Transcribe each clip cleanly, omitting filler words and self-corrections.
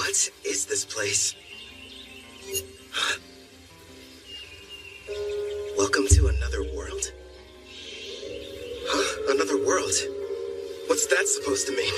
What is this place? Huh? Welcome to another world? Huh? Another world? What's that supposed to mean?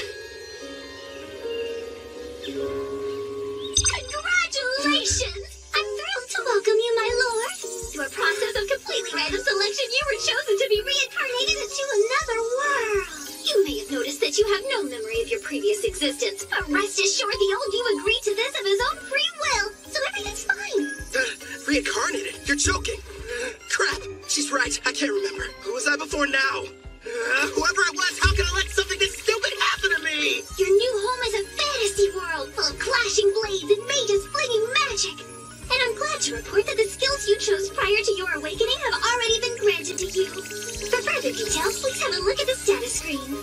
Congratulations! I'm thrilled to welcome you, my lord. Through a process of completely random selection, you were chosen to be reincarnated into another world. You may have noticed that you have no memory of your previous existence, but rest assured the old you agreed to this of his own free will, so everything's fine. Reincarnated? You're joking! Crap! She's right. I can't remember. Who was I before now? Whoever it was, how can I let something this stupid happen to me? Your new home is a fantasy world full of clashing blades and mages flinging magic. And I'm glad to report that the skills you chose prior to your awakening have already been granted to you. For further details, please have a look at the status screen.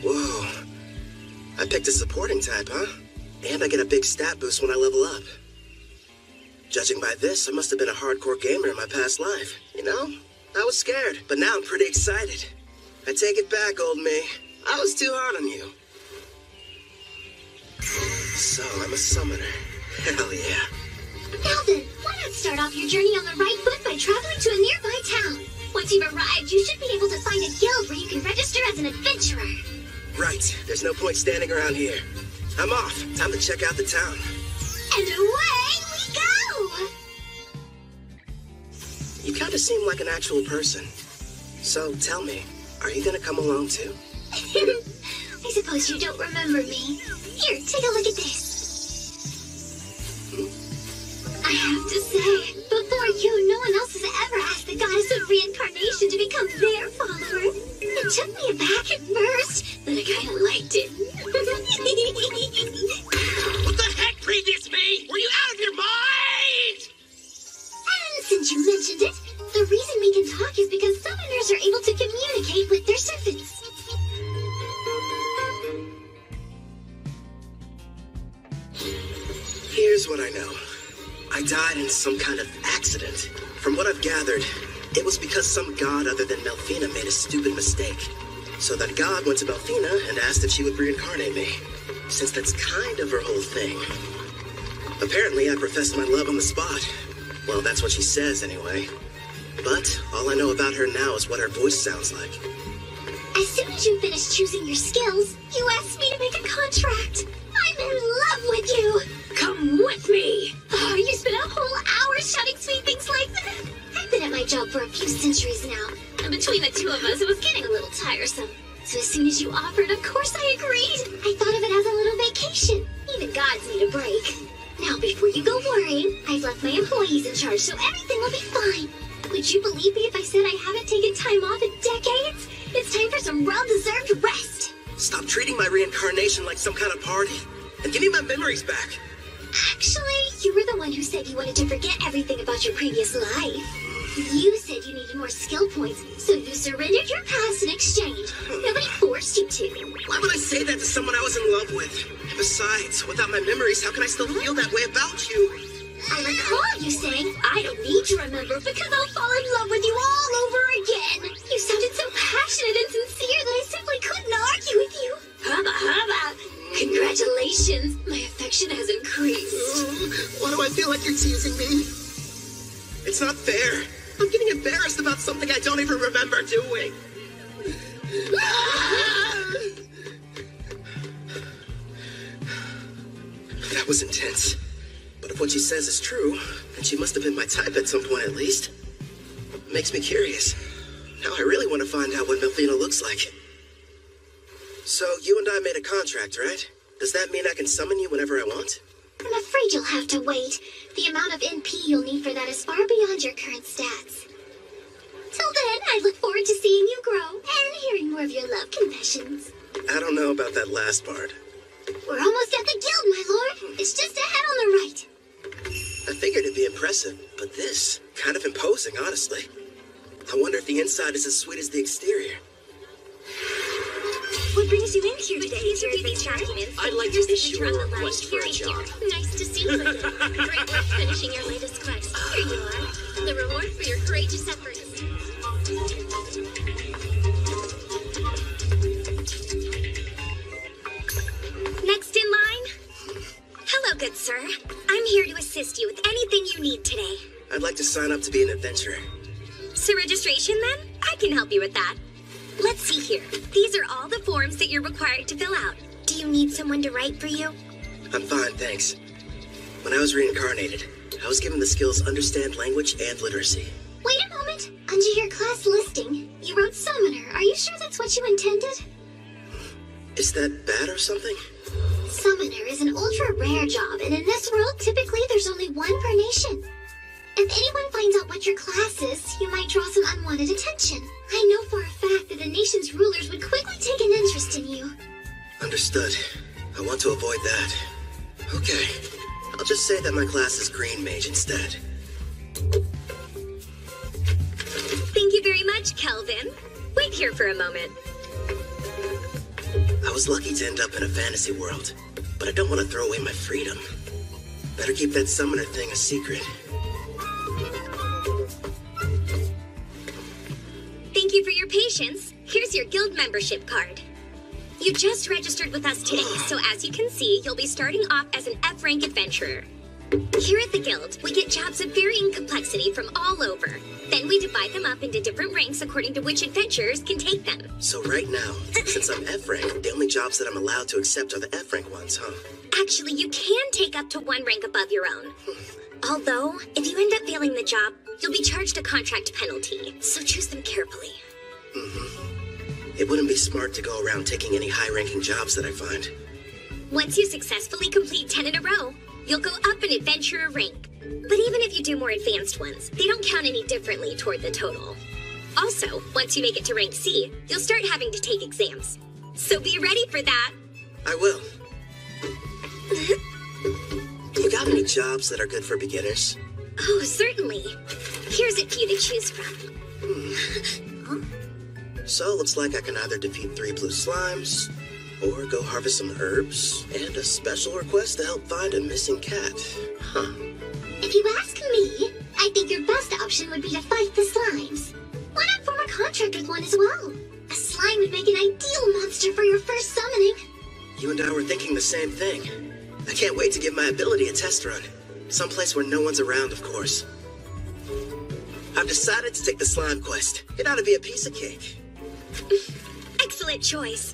Whoa. I picked a supporting type, huh? And I get a big stat boost when I level up. Judging by this, I must have been a hardcore gamer in my past life. You know, I was scared, but now I'm pretty excited. I take it back, old me. I was too hard on you. So, I'm a summoner. Hell yeah. Now then, why not start off your journey on the right foot by traveling to a nearby town? Once you've arrived, you should be able to find a guild where you can register as an adventurer. Right. There's no point standing around here. I'm off. Time to check out the town. And away we go! You kind of seem like an actual person. So, tell me, are you gonna come along too? I suppose you don't remember me. Here, take a look at this. I have to say, before you, no one else has ever asked the goddess of reincarnation to become their follower. It took me aback at first, but I kind of liked it. What the heck, previous me? Were you out of your mind? And since you mentioned it, the reason we can talk is because summoners are able to communicate with their servants. Here's what I know. I died in some kind of accident. From what I've gathered, it was because some god other than Melfina made a stupid mistake. So that god went to Melfina and asked if she would reincarnate me, since that's kind of her whole thing. Apparently, I professed my love on the spot. Well, that's what she says anyway. But all I know about her now is what her voice sounds like. As soon as you finish choosing your skills, you asked me to make a contract. I'm in love with you. Come with me. Oh, you spent a whole hour shouting sweet things like that. I've been at my job for a few centuries now, and between the two of us, it was getting a little tiresome. So as soon as you offered, of course I agreed. I thought of it as a little vacation. Even gods need a break. Now, before you go worrying, I've left my employees in charge, so everything will be fine. Would you believe me if I said I haven't taken time off in decades? It's time for some well-deserved rest. Stop treating my reincarnation like some kind of party, and give me my memories back. Actually, you were the one who said you wanted to forget everything about your previous life. You said you needed more skill points, so you surrendered your past in exchange. Nobody forced you to. Why would I say that to someone I was in love with? And besides, without my memories, how can I still feel that way about you? I recall you saying, I don't need to remember because I'll fall in love with you all over again. You sounded so passionate and sincere that I simply couldn't argue with you. Hubba hubba. Congratulations. My affection has increased. Why do I feel like you're teasing me? It's not fair. I'm getting embarrassed about something I don't even remember doing. That was intense. But if what she says is true, then she must have been my type at some point at least. Makes me curious. Now I really want to find out what Melfina looks like. So you and I made a contract, right? Does that mean I can summon you whenever I want? I'm afraid you'll have to wait. The amount of NP you'll need for that is far beyond your current stats. Till then, I look forward to seeing you grow and hearing more of your love confessions. I don't know about that last part. We're almost at the guild, my lord. It's just ahead on the right. I figured it'd be impressive, but this, kind of imposing, honestly. I wonder if the inside is as sweet as the exterior. What brings you in here today? Is your these documents? I'd like to issue a request for a job. Nice to see you again. Great work finishing your latest quest. Here you are. The reward for your courageous efforts. assist you with anything you need today. I'd like to sign up to be an adventurer. So registration then? I can help you with that. Let's see here. These are all the forms that you're required to fill out. Do you need someone to write for you? I'm fine, thanks. When I was reincarnated, I was given the skills understand language and literacy. Wait a moment. Under your class listing, you wrote Summoner. Are you sure that's what you intended? Is that bad or something? Summoner is an ultra-rare job, and in this world, typically there's only one per nation. If anyone finds out what your class is, you might draw some unwanted attention. I know for a fact that the nation's rulers would quickly take an interest in you. Understood. I want to avoid that. Okay. I'll just say that my class is Green Mage instead. Thank you very much, Kelvin. Wait here for a moment. I was lucky to end up in a fantasy world, but I don't want to throw away my freedom. Better keep that summoner thing a secret. Thank you for your patience. Here's your guild membership card. You just registered with us today, so as you can see, you'll be starting off as an F-rank adventurer. Here at the guild, we get jobs of varying complexity from all over. Then we divide them up into different ranks according to which adventurers can take them. So right now, since I'm F-rank, the only jobs that I'm allowed to accept are the F-rank ones, huh? Actually, you can take up to one rank above your own. Although, if you end up failing the job, you'll be charged a contract penalty, so choose them carefully. It wouldn't be smart to go around taking any high-ranking jobs that I find. Once you successfully complete 10 in a row, you'll go up an adventurer rank. But even if you do more advanced ones, they don't count any differently toward the total. Also, once you make it to rank C, you'll start having to take exams. So be ready for that. I will. You got any jobs that are good for beginners? Oh, certainly. Here's a few to choose from. So, looks like I can either defeat 3 blue slimes, or go harvest some herbs, and a special request to help find a missing cat. Huh. If you ask me, I think your best option would be to fight the slimes. Why not form a contract with one as well? A slime would make an ideal monster for your first summoning. You and I were thinking the same thing. I can't wait to give my ability a test run. Someplace where no one's around, of course. I've decided to take the slime quest. It ought to be a piece of cake. Excellent choice.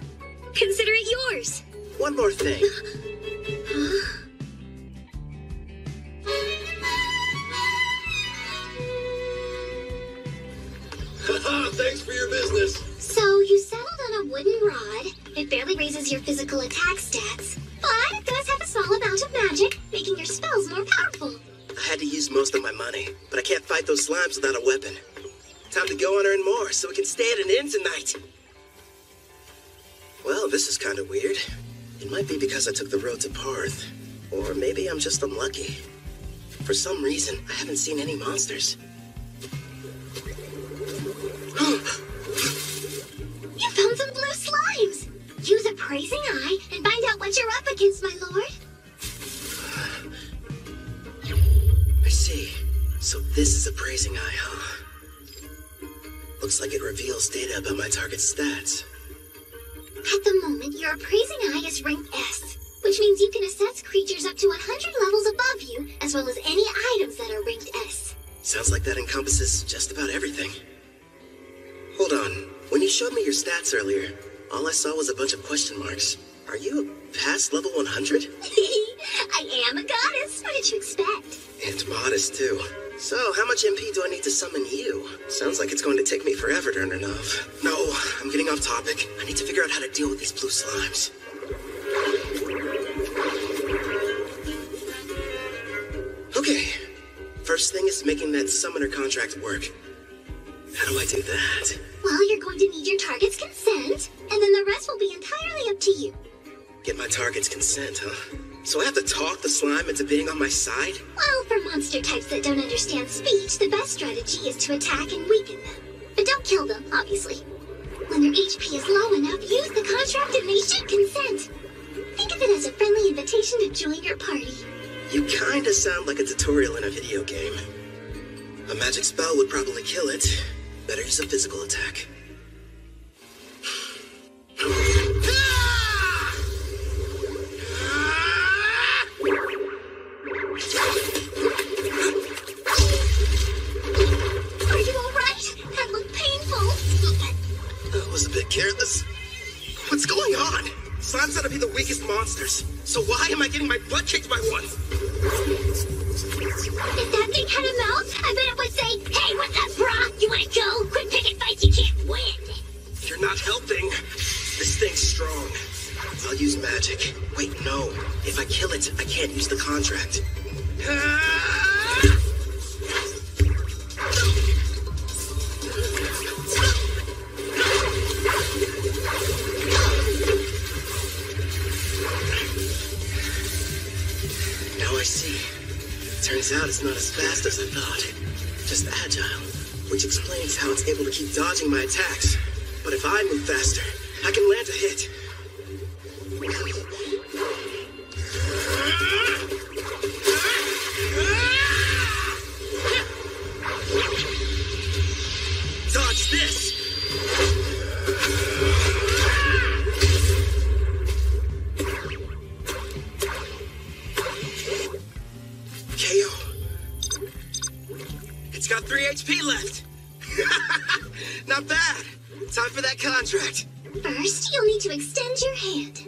Consider it yours. One more thing. Thanks for your business. So you settled on a wooden rod. It barely raises your physical attack stats, but it does have a small amount of magic, making your spells more powerful. I had to use most of my money, but I can't fight those slimes without a weapon. Time to go and earn more so we can stay at an inn tonight. Well, this is kind of weird. It might be because I took the road to Parth. Or maybe I'm just unlucky. For some reason, I haven't seen any monsters. You found some blue slimes! Use a praising eye and find out what you're up against, my lord. I see. So this is a praising eye, huh? Looks like it reveals data about my target's stats. At the moment, your appraising eye is rank S, which means you can assess creatures up to 100 levels above you, as well as any items that are ranked S. Sounds like that encompasses just about everything. Hold on. When you showed me your stats earlier, all I saw was a bunch of question marks. Are you past level 100? I am a goddess. What did you expect? And modest, too. So, how much MP do I need to summon you? Sounds like it's going to take me forever to earn enough. No, I'm getting off topic. I need to figure out how to deal with these blue slimes. Okay. First thing is making that summoner contract work. How do I do that? Well, you're going to need your target's consent, and then the rest will be entirely up to you. Get my target's consent, huh? So I have to talk the slime into being on my side? Well, for monster types that don't understand speech, the best strategy is to attack and weaken them. But don't kill them, obviously. When their HP is low enough, use the contract and they should consent. Think of it as a friendly invitation to join your party. You kinda sound like a tutorial in a video game. A magic spell would probably kill it. Better use a physical attack. turns out to be the weakest monsters. So why am I getting my butt kicked by one? If that thing had a mouth, I bet it would say, "Hey, what's up, brah? You wanna go? Quit picking fights you can't win." You're not helping. This thing's strong. I'll use magic. Wait, no. If I kill it, I can't use the contract. Now I see. Turns out it's not as fast as I thought. Just agile, which explains how it's able to keep dodging my attacks. But if I move faster, I can land a hit. Dodge this! KO. It's got 3 HP left. Not bad. Time for that contract. First, you'll need to extend your hand.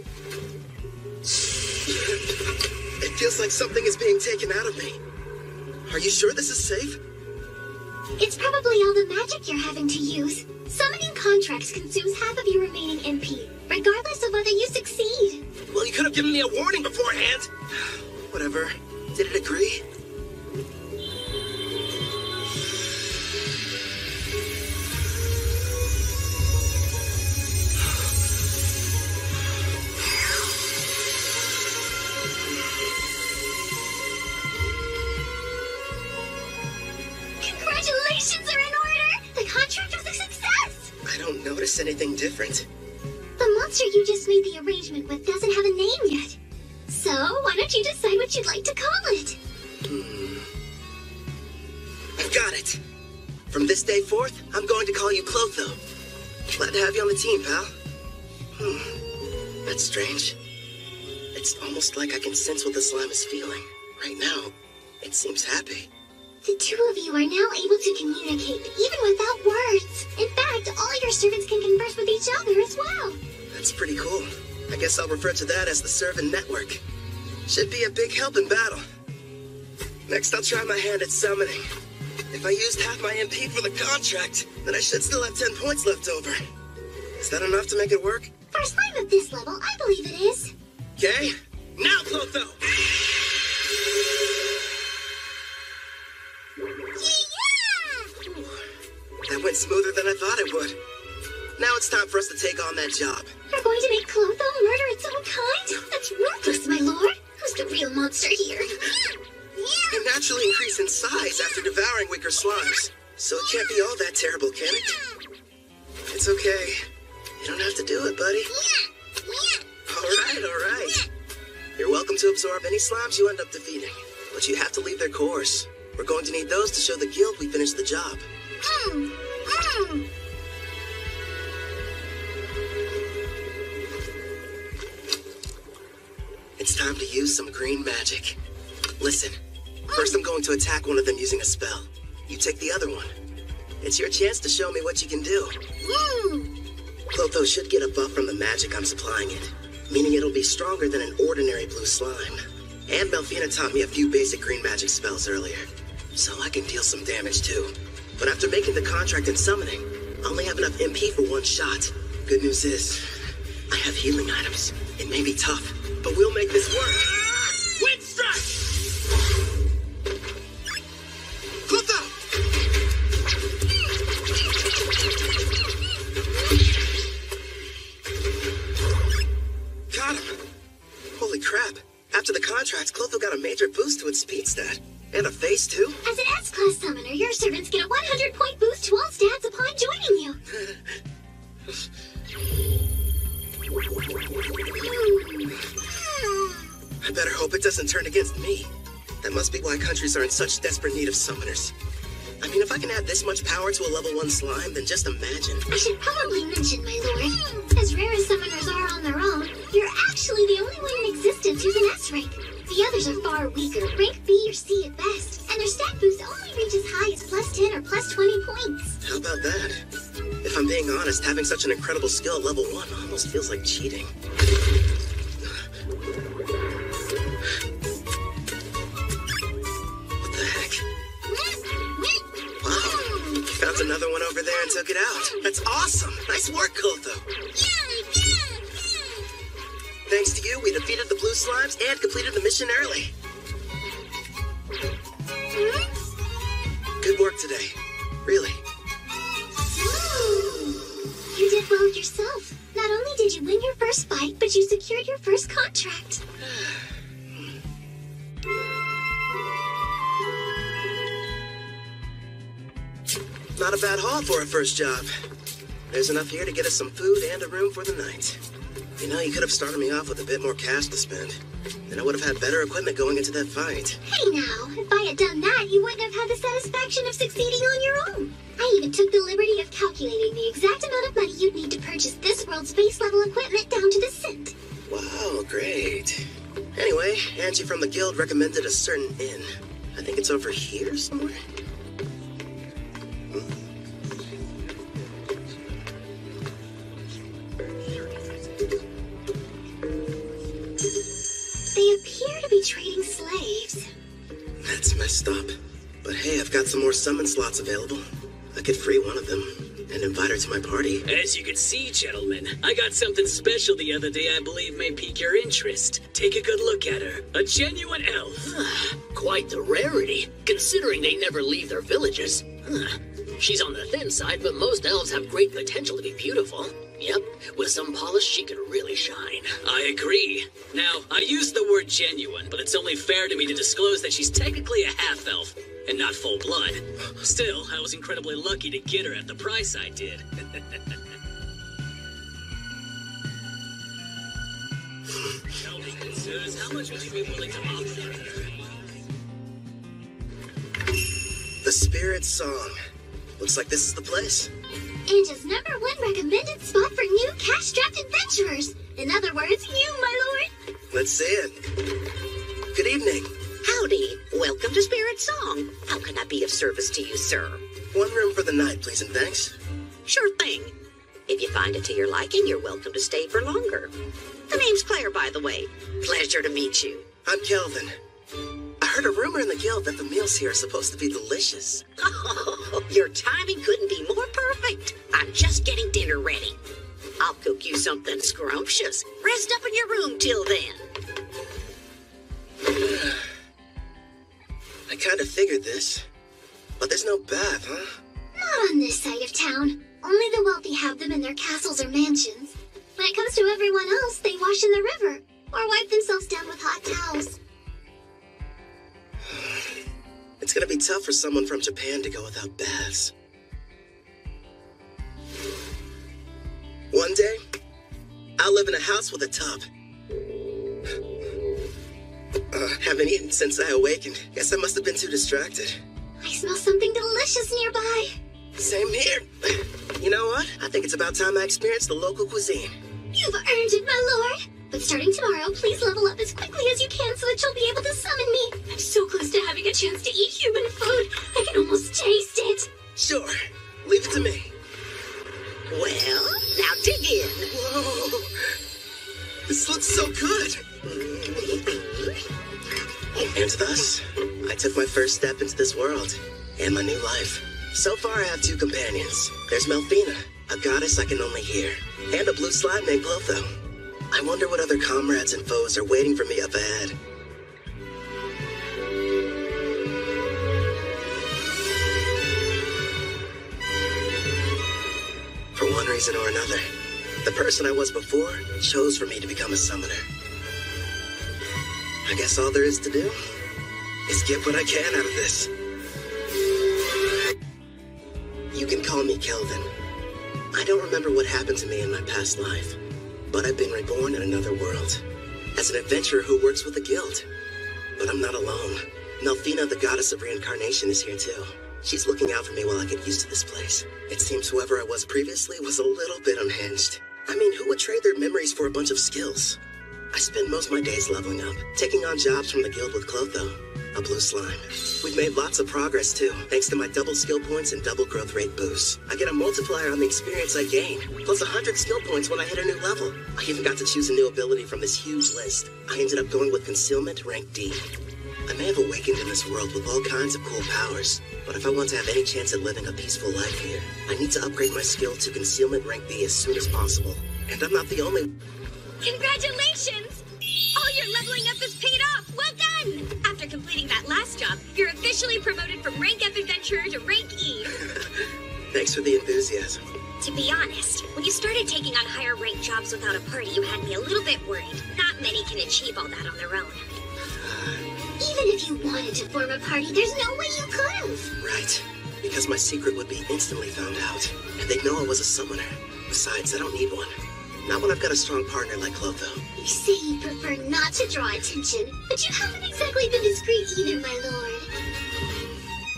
It feels like something is being taken out of me. Are you sure this is safe? It's probably all the magic you're having to use. Summoning contracts consumes half of your remaining MP, regardless of whether you succeed. Well, you could have given me a warning beforehand. Whatever. Did it agree? Congratulations are in order! The contract was a success! I don't notice anything different. The monster you just made the arrangement with doesn't have a name yet. So, why don't you decide what you'd like to call it? I've got it. From this day forth, I'm going to call you Clotho. Glad to have you on the team, pal. That's strange. It's almost like I can sense what the slime is feeling. Right now, it seems happy. The two of you are now able to communicate, even without words. In fact, all your servants can converse with each other as well. That's pretty cool. I guess I'll refer to that as the Servant Network. Should be a big help in battle. Next, I'll try my hand at summoning. If I used half my MP for the contract, then I should still have 10 points left over. Is that enough to make it work? For a slime of this level, I believe it is. Okay, now Clotho! Yeah! That went smoother than I thought it would. Now it's time for us to take on that job. You're going to make Clotho murder its own kind? That's ruthless, my lord. Who's the real monster here? They naturally increase in size after devouring weaker slimes. So it can't be all that terrible, can it? It's okay. You don't have to do it, buddy. All right. You're welcome to absorb any slimes you end up defeating. But you have to leave their cores. We're going to need those to show the guild we finished the job. It's time to use some green magic. Listen, first I'm going to attack one of them using a spell. You take the other one. It's your chance to show me what you can do. Clotho should get a buff from the magic I'm supplying it, meaning it'll be stronger than an ordinary blue slime. And Melfina taught me a few basic green magic spells earlier, so I can deal some damage too. But after making the contract and summoning, I only have enough MP for one shot. Good news is, I have healing items. It may be tough, but we'll make this work. Wind strike! Clotho! Got him. Holy crap. After the contract, Clotho got a major boost to its speed stat. And a face, too. As an S-Class summoner, your servants get a 100-point boost to all stats upon joining you. I better hope it doesn't turn against me. That must be why countries are in such desperate need of summoners. I mean, if I can add this much power to a level 1 slime, then just imagine. I should probably mention, my lord, as rare as summoners are on their own, you're actually the only one in existence who's an S rank. The others are far weaker, rank B or C at best, and their stat boost only reach as high as plus 10 or plus 20 points. How about that? If I'm being honest, having such an incredible skill at level 1 almost feels like cheating. went over there and took it out. That's awesome. Nice work, Clotho. Yeah! Thanks to you, we defeated the blue slimes and completed the mission early. Good work today. Really. You did well yourself. Not only did you win your first fight, but you secured your first contract. Not a bad haul for a first job. There's enough here to get us some food and a room for the night. You know, you could have started me off with a bit more cash to spend. Then I would have had better equipment going into that fight. Hey now, if I had done that, you wouldn't have had the satisfaction of succeeding on your own. I even took the liberty of calculating the exact amount of money you'd need to purchase this world's base-level equipment down to the cent. Wow, great. Anyway, Angie from the guild recommended a certain inn. I think it's over here somewhere. They appear to be trading slaves. That's messed up. But hey, I've got some more summon slots available. I could free one of them and invite her to my party. As you can see, gentlemen, I got something special the other day I believe may pique your interest. Take a good look at her. A genuine elf. Quite the rarity, considering they never leave their villages. She's on the thin side, but most elves have great potential to be beautiful. Yep, with some polish, she could really shine. I agree. Now, I use the word genuine, but it's only fair to me to disclose that she's technically a half-elf, and not full blood. Still, I was incredibly lucky to get her at the price I did. Tell me, Suze, how much would you be willing to offer? The Spirit Song. Looks like this is the place. Angel's #1 recommended spot for new cash-strapped adventurers. In other words, you, my lord. Let's see it. Good evening. Howdy, welcome to Spirit Song. How can I be of service to you, sir? One room for the night, please, and thanks. Sure thing. If you find it to your liking, you're welcome to stay for longer. The name's Claire, by the way. Pleasure to meet you. I'm Kelvin. I heard a rumor in the guild that the meals here are supposed to be delicious. Oh, your timing couldn't be more perfect. I'm just getting dinner ready. I'll cook you something scrumptious. Rest up in your room till then. I kind of figured this. But there's no bath, huh? Not on this side of town. Only the wealthy have them in their castles or mansions. When it comes to everyone else, they wash in the river or wipe themselves down with hot towels. It's gonna be tough for someone from Japan to go without baths. One day, I'll live in a house with a tub. Haven't eaten since I awakened. Guess I must have been too distracted. I smell something delicious nearby. Same here. You know what? I think it's about time I experienced the local cuisine. You've earned it, my lord. But starting tomorrow, please level up as quickly as you can so that you'll be able to summon me. I'm so close to having a chance to eat human food. I can almost taste it. Sure. Leave it to me. Well, now dig in. Whoa. This looks so good. And thus, I took my first step into this world and my new life. So far, I have 2 companions. There's Melfina, a goddess I can only hear, and a blue slime named Clotho. I wonder what other comrades and foes are waiting for me up ahead. For one reason or another, the person I was before chose for me to become a summoner. I guess all there is to do is get what I can out of this. You can call me Kelvin. I don't remember what happened to me in my past life, but I've been reborn in another world as an adventurer who works with the guild. But I'm not alone. Melfina, the goddess of reincarnation, is here too. She's looking out for me while I get used to this place. It seems whoever I was previously was a little bit unhinged. I mean, who would trade their memories for a bunch of skills? I spend most of my days leveling up, taking on jobs from the guild with Clotho, a blue slime. We've made lots of progress too, thanks to my double skill points and double growth rate boosts. I get a multiplier on the experience I gain, plus 100 skill points when I hit a new level. I even got to choose a new ability from this huge list. I ended up going with concealment rank D. I may have awakened in this world with all kinds of cool powers, but if I want to have any chance at living a peaceful life here, I need to upgrade my skill to Concealment Rank B as soon as possible. And I'm not the only... Congratulations! All your leveling up has paid off! Well done! After completing that last job, you're officially promoted from Rank F Adventurer to Rank E. Thanks for the enthusiasm. To be honest, when you started taking on higher rank jobs without a party, you had me a little bit worried. Not many can achieve all that on their own. Even if you wanted to form a party, there's no way you could have. Right. Because my secret would be instantly found out, and they'd know I was a summoner. Besides, I don't need one. Not when I've got a strong partner like Clotho. You say you prefer not to draw attention, but you haven't exactly been discreet either, my lord.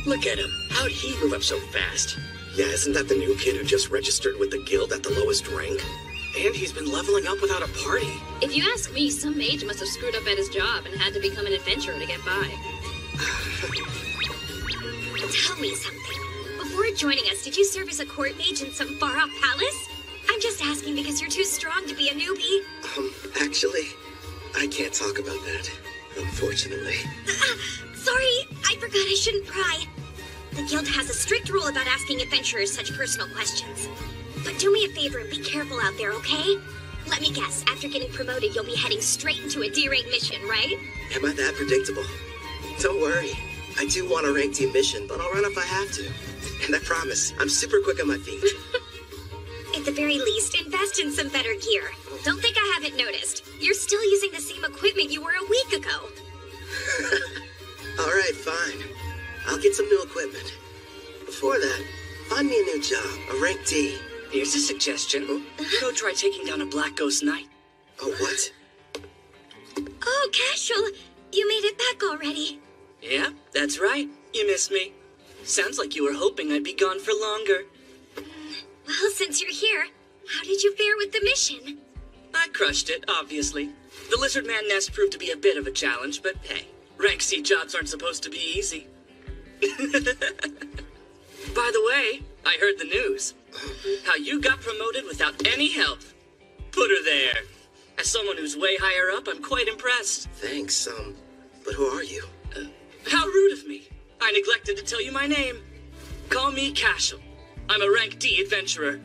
Look at him. How'd he move up so fast? Yeah, isn't that the new kid who just registered with the guild at the lowest rank? And he's been leveling up without a party. If you ask me, some mage must have screwed up at his job and had to become an adventurer to get by. Tell me something. Before joining us, did you serve as a court mage in some far-off palace? I'm just asking because you're too strong to be a newbie. Actually, I can't talk about that, unfortunately. Sorry, I forgot I shouldn't pry. The guild has a strict rule about asking adventurers such personal questions. But do me a favor and be careful out there, okay? Let me guess, after getting promoted, you'll be heading straight into a D-rank mission, right? Am I that predictable? Don't worry. I do want a rank team mission, but I'll run if I have to. And I promise, I'm super quick on my feet. At the very least, invest in some better gear. Don't think I haven't noticed. You're still using the same equipment you were a week ago. All right, fine. I'll get some new equipment. Before that, find me a new job, a rank D. Here's a suggestion. Go try taking down a Black Ghost Knight. Oh, what? Oh, Casual, you made it back already. Yeah, that's right. You missed me. Sounds like you were hoping I'd be gone for longer. Well, since you're here, how did you fare with the mission? I crushed it, obviously. The Lizard Man nest proved to be a bit of a challenge, but hey, rank C jobs aren't supposed to be easy. By the way, I heard the news. How you got promoted without any help. Put her there. As someone who's way higher up, I'm quite impressed. Thanks, but who are you? How rude of me. I neglected to tell you my name. Call me Cashel. I'm a rank D adventurer.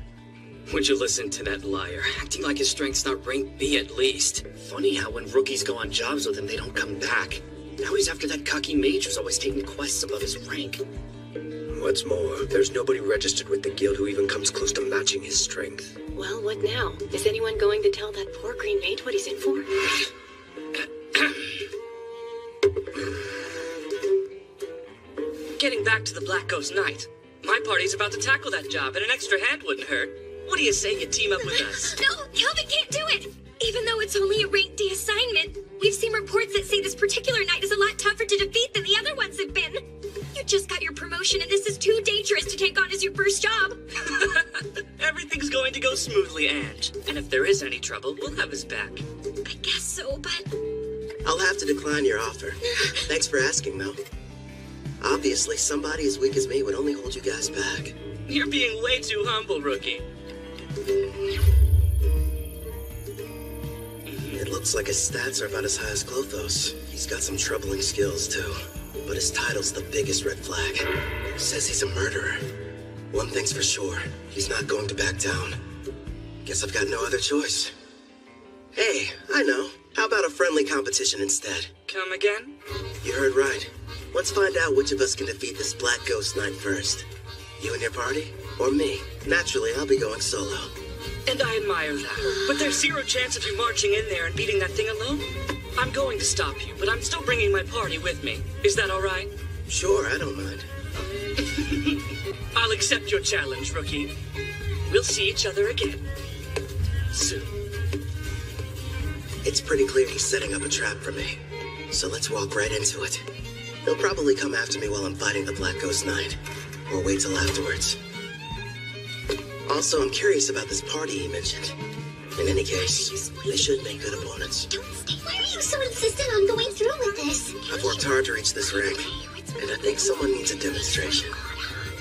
Would you listen to that liar? Acting like his strength's not rank B at least. Funny how when rookies go on jobs with him, they don't come back. Now he's after that cocky mage who's always taking quests above his rank. What's more, there's nobody registered with the guild who even comes close to matching his strength. Well, what now? Is anyone going to tell that poor green mage what he's in for? Getting back to the Black Ghost Knight. My party's about to tackle that job, and an extra hand wouldn't hurt. What do you say you team up with us? No, Calvin can't do it! Even though it's only a rank D assignment, we've seen reports that say this particular knight is a lot tougher to defeat than the other ones have been. You just got your promotion, and this is too dangerous to take on as your first job. Everything's going to go smoothly, Ange. And if there is any trouble, we'll have his back. I guess so, but... I'll have to decline your offer. Thanks for asking, though. Obviously, somebody as weak as me would only hold you guys back. You're being way too humble, rookie. It looks like his stats are about as high as Clotho's. He's got some troubling skills, too. But his title's the biggest red flag. Says he's a murderer. One thing's for sure, he's not going to back down. Guess I've got no other choice. Hey, I know. How about a friendly competition instead? Come again? You heard right. Let's find out which of us can defeat this Black Ghost Knight first. You and your party? Or me? Naturally, I'll be going solo. And I admire that. But there's zero chance of you marching in there and beating that thing alone. I'm going to stop you, but I'm still bringing my party with me. Is that all right? Sure, I don't mind. I'll accept your challenge, rookie. We'll see each other again. Soon. It's pretty clear he's setting up a trap for me. So let's walk right into it. He'll probably come after me while I'm fighting the Black Ghost Knight. Or wait till afterwards. Also, I'm curious about this party he mentioned. In any case, they should make good opponents. Don't stay. Why are you so insistent on going through with this? I've worked hard to reach this rank, and I think someone needs a demonstration.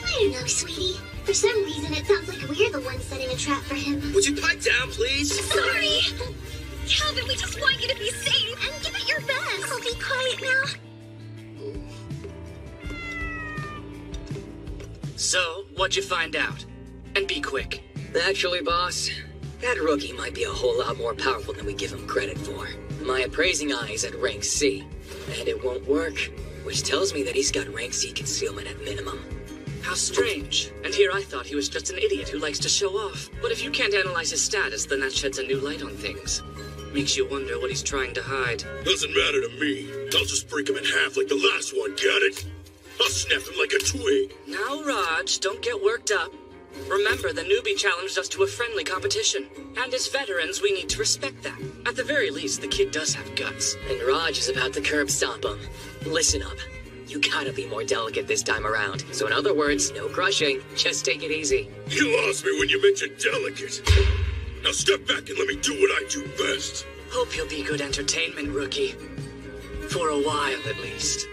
I don't know, sweetie. For some reason, it sounds like we're the ones setting a trap for him. Would you pipe down, please? Sorry! Calvin, we just want you to be safe and give it your best. I'll be quiet now. So, what'd you find out? And be quick. Actually, boss, that rookie might be a whole lot more powerful than we give him credit for. My appraising eye is at rank C, and it won't work, which tells me that he's got rank C concealment at minimum. How strange. And here I thought he was just an idiot who likes to show off. But if you can't analyze his status, then that sheds a new light on things. Makes you wonder what he's trying to hide. Doesn't matter to me. I'll just break him in half like the last one, got it? I'll snap him like a twig. Now, Raj, don't get worked up. Remember, the newbie challenged us to a friendly competition. And as veterans, we need to respect that. At the very least, the kid does have guts. And Raj is about to curb stomp him. Listen up. You gotta be more delicate this time around. So in other words, no crushing. Just take it easy. You lost me when you mentioned delicate. Now step back and let me do what I do best. Hope you'll be good entertainment, rookie. For a while, at least.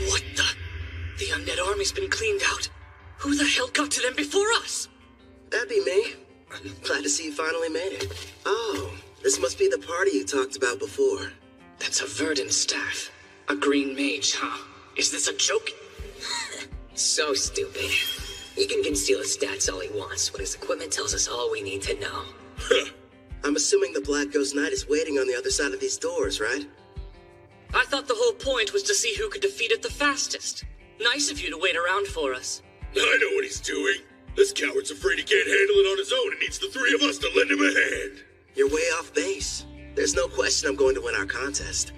What the? The undead army's been cleaned out. Who the hell got to them before us? That'd be me. I'm glad to see you finally made it. Oh, this must be the party you talked about before. That's a verdant staff. A green mage, huh? Is this a joke? So stupid. He can conceal his stats all he wants, but his equipment tells us all we need to know. I'm assuming the Black Ghost Knight is waiting on the other side of these doors, right? I thought the whole point was to see who could defeat it the fastest. Nice of you to wait around for us. I know what he's doing. This coward's afraid he can't handle it on his own and needs the three of us to lend him a hand. You're way off base. There's no question I'm going to win our contest.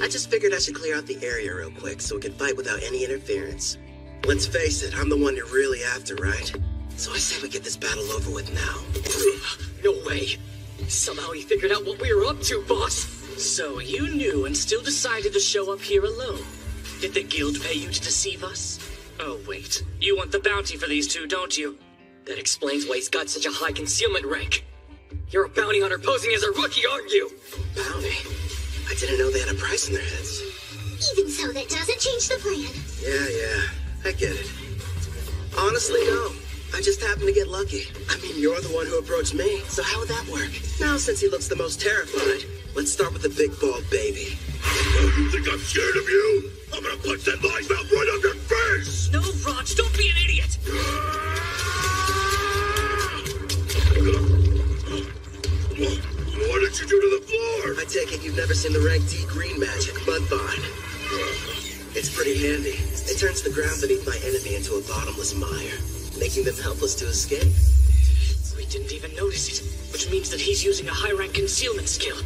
I just figured I should clear out the area real quick so we can fight without any interference. Let's face it, I'm the one you're really after, right? So I say we get this battle over with now. No way. Somehow he figured out what we were up to, boss. So you knew and still decided to show up here alone. Did the guild pay you to deceive us? Oh, wait. You want the bounty for these two, don't you? That explains why he's got such a high concealment rank. You're a bounty hunter posing as a rookie, aren't you? Bounty? I didn't know they had a price in their heads. Even so, that doesn't change the plan. Yeah, I get it. Honestly, no. I just happened to get lucky. I mean, you're the one who approached me, so how would that work? Now, since he looks the most terrified, let's start with the big bald baby. Oh, you think I'm scared of you? I'm gonna punch that live mouth right on your face! No, Raj, don't be an idiot! What did you do to the floor? I take it you've never seen the rank D green magic, Mudbond. It's pretty handy. It turns the ground beneath my enemy into a bottomless mire, making them helpless to escape. We didn't even notice it, which means that he's using a high-rank concealment skill.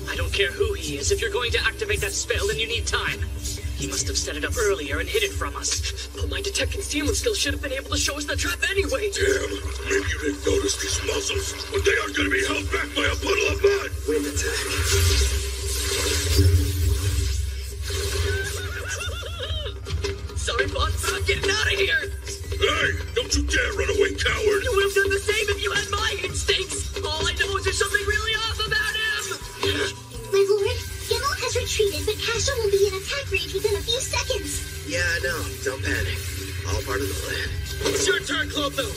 I don't care who he is. If you're going to activate that spell, then you need time. He must have set it up earlier and hid it from us. But my detect concealment skill should have been able to show us the trap anyway. Damn, maybe you didn't notice these muscles, but they aren't gonna be held back by a puddle of mud! Wind attack. Sorry, boss, but I'm getting out of here! Hey, don't you dare run away, coward! You would have done the same if you had my instincts! All I know is there's something really off about him! My lord, Gimmel has retreated, but Cassia will be in attack range within a few seconds. Yeah, I know. Don't panic. All part of the plan. It's your turn, Clotho!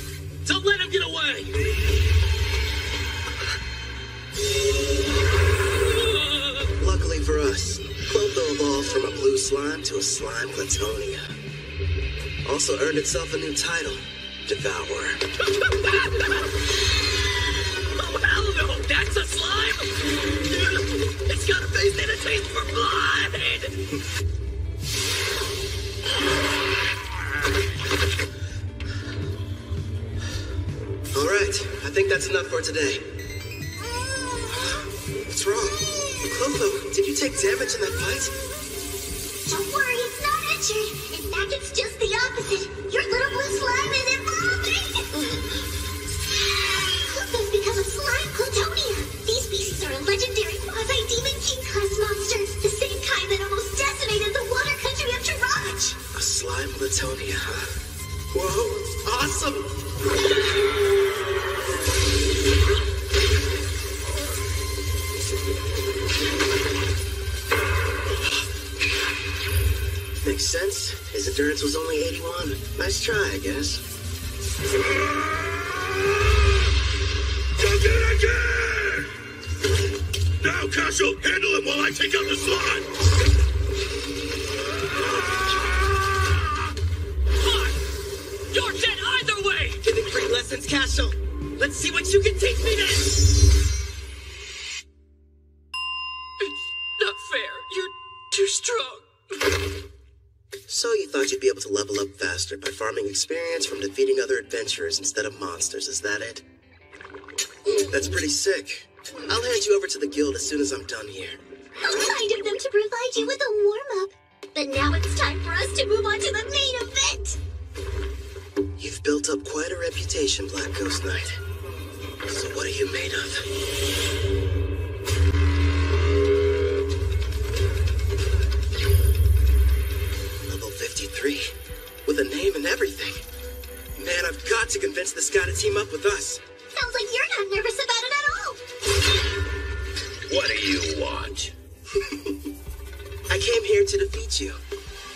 Don't let him get away! Luckily for us, Clotho evolved from a blue slime to a slime platonia. Also earned itself a new title, Devourer. Oh, hell no! That's a slime! It's got a face and a taste for blood! All right, I think that's enough for today. What's wrong? Clotho, did you take damage in that fight? Don't worry, it's not injured. In fact, it's just the opposite. Your little blue slime is evolving! Clotho's become a slime platonia. These beasts are a legendary quasi-demon king-class monster. The same kind that almost decimated the water country of Taraj. A slime platonia, huh? Whoa, awesome! Makes sense. His endurance was only 81. Nice try, I guess. Done it again! Now, Castle, handle him while I take out the slot! You're dead either way! Giving free lessons, Castle. Let's see what you can teach me then! It's not fair. You're too strong. So you thought you'd be able to level up faster by farming experience from defeating other adventurers instead of monsters, is that it? That's pretty sick. I'll hand you over to the guild as soon as I'm done here. How kind of them to provide you with a warm-up. But now it's time for us to move on to the main event. You've built up quite a reputation, Black Ghost Knight. So what are you made of? Level 53? With a name and everything. Man, I've got to convince this guy to team up with us. Sounds like you're not nervous about it at all. What do you want? I came here to defeat you.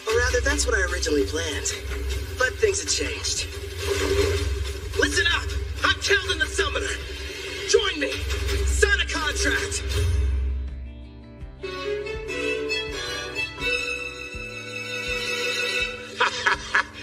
Or rather, that's what I originally planned. But things have changed. Listen up! I'm Keldon the Summoner! Join me! Sign a contract!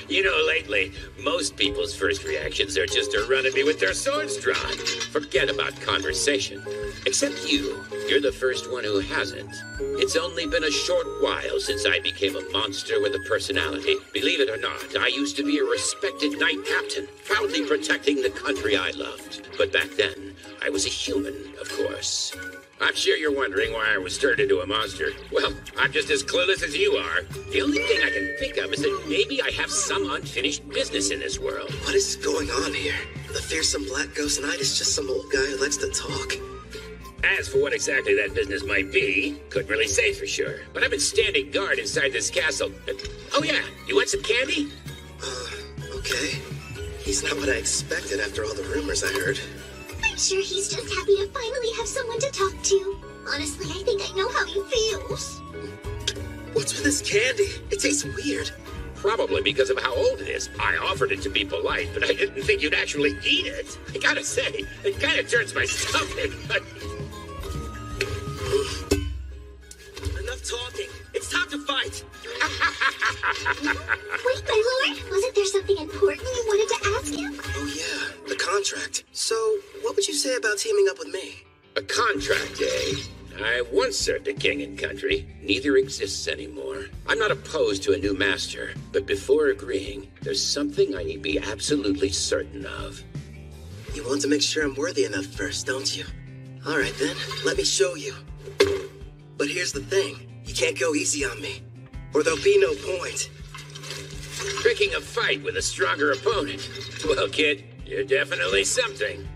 You know, lately, most people's first reactions are just to run at me with their swords drawn. Forget about conversation. Except you. You're the first one who hasn't. It's only been a short while since I became a monster with a personality. Believe it or not, I used to be a respected knight captain, proudly protecting the country I loved. But back then, I was a human, of course. I'm sure you're wondering why I was turned into a monster. Well, I'm just as clueless as you are. The only thing I can think of is that maybe I have some unfinished business in this world. What is going on here? The fearsome Black Ghost Knight is just some old guy who likes to talk. As for what exactly that business might be, couldn't really say for sure. But I've been standing guard inside this castle. Oh yeah, you want some candy? Okay. He's not what I expected after all the rumors I heard. I'm sure he's just happy to finally have someone to talk to. Honestly, I think I know how he feels. What's with this candy? It tastes weird. Probably because of how old it is. I offered it to be polite, but I didn't think you'd actually eat it. I gotta say, it kind of turns my stomach. Enough talking. It's time to fight. Wait, my lord, wasn't there something important you wanted to ask him? Oh yeah, the contract. So, what would you say about teaming up with me? A contract, eh? I once served a king and country. Neither exists anymore. I'm not opposed to a new master, but before agreeing, there's something I need to be absolutely certain of. You want to make sure I'm worthy enough first, don't you? All right then, let me show you. But here's the thing. You can't go easy on me, or there'll be no point. Picking a fight with a stronger opponent. Well, kid, you're definitely something.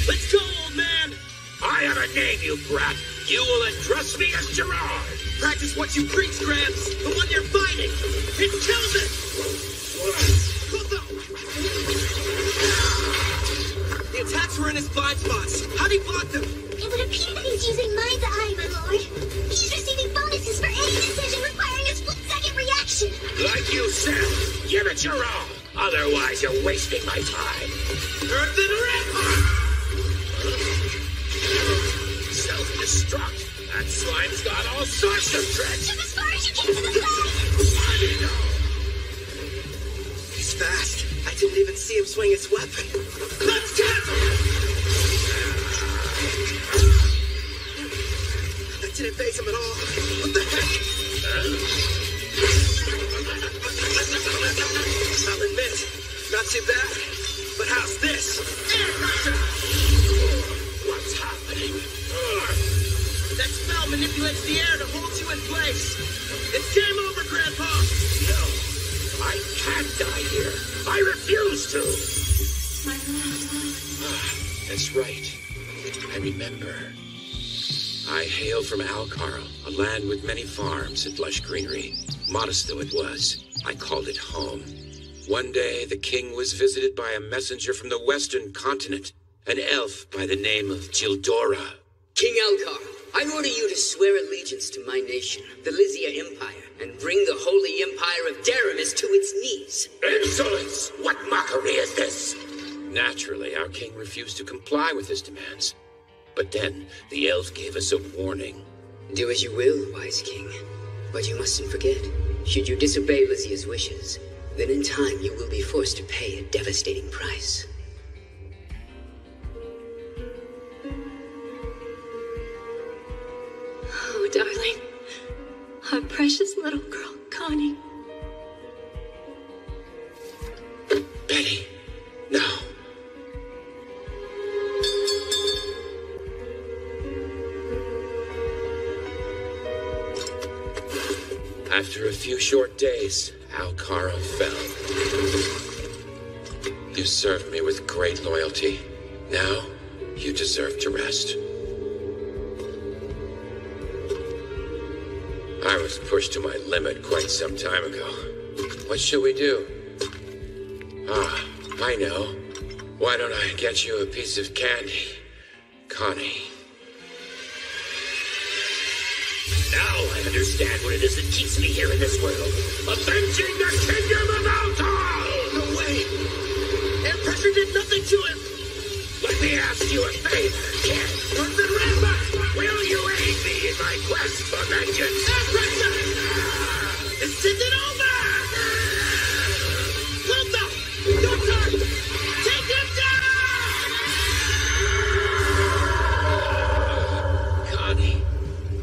Let's go, old man! I have a name, you brat. You will address me as Gerard. Practice what you preach, Gramps. The one you're fighting. It's Keldon! The attacks were in his blind spots. How'd he block them? It would appear that he's using Mind's Eye, my lord. He's receiving bonuses for any decision requiring a split-second reaction. Like you said, give it your all. Otherwise, you're wasting my time. Earthen Rampart! Self-destruct. That slime's got all sorts of tricks. Just as far as you can to the side! He's fast. I didn't even see him swing his weapon. Let's get That didn't phase him at all. What the heck? I'll admit, not too bad. But how's this? What's happening? That spell manipulates the air to hold you in place. It's game over, Grandpa. No, I can't die here. I refuse to. That's right. I remember. I hail from Alcarl, a land with many farms and lush greenery. Modest though it was, I called it home. One day, the king was visited by a messenger from the western continent, an elf by the name of Gildora. King Alcar, I order you to swear allegiance to my nation, the Lysia Empire, and bring the holy empire of Daramis to its knees. Insolence! What mockery is this? Naturally, our king refused to comply with his demands. But then, the elf gave us a warning. Do as you will, wise king. But you mustn't forget, should you disobey Lysia's wishes, then in time you will be forced to pay a devastating price. Oh, darling. Our precious little girl, Connie. Betty, no. After a few short days, Alcara fell. You served me with great loyalty. Now, you deserve to rest. I was pushed to my limit quite some time ago. What shall we do? Ah, I know. Why don't I get you a piece of candy, Connie? Now I understand what it is that keeps me here in this world. Avenging the kingdom of Altar! No way! Air pressure did nothing to him! Let me ask you a favor, kid. Remember, will you aid me in my quest for vengeance? Air pressure! It's taking over! Clotho! Your turn! Take him down! Connie,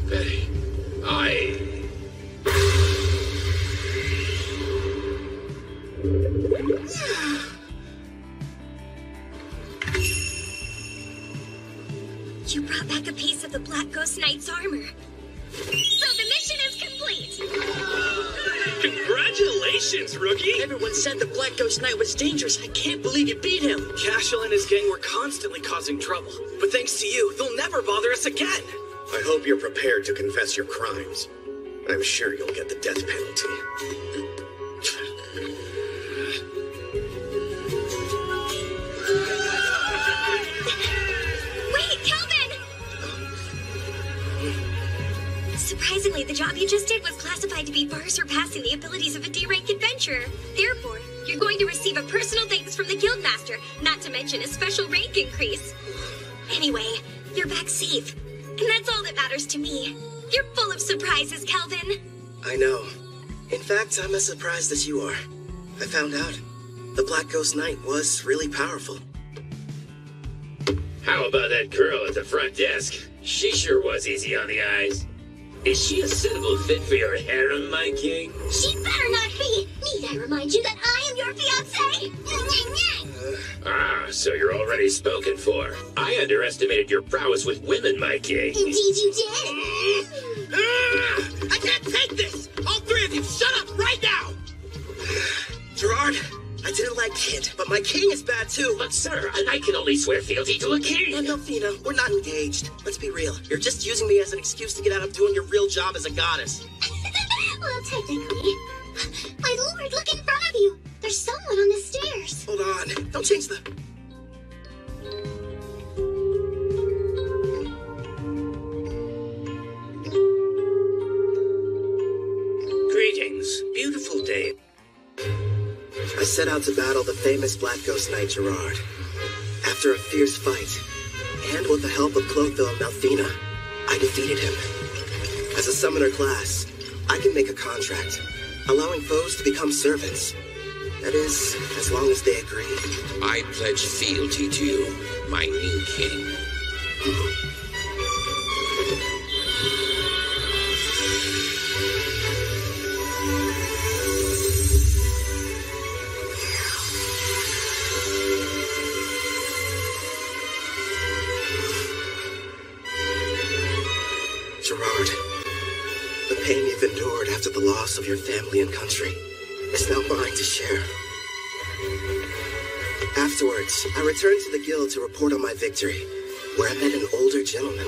Betty, You brought back a piece of the Black Ghost Knight's armor. So the mission is complete! Congratulations, rookie! Everyone said the Black Ghost Knight was dangerous. I can't believe you beat him. Cashel and his gang were constantly causing trouble. But thanks to you, they'll never bother us again! I hope you're prepared to confess your crimes. I'm sure you'll get the death penalty. Surprisingly, the job you just did was classified to be far surpassing the abilities of a D-rank adventurer. Therefore, you're going to receive a personal thanks from the Guildmaster, not to mention a special rank increase. Anyway, you're back safe. And that's all that matters to me. You're full of surprises, Calvin. I know. In fact, I'm as surprised as you are. I found out the Black Ghost Knight was really powerful. how about that girl at the front desk? She sure was easy on the eyes. Is she a suitable fit for your harem, my king? She better not be! Need I remind you that I am your fiancé? So you're already spoken for. I underestimated your prowess with women, my king. Indeed you did! I can't take this! All three of you, shut up right now! Gerard, I didn't like Kid, but my king is bad too. But sir, I can only swear fealty to a king. And Delphina, we're not engaged. Let's be real. You're just using me as an excuse to get out of doing your real job as a goddess. Well, technically. My lord, look in front of you! There's someone on the stairs. Hold on. Don't change the... Greetings. Beautiful day. I set out to battle the famous Black Ghost Knight Gerard. After a fierce fight, and with the help of Clotho and Malfina, I defeated him. As a summoner class, I can make a contract, allowing foes to become servants. That is, as long as they agree. I pledge fealty to you, my new king. Gerard, the pain you've endured after the loss of your family and country is now mine to share. Afterwards, I returned to the guild to report on my victory, where I met an older gentleman.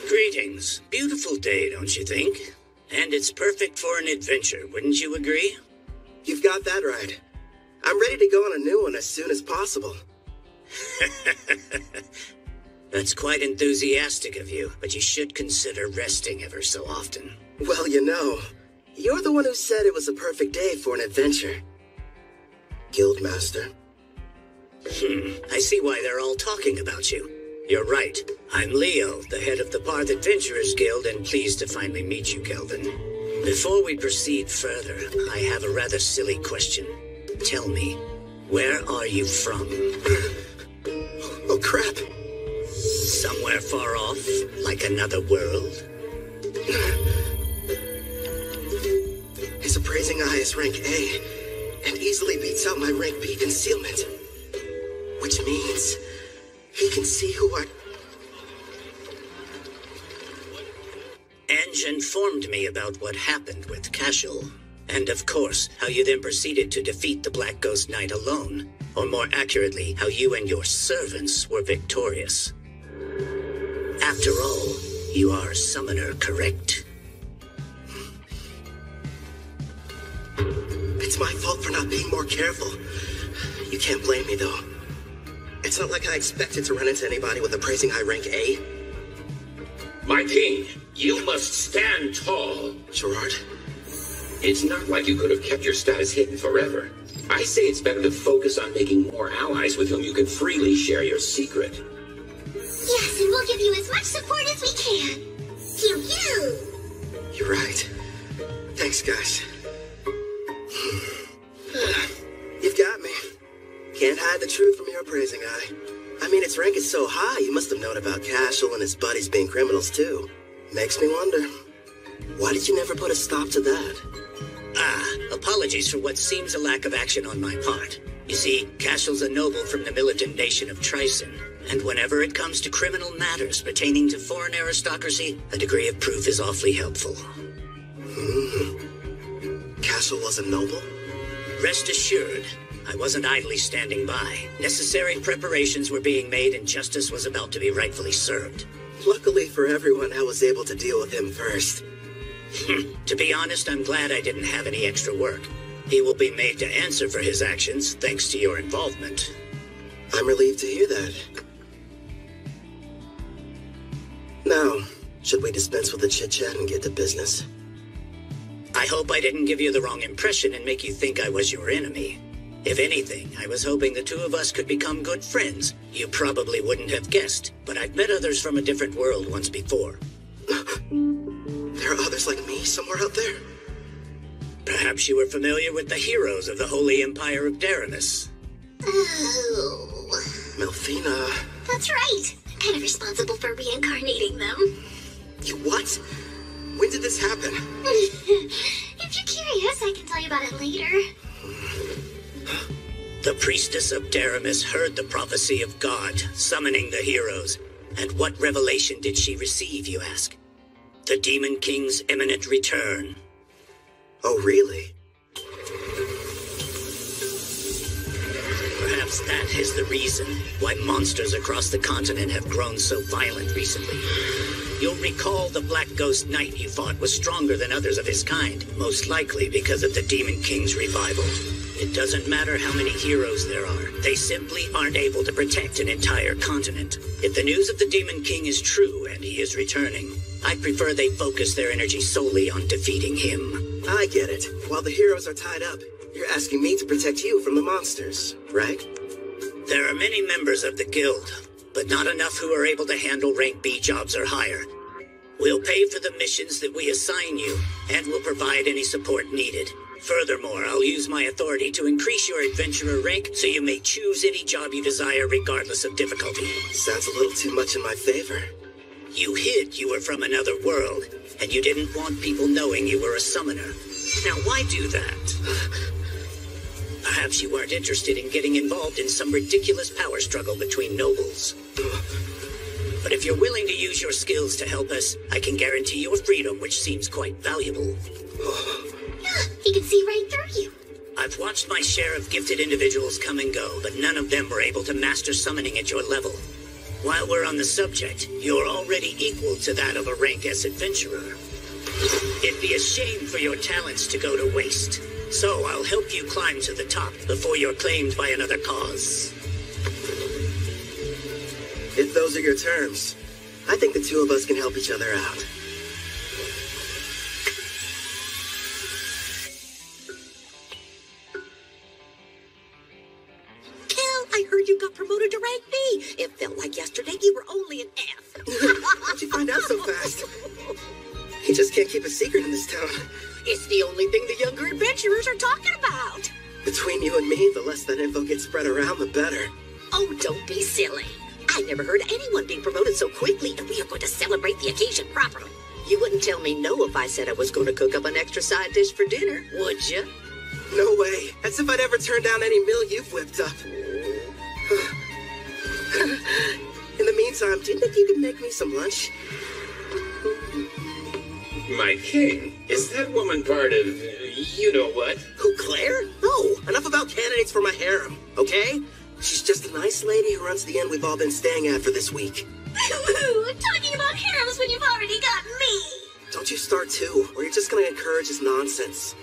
Greetings. Beautiful day, don't you think? And it's perfect for an adventure, wouldn't you agree? You've got that right. I'm ready to go on a new one as soon as possible. That's quite enthusiastic of you, but you should consider resting ever so often. Well, you're the one who said it was a perfect day for an adventure. Guildmaster. I see why they're all talking about you. You're right. I'm Leo, the head of the Barth Adventurers Guild, and pleased to finally meet you, Kelvin. Before we proceed further, I have a rather silly question. Tell me, where are you from? Oh, crap. Somewhere far off, like another world? His appraising eye is rank A, and easily beats out my rank B concealment. Which means he can see who I... Ange informed me about what happened with Cashel, and of course, how you then proceeded to defeat the Black Ghost Knight alone, or more accurately, how you and your servants were victorious. After all, you are a summoner, correct? It's my fault for not being more careful. You can't blame me, though. It's not like I expected to run into anybody with appraising eye rank A. My king, you must stand tall. Gerard? It's not like you could have kept your status hidden forever. I say it's better to focus on making more allies with whom you can freely share your secret. Yes, and we'll give you as much support as we can. Pew pew! You're right. Thanks, guys. You've got me. Can't hide the truth from your appraising eye. I mean, its rank is so high, you must have known about Cashel and his buddies being criminals, too. Makes me wonder, why did you never put a stop to that? Apologies for what seems a lack of action on my part. You see, Cashel's a noble from the militant nation of Trison, and whenever it comes to criminal matters pertaining to foreign aristocracy, a degree of proof is awfully helpful. Cashel was a noble? Rest assured, I wasn't idly standing by. Necessary preparations were being made and justice was about to be rightfully served. Luckily for everyone, I was able to deal with him first. To be honest, I'm glad I didn't have any extra work. He will be made to answer for his actions, thanks to your involvement. I'm relieved to hear that. Now, should we dispense with the chit-chat and get to business? I hope I didn't give you the wrong impression and make you think I was your enemy. If anything, I was hoping the two of us could become good friends. You probably wouldn't have guessed, but I've met others from a different world once before. There are others like me somewhere out there? Perhaps you were familiar with the heroes of the Holy Empire of Daramus. Oh. Melfina. That's right. I'm kind of responsible for reincarnating them. You what? When did this happen? If you're curious, I can tell you about it later. The priestess of Daramus heard the prophecy of God, summoning the heroes. And what revelation did she receive, you ask? The Demon King's imminent return. Oh, really? Perhaps that is the reason why monsters across the continent have grown so violent recently. You'll recall the Black Ghost Knight you fought was stronger than others of his kind, most likely because of the Demon King's revival. It doesn't matter how many heroes there are, they simply aren't able to protect an entire continent. If the news of the Demon King is true and he is returning, I prefer they focus their energy solely on defeating him. I get it. While the heroes are tied up, you're asking me to protect you from the monsters, right? There are many members of the guild, but not enough who are able to handle rank B jobs or higher. We'll pay for the missions that we assign you, and we'll provide any support needed. Furthermore, I'll use my authority to increase your adventurer rank so you may choose any job you desire regardless of difficulty. Sounds a little too much in my favor. You hid you were from another world, and you didn't want people knowing you were a summoner. Now, why do that? Perhaps you weren't interested in getting involved in some ridiculous power struggle between nobles. But if you're willing to use your skills to help us, I can guarantee your freedom, which seems quite valuable. He can see right through you. I've watched my share of gifted individuals come and go, but none of them were able to master summoning at your level. While we're on the subject, you're already equal to that of a rank S adventurer. It'd be a shame for your talents to go to waste. So I'll help you climb to the top before you're claimed by another cause. If those are your terms, I think the two of us can help each other out. I heard you got promoted to rank B. It felt like yesterday you were only an F. How'd you find out so fast? He just can't keep a secret in this town. It's the only thing the younger adventurers are talking about. Between you and me, the less that info gets spread around, the better. Oh, don't be silly. I never heard of anyone being promoted so quickly, and we are going to celebrate the occasion properly. You wouldn't tell me no if I said I was going to cook up an extra side dish for dinner, would you? No way. As if I'd ever turn down any meal you've whipped up. In the meantime, do you think you could make me some lunch? My king, is that woman part of you-know-what? Who, Claire? No, enough about candidates for my harem, okay? She's just a nice lady who runs the inn we've all been staying at for this week. Talking about harems when you've already got me. Don't you start too, or you're just gonna encourage his nonsense.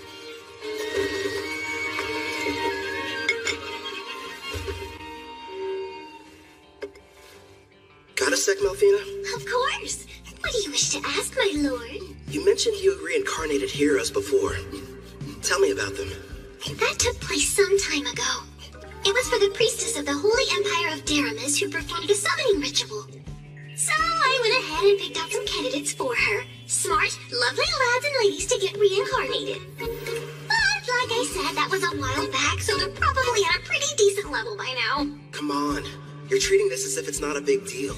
Got a sec, Malfina? Of course. What do you wish to ask, my lord? You mentioned you reincarnated heroes before. Tell me about them. That took place some time ago. It was for the priestess of the Holy Empire of Daramis who performed a summoning ritual. So I went ahead and picked out some candidates for her. Smart, lovely lads and ladies to get reincarnated. But like I said, that was a while back, so they're probably at a pretty decent level by now. Come on. You're treating this as if it's not a big deal.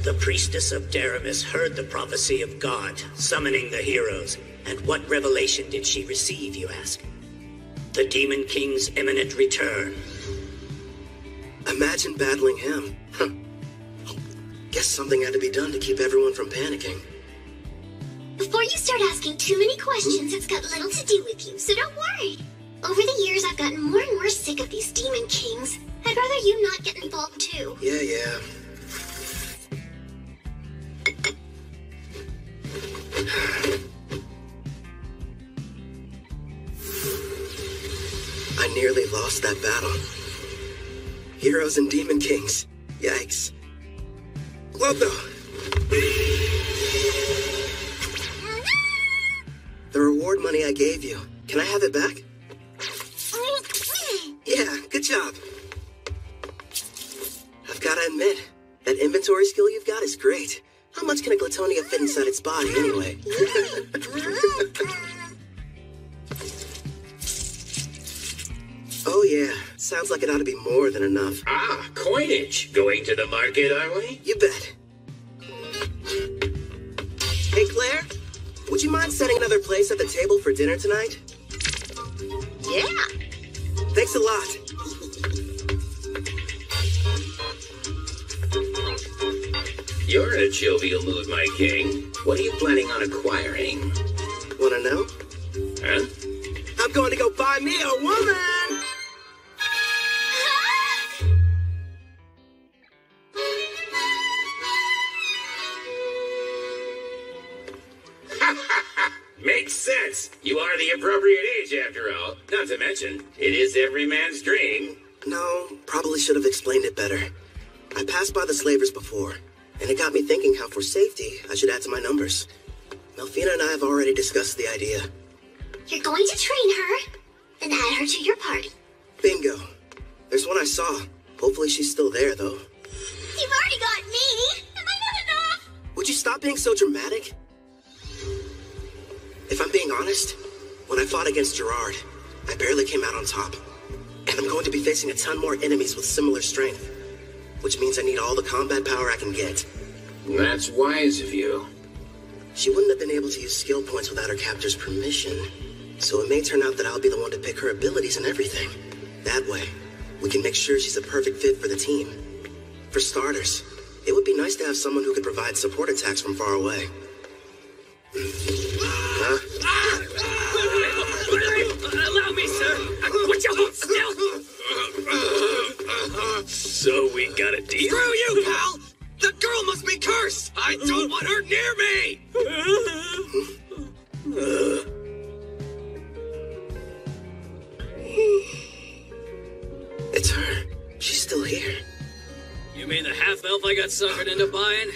The priestess of Daramis heard the prophecy of God, summoning the heroes. And what revelation did she receive, you ask? The Demon King's imminent return. Imagine battling him. Huh. Guess something had to be done to keep everyone from panicking. Before you start asking too many questions, it's got little to do with you, so don't worry. Over the years, I've gotten more and more sick of these Demon Kings. I'd rather you not get involved too. Yeah. I nearly lost that battle. Heroes and Demon Kings. Yikes. Glotho! The reward money I gave you. Can I have it back? Yeah, good job. I've gotta admit, that inventory skill you've got is great. How much can a Glatonia fit inside its body, anyway? Oh yeah, sounds like it ought to be more than enough. Ah, coinage. Going to the market, are we? You bet. Hey, Claire, would you mind setting another place at the table for dinner tonight? Yeah. Thanks a lot. You're in a jovial mood, my king. What are you planning on acquiring? Wanna know? Huh? I'm going to go buy me a woman! Makes sense. You are the appropriate age, after all. Not to mention, it is every man's dream. No, probably should have explained it better. I passed by the slavers before, and it got me thinking how for safety, I should add to my numbers. Malfina and I have already discussed the idea. You're going to train her, and add her to your party. Bingo. There's one I saw. Hopefully she's still there, though. You've already got me! Am I not enough? Would you stop being so dramatic? If I'm being honest, when I fought against Gerard, I barely came out on top. And I'm going to be facing a ton more enemies with similar strength. Which means I need all the combat power I can get. That's wise of you. She wouldn't have been able to use skill points without her captor's permission. So it may turn out that I'll be the one to pick her abilities and everything. That way, we can make sure she's a perfect fit for the team. For starters, it would be nice to have someone who could provide support attacks from far away. Huh? Allow me, sir. Would you hold still? So we got a deal? Screw you, pal! The girl must be cursed! I don't want her near me! It's her. She's still here. You mean half-elf I got suckered into buying?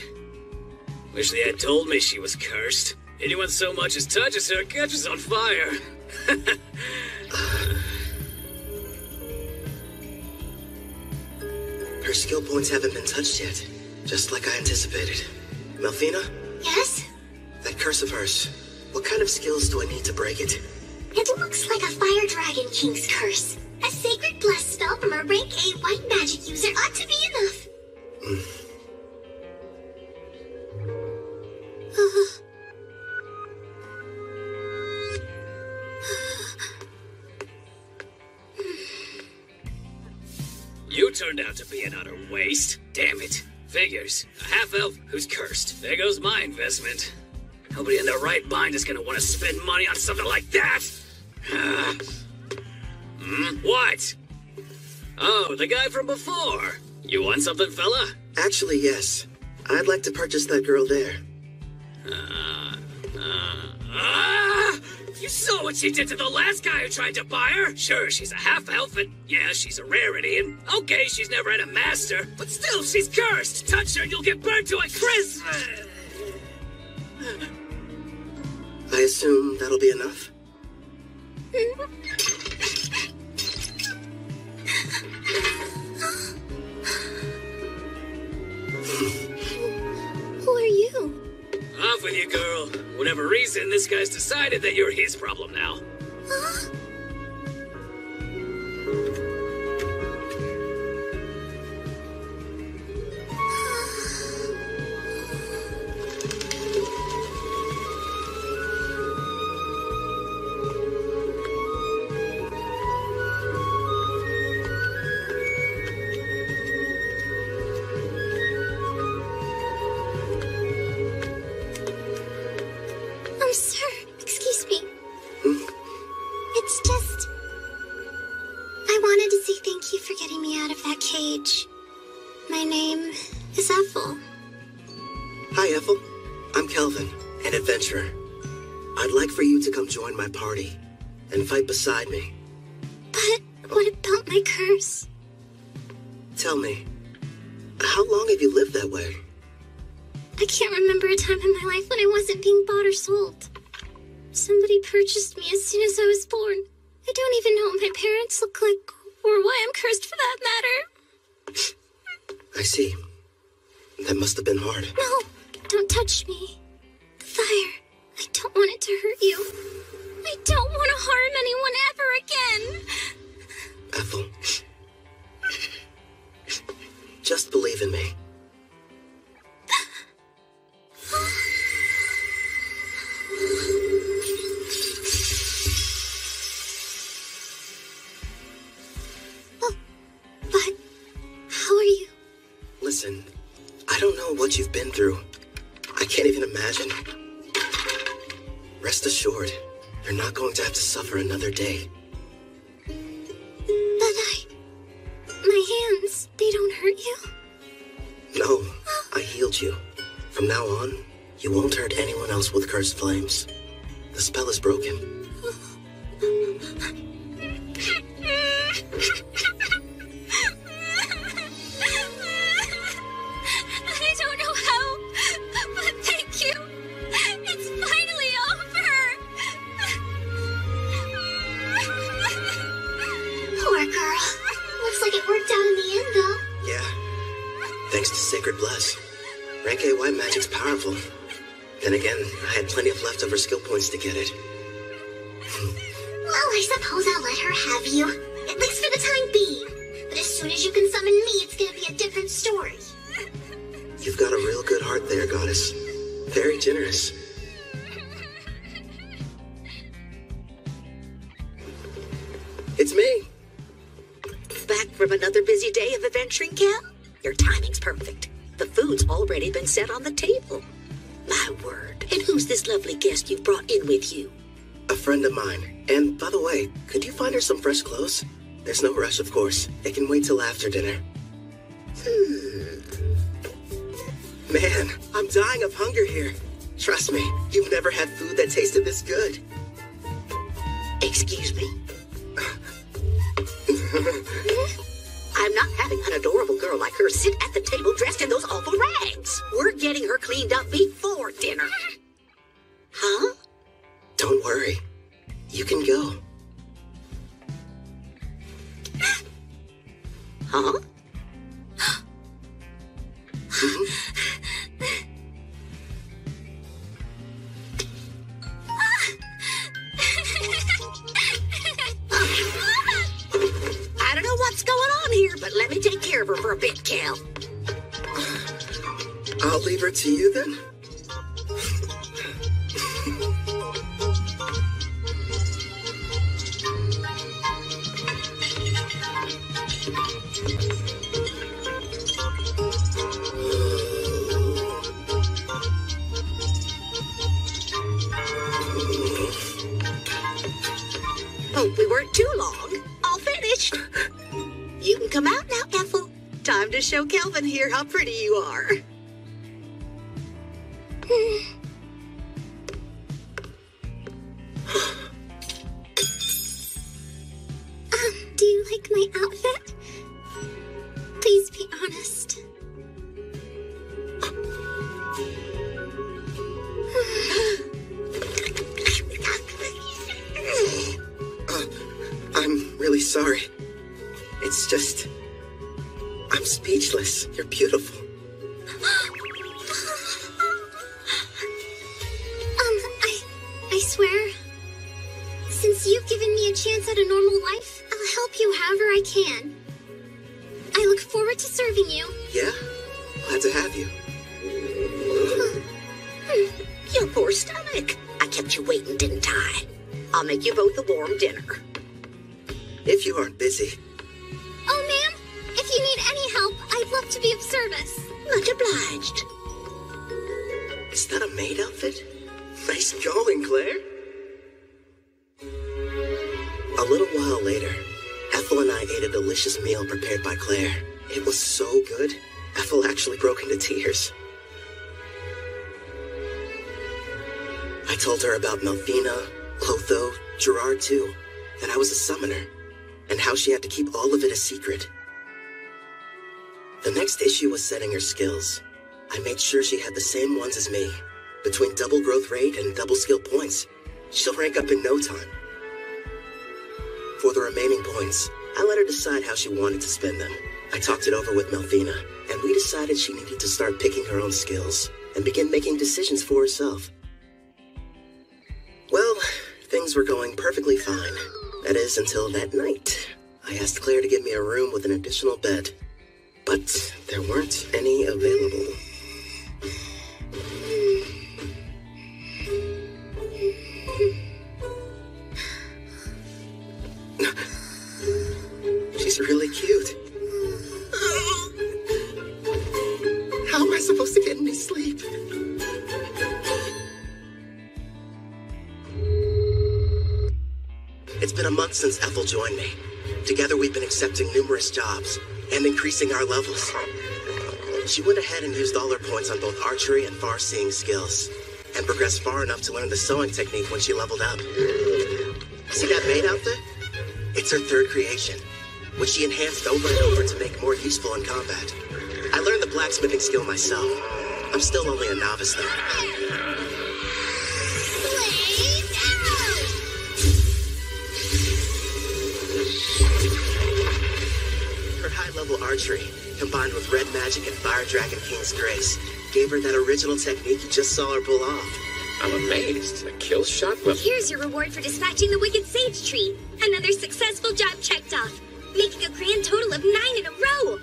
Wish they had told me she was cursed. Anyone so much as touches her catches on fire. Her skill points haven't been touched yet, just like I anticipated. Melfina? Yes? That curse of hers. What kind of skills do I need to break it? It looks like a Fire Dragon King's curse. A sacred bless spell from a rank A white magic user ought to be enough. You turned out to be an utter waste. Damn it. Figures. A half-elf who's cursed. There goes my investment. Nobody in their right mind is gonna want to spend money on something like that. What? Oh, the guy from before. You want something, fella? Actually, yes. I'd like to purchase that girl there. You saw what she did to the last guy who tried to buy her? Sure, she's a half-elf, and yeah, she's a rarity, and okay, she's never had a master, but still, she's cursed. Touch her and you'll get burned to a crisp. I assume that'll be enough? Who are you? Off with you, girl. Whatever reason, this guy's decided that you're his problem now. Huh? Oh, sir, excuse me. It's just... I wanted to say thank you for getting me out of that cage. My name is Ethel. Hi, Ethel. I'm Kelvin, an adventurer. I'd like for you to come join my party and fight beside me. But what about my curse? Tell me, how long have you lived that way? I can't remember a time in my life when I wasn't being bought or sold. Somebody purchased me as soon as I was born. I don't even know what my parents look like, or why I'm cursed for that matter. I see. That must have been hard. No, don't touch me. The fire. I don't want it to hurt you. I don't want to harm anyone ever again. Ethel. Just believe in me. But how are you? Listen, I don't know what you've been through. I can't even imagine. Rest assured, you're not going to have to suffer another day. But my hands, they don't hurt you? No, I healed you. From now on, you won't hurt anyone else with cursed flames. The spell is broken. I don't know how, but thank you. It's finally over. Poor girl. Looks like it worked out in the end, though. Yeah. Thanks to Sacred Bless. Rank A white magic's powerful. Then again, I had plenty of leftover skill points to get it. Well, I suppose I'll let her have you. At least for the time being. But as soon as you can summon me, it's gonna be a different story. You've got a real good heart there, Goddess. Very generous. It's me. Back from another busy day of adventuring, Cal? Your timing's perfect. The food's already been set on the table. My word. And who's this lovely guest you've brought in with you? A friend of mine. And by the way, could you find her some fresh clothes? There's no rush, of course. It can wait till after dinner. Man, I'm dying of hunger here. Trust me, you've never had food that tasted this good. Excuse me. I'm not having an adorable girl like her sit at the table dressed in those awful rags. We're getting her cleaned up before dinner. Huh? Don't worry. You can go. Huh? I don't know what's going on here, but let me take care of her for a bit, Cal. I'll leave her to you then. Hope we weren't too long. All finished. You can come out now, Ethel. Time to show Kelvin here how pretty you are. Do you like my outfit? Please be honest. I'm really sorry. It's just... I'm speechless. You're beautiful. I swear, since you've given me a chance at a normal life, I'll help you however I can. I look forward to serving you. Yeah? Glad to have you. Your poor stomach. I kept you waiting, didn't I? I'll make you both a warm dinner. If you aren't busy. Oh, ma'am, if you need any help, I'd love to be of service. Much obliged. Is that a maid outfit? Nice going, Claire. A little while later, Ethel and I ate a delicious meal prepared by Claire. It was so good, Ethel actually broke into tears. I told her about Melfina, Clotho, Gerard too, that I was a summoner, and how she had to keep all of it a secret. The next issue was setting her skills. I made sure she had the same ones as me. Between double growth rate and double skill points, she'll rank up in no time. For the remaining points, I let her decide how she wanted to spend them. I talked it over with Melfina, and we decided she needed to start picking her own skills and begin making decisions for herself. Well, things were going perfectly fine. That is, until that night. I asked Claire to give me a room with an additional bed, but there weren't any available. She's really cute. How am I supposed to get any sleep? It's been a month since Ethel joined me. Together we've been accepting numerous jobs and increasing our levels. She went ahead and used all her points on both archery and far-seeing skills, and progressed far enough to learn the sewing technique when she leveled up. See that maid outfit? It's her third creation, which she enhanced over and over to make more useful in combat. I learned the blacksmithing skill myself. I'm still only a novice though. Her high-level archery, combined with red magic and Fire Dragon King's Grace, gave her that original technique you just saw her pull off. I'm amazed. A kill shot level. Here's your reward for dispatching the Wicked Sage Tree. Another successful job checked off, making a grand total of 9 in a row.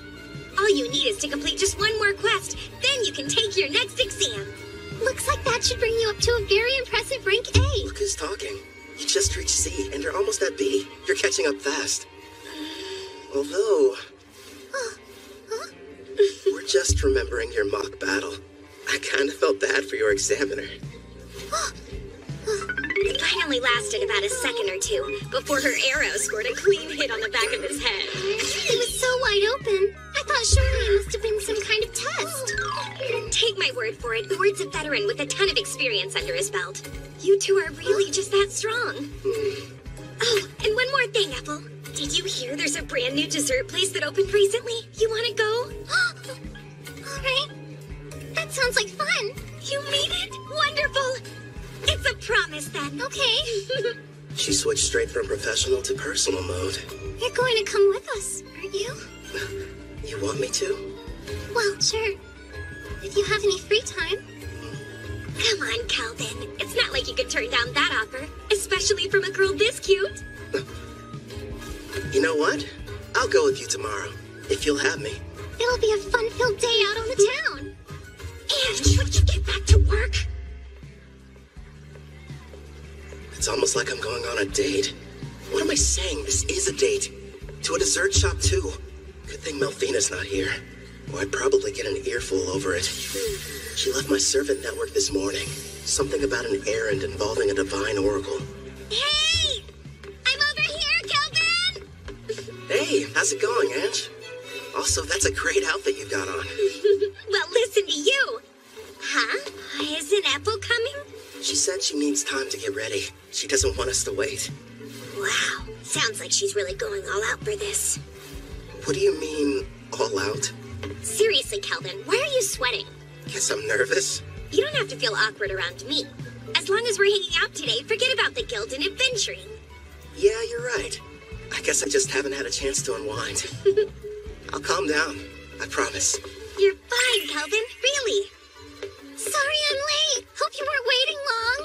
All you need is to complete just one more quest, then you can take your next exam. Looks like that should bring you up to a very impressive rank A. Look who's talking. You just reached C, and you're almost at B. You're catching up fast. Although... we're just remembering your mock battle. I kind of felt bad for your examiner. It finally lasted about a second or two before her arrow scored a clean hit on the back of his head. He was so wide open. I thought surely it must have been some kind of test. Take my word for it, Ward's a veteran with a ton of experience under his belt. You two are really just that strong. Oh, and one more thing, Ethel. Did you hear there's a brand new dessert place that opened recently? You want to go? All right. That sounds like fun. You mean it? Wonderful. It's a promise then. Okay. She switched straight from professional to personal mode. You're going to come with us, aren't you? You want me to? Well, sure. If you have any free time. Come on, Calvin. It's not like you could turn down that offer, especially from a girl this cute. You know what? I'll go with you tomorrow, if you'll have me. It'll be a fun-filled day out on the town. And would you get back to work? It's almost like I'm going on a date. What am I saying? This is a date. To a dessert shop, too. Good thing Melfina's not here. Or I'd probably get an earful over it. She left my servant network this morning. Something about an errand involving a divine oracle. Hey! I'm over here, Calvin! Hey, how's it going, Ange? Also, that's a great outfit you got on. Well, listen to you. Huh? Isn't Apple coming? She said she needs time to get ready. She doesn't want us to wait. Wow. Sounds like she's really going all out for this. What do you mean, all out? Seriously, Calvin, why are you sweating? Guess I'm nervous. You don't have to feel awkward around me. As long as we're hanging out today, forget about the guild and adventuring. Yeah, you're right. I guess I just haven't had a chance to unwind. I'll calm down. I promise. You're fine, Calvin. Really. Sorry I'm late. Hope you weren't waiting long.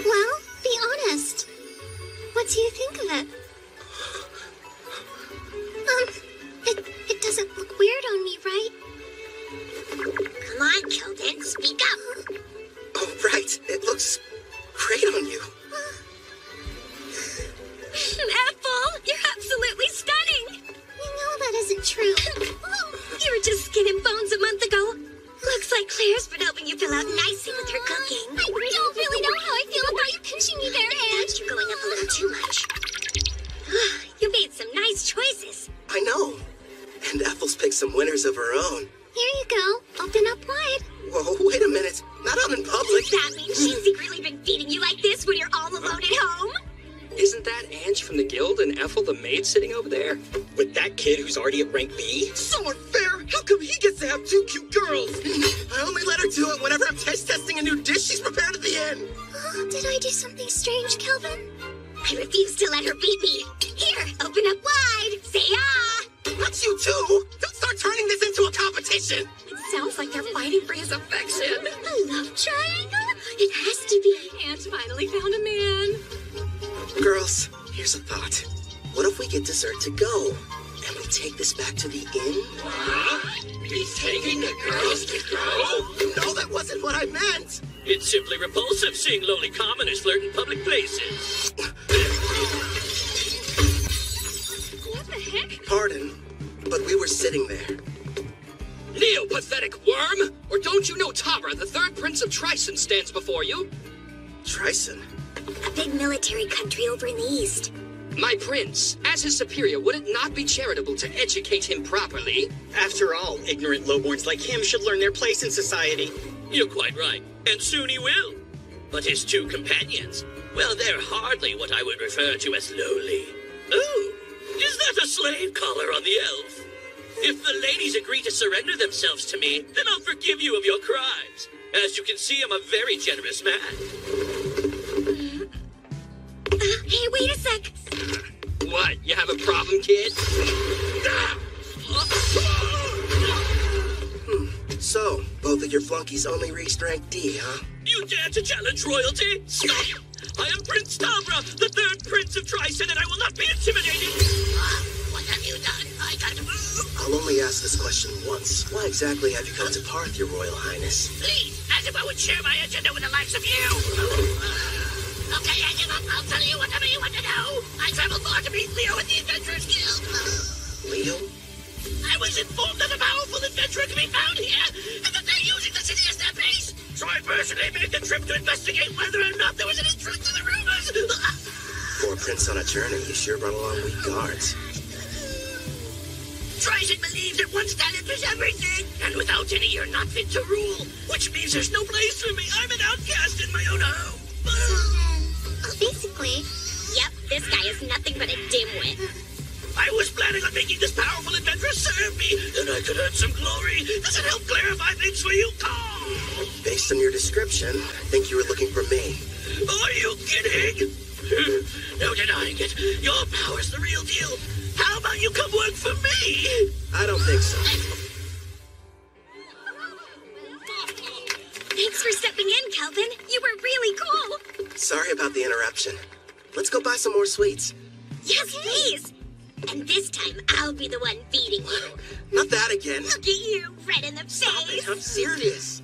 Well, be honest. What do you think of it? It doesn't look weird on me, right? Come on, Kelvin, speak up. Oh, right. It looks great on you. Apple, you're absolutely stunning. You know that isn't true. You were just skin and bones a month ago. Looks like Claire's been helping you fill out nicely with her cooking. I don't really know how I feel about you pinching me there, Ange. You're going up a little too much. You made some nice choices. I know. And Ethel's picked some winners of her own. Here you go. Open up wide. Whoa, wait a minute. Not out in public. Does that mean she's secretly been feeding you like this when you're all alone at home? Isn't that Ange from the guild and Ethel the maid sitting over there? With that kid who's already at rank B? So unfair! How come he gets to have two cute girls? I only let her do it whenever I'm taste testing a new dish she's prepared at the end. Oh, did I do something strange, Kelvin? I refuse to let her beat me. Here, open up wide. Say ah! That's you too! Don't start turning this into a competition! It sounds like they're fighting for his affection. A love triangle? It has to be. Aunt finally found a man. Girls, here's a thought. What if we get dessert to go? And we take this back to the inn? Huh? He's taking the girls to go? No, that wasn't what I meant! It's simply repulsive seeing lowly commoners flirt in public places. What the heck? Pardon, but we were sitting there. Neo-pathetic worm! Or don't you know Tabra, the third prince of Tryson, stands before you? Tryson? A big military country over in the east. My prince, as his superior, would it not be charitable to educate him properly? After all, ignorant lowborns like him should learn their place in society. You're quite right, and soon he will. But his two companions, well, they're hardly what I would refer to as lowly. Oh, is that a slave collar on the elf? If the ladies agree to surrender themselves to me, then I'll forgive you of your crimes. As you can see, I'm a very generous man. Hey, wait a sec. What, you have a problem, kid? So, both of your flunkies only reached rank D, huh? You dare to challenge royalty? Stop! I am Prince Tabra, the third prince of Tryson, and I will not be intimidated! What have you done? I gotta move. I'll only ask this question once. Why exactly have you come to Parth, your royal highness? Please, as if I would share my agenda with the likes of you. Okay, I give up. I'll tell you whatever you want to know. I traveled far to meet Leo at the Adventurers Guild. Leo? I was informed that a powerful adventurer can be found here, and that they're using the city as their base. So I personally made the trip to investigate whether or not there was any truth to the rumors. For a prince on a journey, you sure brought along weak guards. Tryson believed that One's talent is everything! And without any, you're not fit to rule. Which means there's no place for me. I'm an outcast in my own home. So then, basically, yep, this guy is nothing but a dimwit. I was planning on making this powerful adventure serve me. Then I could earn some glory. Does it help clarify things for you? Oh. Based on your description, I think you were looking for me. Are you kidding? No denying it. Your power's the real deal. How about you come work for me? I don't think so. Thanks for stepping in, Kelvin. You were really cool. Sorry about the interruption. Let's go buy some more sweets. Yes, please. And this time, I'll be the one feeding you. Not that again. Look at you, red in the Stop face. it, I'm serious.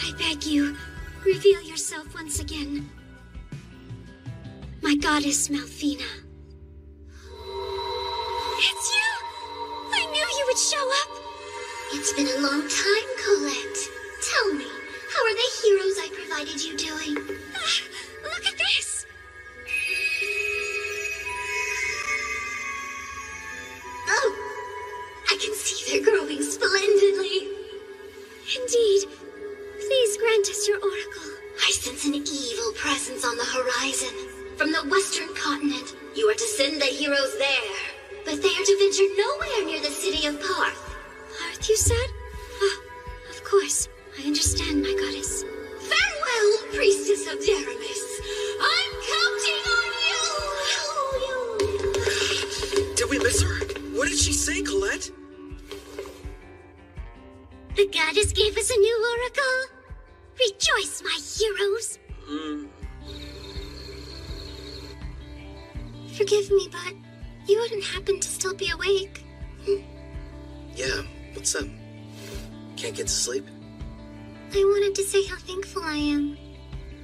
I beg you, reveal yourself once again. My goddess Malfina. It's you! I knew you would show up! It's been a long time, Colette. Tell me, how are the heroes I provided you doing? Look at this! Oh, I can see they're growing splendidly. Indeed. Please grant us your oracle. I sense an evil presence on the horizon. From the western continent, you are to send the heroes there. But they are to venture nowhere near the city of Parth. Parth, you said? Ah, of course. I understand, my goddess. Farewell, priestess of Deramis. I'm counting on you! Did we miss her? What did she say, Colette? The goddess gave us a new oracle. Rejoice, my heroes. Forgive me, but you wouldn't happen to still be awake. Yeah, what's up? Can't get to sleep? I wanted to say how thankful I am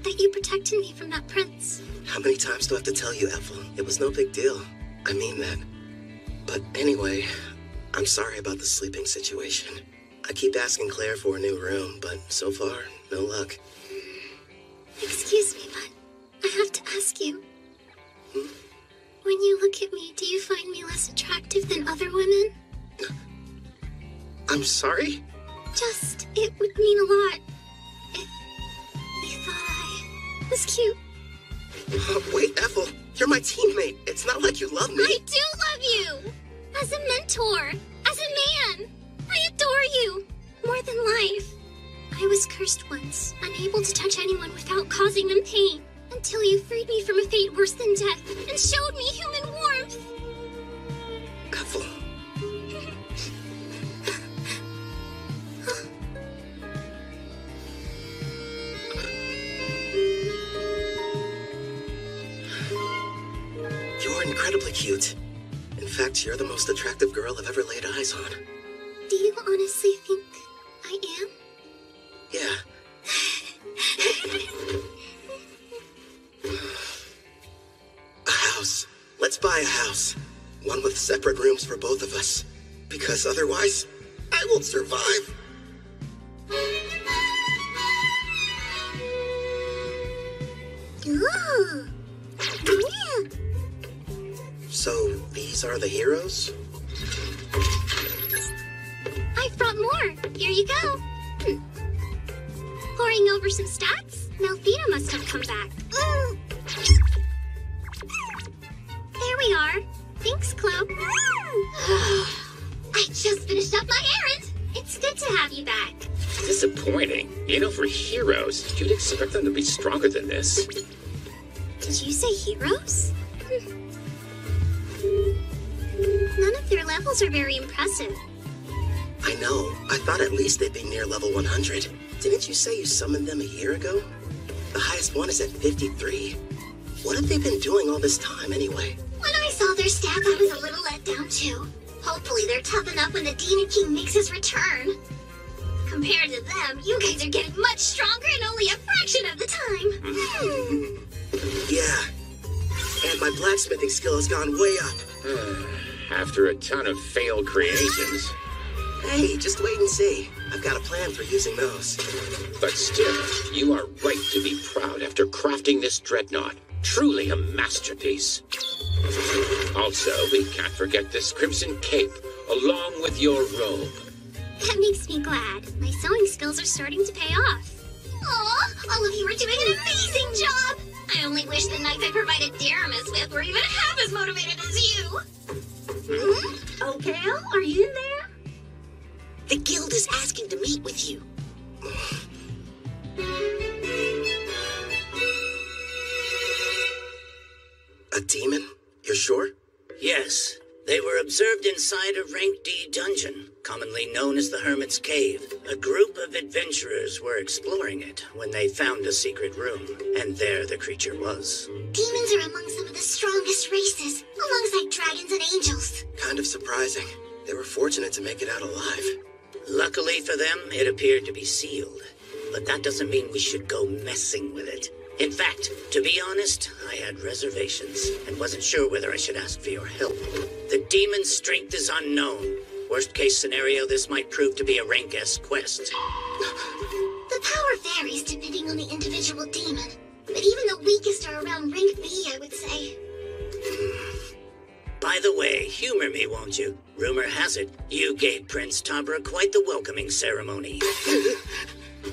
that you protected me from that prince. How many times do I have to tell you, Ethel? It was no big deal. I mean that. But anyway, I'm sorry about the sleeping situation. I keep asking Claire for a new room, but so far, no luck. Excuse me, but I have to ask you. When you look at me, do you find me less attractive than other women? I'm sorry? Just, it would mean a lot if you thought I was cute. Wait, Ethel, you're my teammate. It's not like you love me. I do love you! As a mentor, as a man. I adore you, more than life. I was cursed once, unable to touch anyone without causing them pain, until you freed me from a fate worse than death and showed me human warmth. Ethel. You're incredibly cute. In fact, you're the most attractive girl I've ever laid eyes on. Do you honestly think I am? Yeah. A house. Let's buy a house. One with separate rooms for both of us. Because otherwise, I won't survive. Ooh. Yeah. So, these are the heroes? I've brought more. Here you go. Poring over some stats? Malfina must have come back. There we are. Thanks, Chloe. I just finished up my errand. It's good to have you back. Disappointing. You know, for heroes, you'd expect them to be stronger than this. Did you say heroes? None of their levels are very impressive. I know. I thought at least they'd be near level 100. Didn't you say you summoned them a year ago? The highest one is at 53. What have they been doing all this time anyway? When I saw their stats, I was a little let down too. Hopefully they're tough enough when the Demon King makes his return. Compared to them, you guys are getting much stronger in only a fraction of the time. Yeah. And my blacksmithing skill has gone way up. After a ton of failed creations. Hey, just wait and see. I've got a plan for using those. But still, you are right to be proud after crafting this dreadnought. Truly a masterpiece. Also, we can't forget this crimson cape, along with your robe. That makes me glad. My sewing skills are starting to pay off. Aw, all of you are doing an amazing job! I only wish the knights I provided Daramus with were even half as motivated as you! Okay, are you in there? The guild is asking to meet with you. A demon? You're sure? Yes. They were observed inside a Rank D dungeon, commonly known as the Hermit's Cave. A group of adventurers were exploring it when they found a secret room, and there the creature was. Demons are among some of the strongest races, alongside dragons and angels. Kind of surprising. They were fortunate to make it out alive. Luckily for them, it appeared to be sealed. But that doesn't mean we should go messing with it. In fact, to be honest, I had reservations and wasn't sure whether I should ask for your help. The demon's strength is unknown. Worst case scenario, this might prove to be a Rank S quest. The power varies depending on the individual demon, but even the weakest are around Rank B, I would say. By the way, humor me, won't you? Rumor has it, you gave Prince Tabra quite the welcoming ceremony.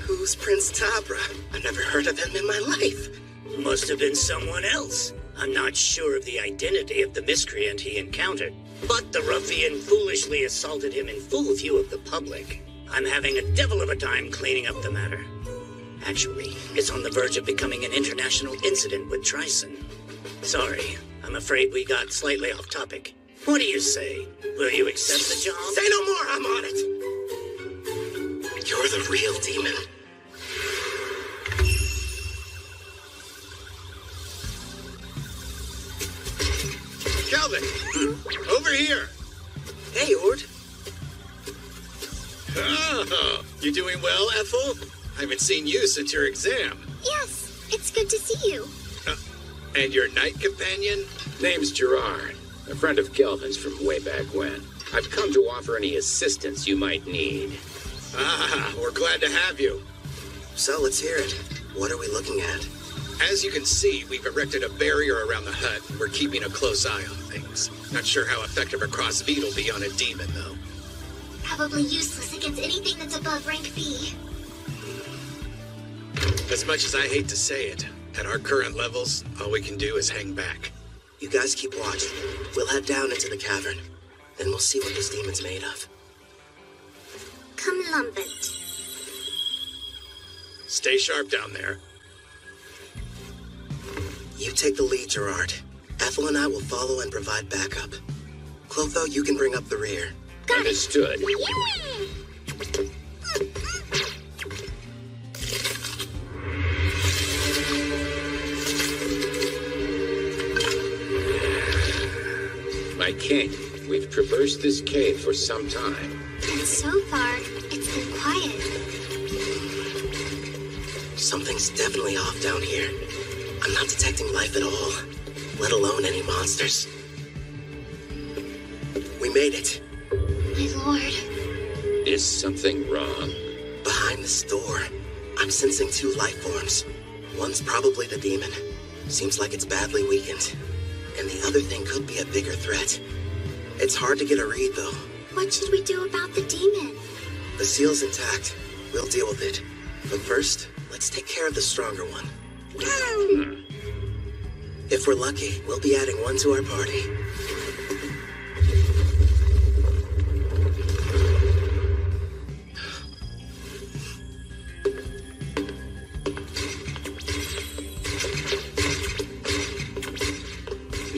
Who's Prince Tabra? I've never heard of him in my life. Must have been someone else. I'm not sure of the identity of the miscreant he encountered, but the ruffian foolishly assaulted him in full view of the public. I'm having a devil of a time cleaning up the matter. Actually, it's on the verge of becoming an international incident with Trison. Sorry, I'm afraid we got slightly off topic. What do you say? Will you accept the job? Say no more, I'm on it! You're the real demon. Calvin! Over here! Hey, Ord. Oh, you doing well, Ethel? I haven't seen you since your exam. Yes, it's good to see you. And your knight companion? Name's Gerard, a friend of Kelvin's from way back when. I've come to offer any assistance you might need. Ah, we're glad to have you. So let's hear it. What are we looking at? As you can see, we've erected a barrier around the hut. We're keeping a close eye on things. Not sure how effective a crossfeed will be on a demon, though. Probably useless against anything that's above Rank B. As much as I hate to say it, at our current levels, all we can do is hang back. You guys keep watch. We'll head down into the cavern. Then we'll see what this demon's made of. Come lambent. Stay sharp down there. You take the lead, Gerard. Ethel and I will follow and provide backup. Clotho, you can bring up the rear. Understood. My king, we've traversed this cave for some time. And so far, it's been quiet. Something's definitely off down here. I'm not detecting life at all, let alone any monsters. We made it. My lord. Is something wrong? Behind this door, I'm sensing two life forms. One's probably the demon. Seems like it's badly weakened. And the other thing could be a bigger threat. It's hard to get a read, though. What should we do about the demon? The seal's intact. We'll deal with it. But first, let's take care of the stronger one. If we're lucky, we'll be adding one to our party.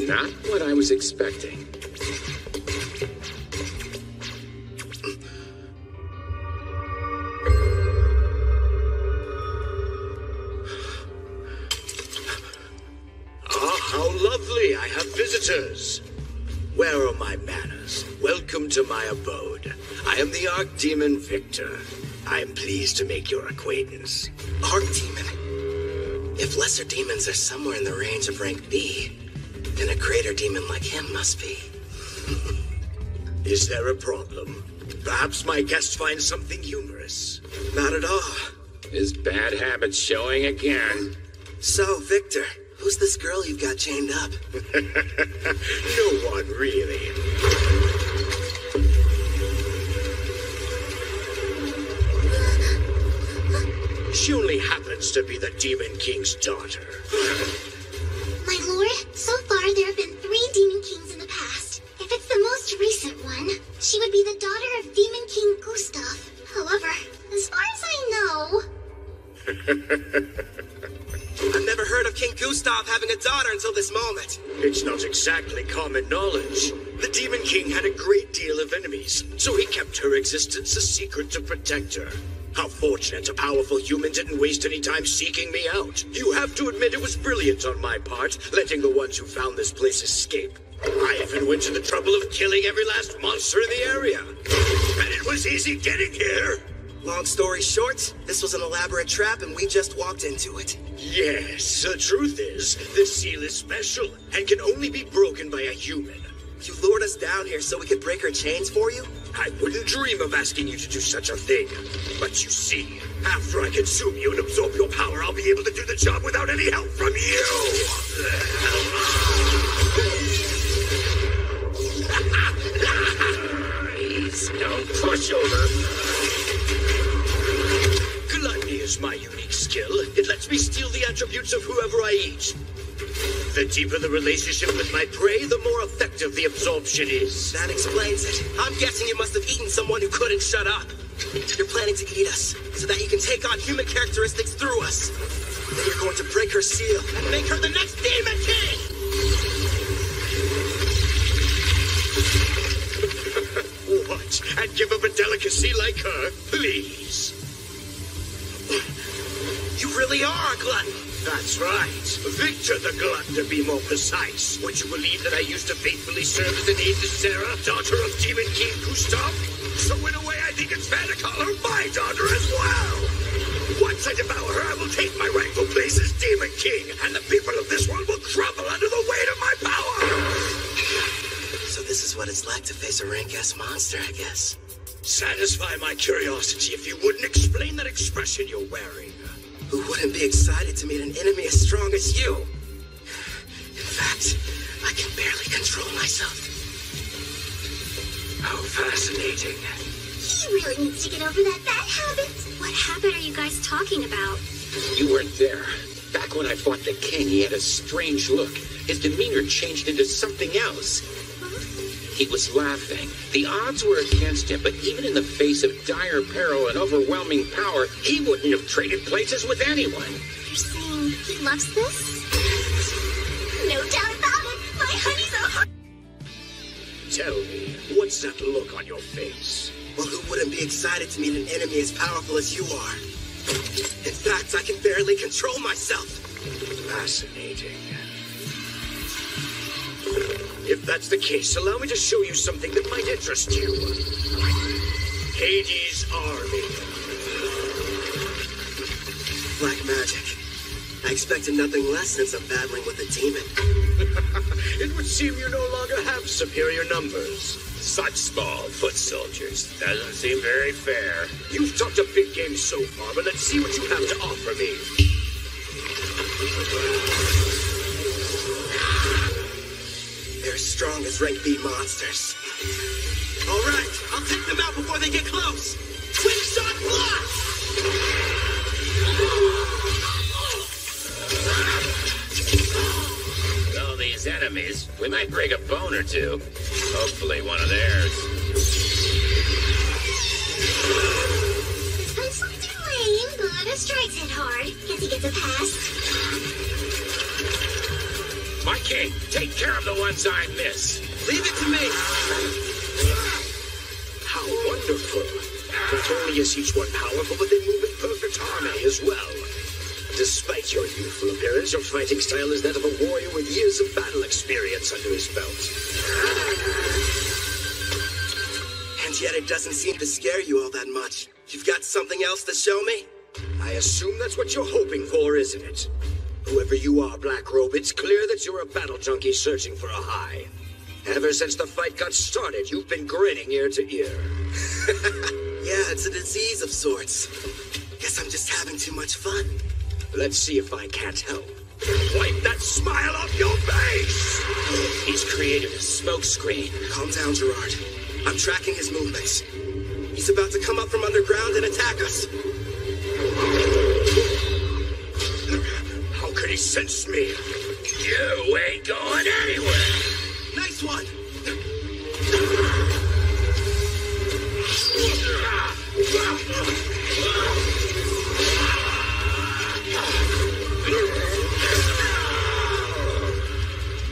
Not what I was expecting. How lovely, I have visitors. Where are my manners? Welcome to my abode. I am the Archdemon Victor. I am pleased to make your acquaintance. Archdemon? If lesser demons are somewhere in the range of rank B, then a greater demon like him must be. Is there a problem? Perhaps my guest finds something humorous. Not at all. His bad habits showing again. So, Victor, Who's this girl you've got chained up? No one, really. She only happens to be the Demon King's daughter. My lord, so far there have been 3 Demon Kings in the past. If it's the most recent one, she would be the daughter of Demon King Gustav. However, as far as I know... I've never heard of King Gustav having a daughter until this moment. It's not exactly common knowledge. The Demon King had a great deal of enemies, so he kept her existence a secret to protect her. How fortunate a powerful human didn't waste any time seeking me out. You have to admit it was brilliant on my part, letting the ones who found this place escape. I even went to the trouble of killing every last monster in the area. And it was easy getting here. Long story short, this was an elaborate trap and we just walked into it. Yes, the truth is, this seal is special and can only be broken by a human. You lured us down here so we could break our chains for you? I wouldn't dream of asking you to do such a thing. But you see, after I consume you and absorb your power, I'll be able to do the job without any help from you! Please, don't push over. Gluttony is my unique skill. It lets me steal the attributes of whoever I eat. The deeper the relationship with my prey, the more effective the absorption is. That explains it. I'm guessing you must have eaten someone who couldn't shut up. You're planning to eat us, so that you can take on human characteristics through us. Then you're going to break her seal and make her the next Demon King! What? And give up a delicacy like her? Please. You really are a glutton. That's right. Victor the Glutton, to be more precise. Would you believe that I used to faithfully serve as an aide to Sarah, daughter of Demon King Gustav? So in a way, I think it's fair to call her my daughter as well. Once I devour her, I will take my rightful place as Demon King, and the people of this world will crumble under the weight of my power. So this is what it's like to face a rank-ass monster, I guess. Satisfy my curiosity if you wouldn't explain that expression you're wearing. Who wouldn't be excited to meet an enemy as strong as you? In fact, I can barely control myself. How fascinating. He really needs to get over that bad habit. What habit are you guys talking about? You weren't there. Back when I fought the king, he had a strange look. His demeanor changed into something else. He was laughing. The odds were against him, but even in the face of dire peril and overwhelming power, he wouldn't have traded places with anyone. You're saying he loves this? No doubt about it. My honey's a heart. Tell me, what's that look on your face? Well, who wouldn't be excited to meet an enemy as powerful as you are? In fact, I can barely control myself. Fascinating. If that's the case, allow me to show you something that might interest you. Hades' army. Black magic. I expected nothing less since I'm battling with a demon. It would seem you no longer have superior numbers. Such small foot soldiers. Doesn't seem very fair. You've talked a big game so far, but let's see what you have to offer me. They're as strong as rank B monsters. All right, I'll take them out before they get close. Twin shot blast! All these enemies, we might break a bone or two. Hopefully one of theirs. This one's something lame, but a strikes hit hard. Guess he gets a pass. My king, take care of the ones I miss. Leave it to me. How wonderful. Not only is each one powerful, but they move in perfect harmony as well. Despite your youthful appearance, your fighting style is that of a warrior with years of battle experience under his belt. And yet it doesn't seem to scare you all that much. You've got something else to show me? I assume that's what you're hoping for, isn't it? Whoever you are, Black Robe, it's clear that you're a battle junkie searching for a high. Ever since the fight got started, you've been grinning ear to ear. Yeah, it's a disease of sorts. Guess I'm just having too much fun. Let's see if I can't help. Wipe that smile off your face! He's created a smokescreen. Calm down, Gerard. I'm tracking his movements. He's about to come up from underground and attack us. How could he sense me? You ain't going anywhere. Nice one!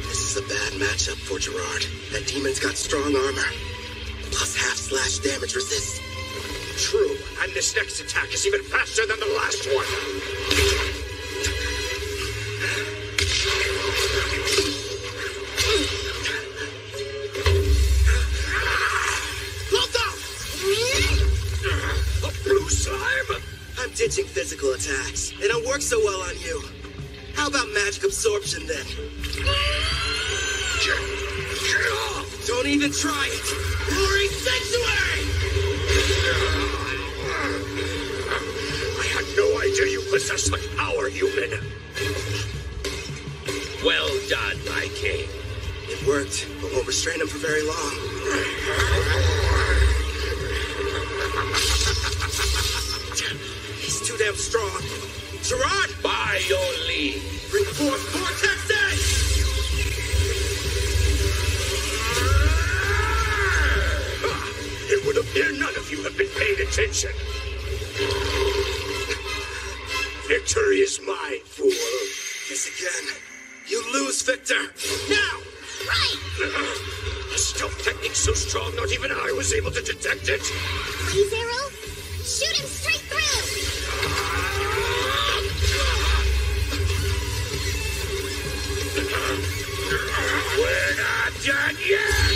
This is a bad matchup for Gerard. That demon's got strong armor. Plus half-slash damage resist. True, and this next attack is even faster than the last one. Hold up! A blue slime? I'm ditching physical attacks. They don't work so well on you. How about magic absorption then? Get off! Don't even try it! Glory Sanctuary! I had no idea you possessed such power, human. Well done, my king. It worked, but won't restrain him for very long. He's too damn strong. Gerard! By your leave. Bring forth Vortex Edge! It would appear none of you have been paying attention. Victory is mine, fool. This again. You lose, Victor. Now! Right! A stealth technique so strong, not even I was able to detect it. Blaze arrow? Shoot him straight through! We're not done yet.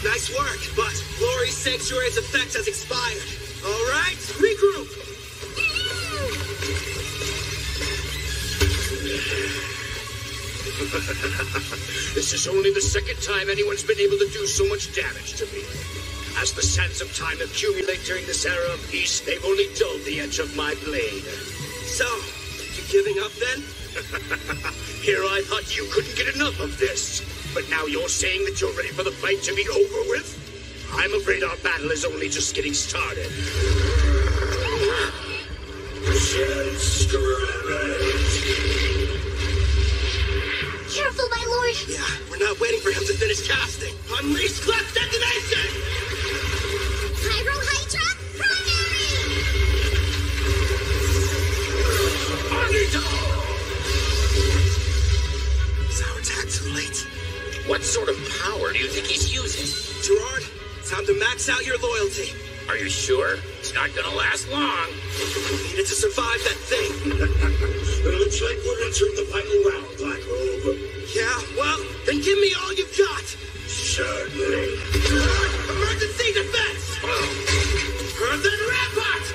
Nice work, but Glory Sanctuary's effect has expired. All right, regroup. This is only the second time anyone's been able to do so much damage to me. As the sands of time accumulate during this era of peace, they've only dulled the edge of my blade. So, you giving up then? Here I thought you couldn't get enough of this. But now you're saying that you're ready for the fight to be over with? I'm afraid our battle is only just getting started. Careful, my lord! Yeah, we're not waiting for him to finish casting. Unleash Clap Detonation! Pyro Hydra, primary! Is our attack too late? What sort of power do you think he's using? Gerard, time to max out your loyalty. Are you sure? It's not gonna last long. We needed to survive that thing. Looks like we're entering the final round, Black Robe. Yeah, well, then give me all you've got. Certainly. Gerard, emergency defense! Earthen Rampart!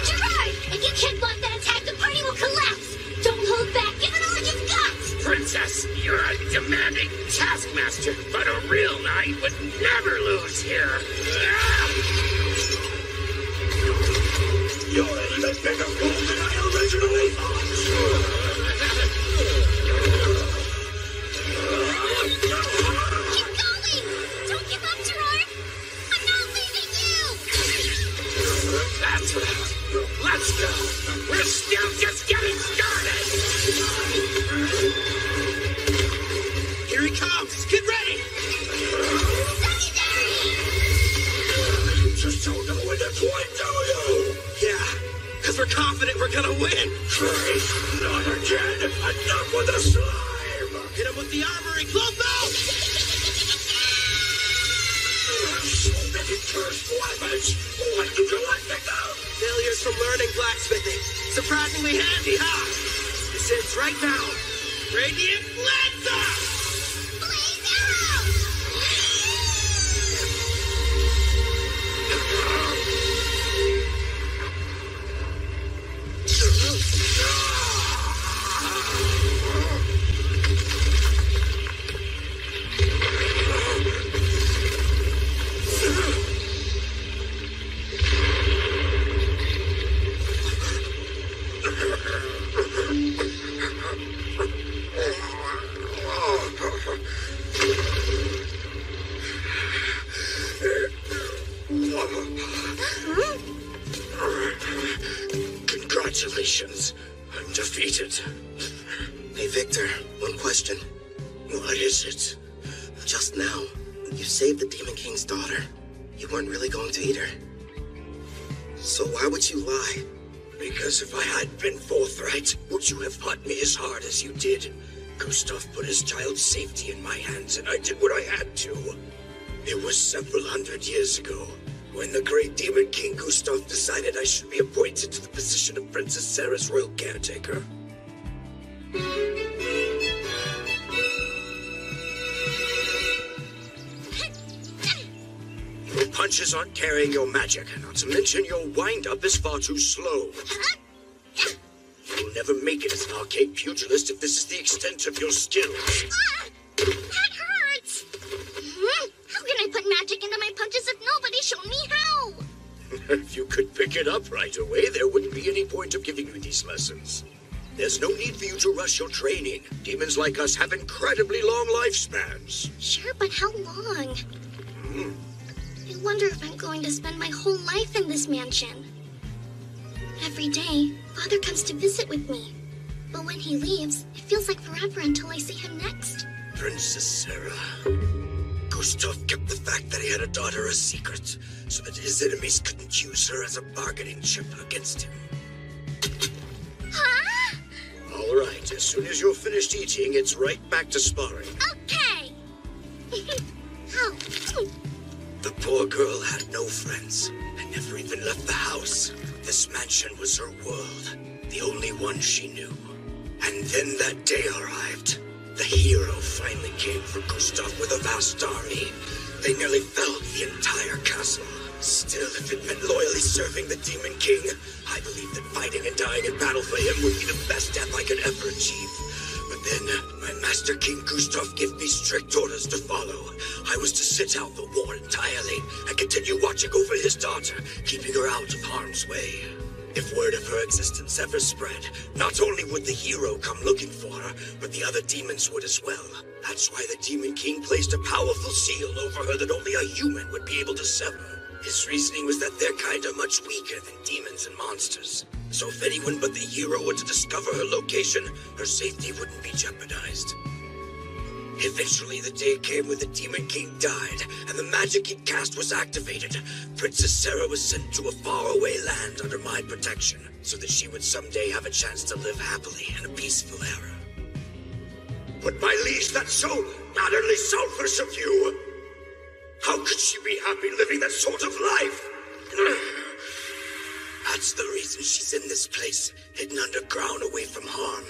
Gerard! If you can't block that attack, the party will collapse! Don't hold back, give it all you've got! Princess, you're a demanding taskmaster, but a real knight would never lose here. You're an even bigger fool than I originally thought. Keep going! Don't give up, Gerard! I'm not leaving you! That's right. Let's go. We're still just getting started. Here he comes! Get ready! You just don't know when to point, do you? Yeah, because we're confident we're gonna win. Great. Not again. Enough with the slime. Hit him with the armory, Clotho! So many cursed weapons. What do you like to go? Failures from learning blacksmithing. Surprisingly handy, huh? This is right now. Radiant Lancer! Blaze arrow! Congratulations. I'm defeated. Hey, Victor, one question. What is it? Just now, you saved the Demon King's daughter. You weren't really going to eat her. So why would you lie? Because if I had been forthright, would you have fought me as hard as you did? Gustav put his child's safety in my hands, and I did what I had to. It was several hundred years ago, when the great Demon King Gustav decided I should be appointed to the position of Princess Sarah's royal caretaker. Your punches aren't carrying your magic, not to mention your wind-up is far too slow. You'll never make it as an arcade pugilist if this is the extent of your skills. That hurts! How can I put magic into my punches if nobody showed me how? If you could pick it up right away, there wouldn't be any point of giving you these lessons. There's no need for you to rush your training. Demons like us have incredibly long lifespans. Sure, but how long? I wonder if I'm going to spend my whole life in this mansion. Every day, Father comes to visit with me. But when he leaves, it feels like forever until I see him next. Princess Sarah. Gustav kept the fact that he had a daughter a secret, so that his enemies couldn't use her as a bargaining chip against him. Huh? All right, as soon as you're finished eating, it's right back to sparring. Okay. Ow. The poor girl had no friends and never even left the house. This mansion was her world, the only one she knew. And then that day arrived. The hero finally came for Gustav with a vast army. They nearly felled the entire castle. Still, if it meant loyally serving the Demon King, I believed that fighting and dying in battle for him would be the best death I could ever achieve. But then, my Master King Gustav gave me strict orders to follow. I was to sit out the war entirely and continue watching over his daughter, keeping her out of harm's way. If word of her existence ever spread, not only would the hero come looking for her, but the other demons would as well. That's why the Demon King placed a powerful seal over her that only a human would be able to sever. His reasoning was that their kind are much weaker than demons and monsters. So if anyone but the hero were to discover her location, her safety wouldn't be jeopardized. Eventually, the day came when the Demon King died, and the magic he'd cast was activated. Princess Sarah was sent to a faraway land under my protection, so that she would someday have a chance to live happily in a peaceful era. But my liege, that's so utterly selfish of you! How could she be happy living that sort of life? That's the reason she's in this place, hidden underground away from harm.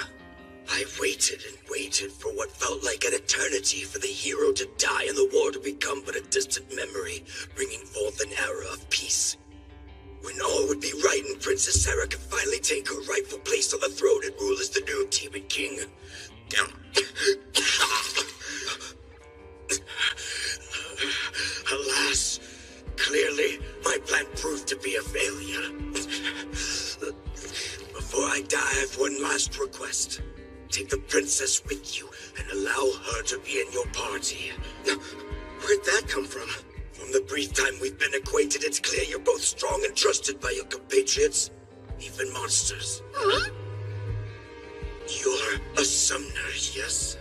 I waited and waited for what felt like an eternity for the hero to die and the war to become but a distant memory, bringing forth an era of peace. When all would be right and Princess Sarah could finally take her rightful place on the throne and rule as the new Demon King. Alas, clearly my plan proved to be a failure. Before I die, I have one last request. Take the princess with you and allow her to be in your party. Where'd that come from? From the brief time we've been acquainted, it's clear you're both strong and trusted by your compatriots, even monsters. Huh? You're a summoner, yes?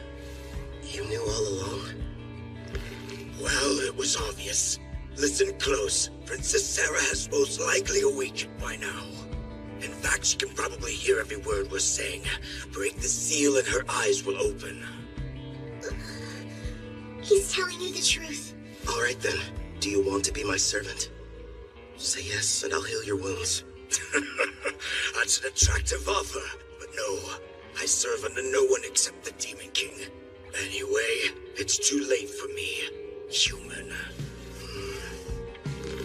You knew all along? Well, it was obvious. Listen close. Princess Sarah has most likely awakened by now. In fact, she can probably hear every word we're saying. Break the seal and her eyes will open. He's telling you the truth. All right then. Do you want to be my servant? Say yes, and I'll heal your wounds. That's an attractive offer, but no. I serve under no one except the Demon King. Anyway, it's too late for me. Human.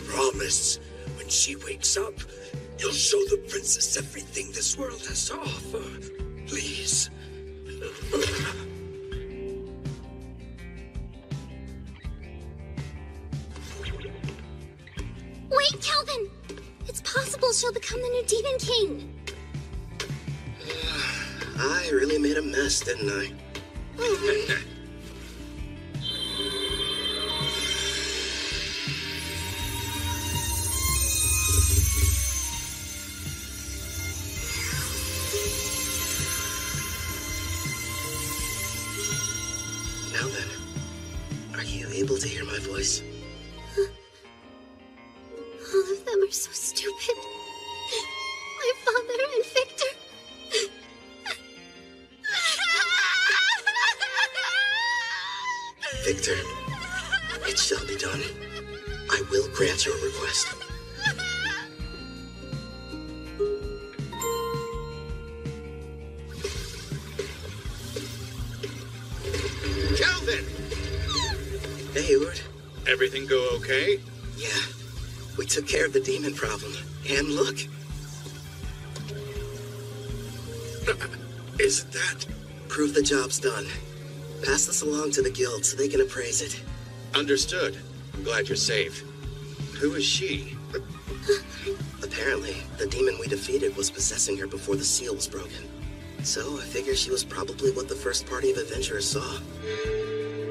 Promise, when she wakes up, you'll show the princess everything this world has to offer. Please. Wait, Calvin! It's possible she'll become the new Demon King. I really made a mess, didn't I? able to hear my voice? All of them are so stupid. My father and Victor. Victor, it shall be done. I will grant your request. Calvin! Hey, Hayward. Everything go okay? Yeah, we took care of the demon problem. And look. Isn't that? Prove the job's done. Pass this along to the guild so they can appraise it. Understood. I'm glad you're safe. Who is she? Apparently, the demon we defeated was possessing her before the seal was broken. So I figure she was probably what the first party of adventurers saw.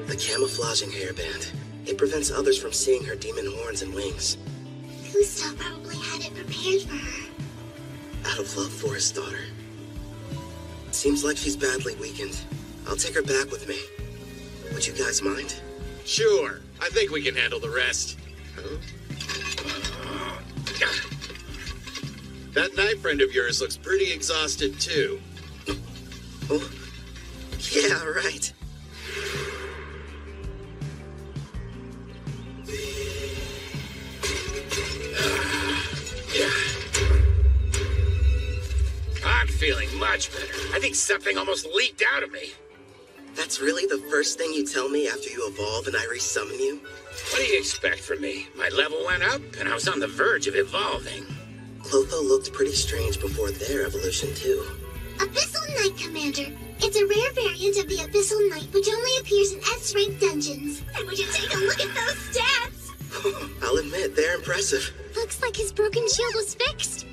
The camouflaging hairband. It prevents others from seeing her demon horns and wings. Gustav probably had it prepared for her. Out of love for his daughter. Seems like she's badly weakened. I'll take her back with me. Would you guys mind? Sure. I think we can handle the rest. That knife friend of yours looks pretty exhausted, too. Oh, yeah, right. I'm feeling much better. I think something almost leaked out of me. That's really the first thing you tell me after you evolve and I resummon you? What do you expect from me? My level went up, and I was on the verge of evolving. Clotho looked pretty strange before their evolution, too. Abyssal Knight, Commander. It's a rare variant of the Abyssal Knight, which only appears in S-rank dungeons. And would you take a look at those stats? I'll admit, they're impressive. Looks like his broken shield was fixed.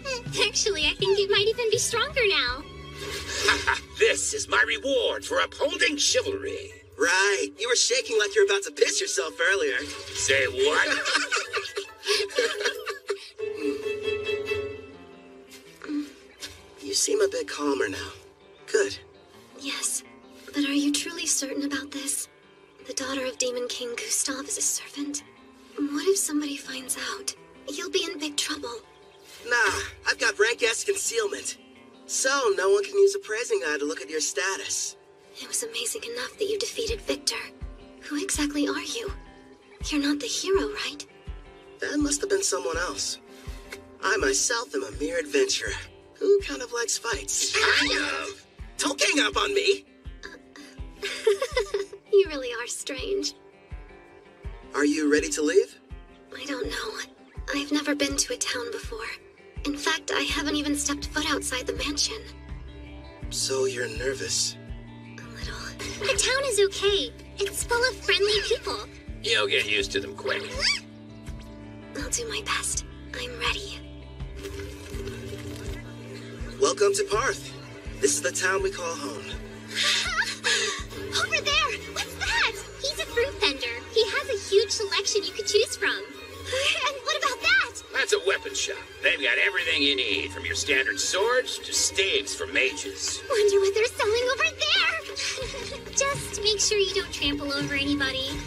Actually, I think it might even be stronger now. This is my reward for upholding chivalry. Right. You were shaking like you were about to piss yourself earlier. Say what? You seem a bit calmer now. Good. Yes, but are you truly certain about this? The daughter of Demon King Gustav is a servant. What if somebody finds out? You'll be in big trouble. Nah, I've got rank S concealment. So no one can use a praising eye to look at your status. It was amazing enough that you defeated Victor. Who exactly are you? You're not the hero, right? That must have been someone else. I myself am a mere adventurer. Who kind of likes fights? Kind of. Don't gang up on me. You really are strange. Are you ready to leave? I don't know. I've never been to a town before. In fact, I haven't even stepped foot outside the mansion. So you're nervous? A little. The town is okay. It's full of friendly people. You'll get used to them quick. I'll do my best. I'm ready. Welcome to Parth. This is the town we call home. Over there! What's that? He's a fruit vendor. He has a huge selection you could choose from. And what about that? That's a weapon shop. They've got everything you need, from your standard swords to staves for mages. Wonder what they're selling over there. Just make sure you don't trample over anybody.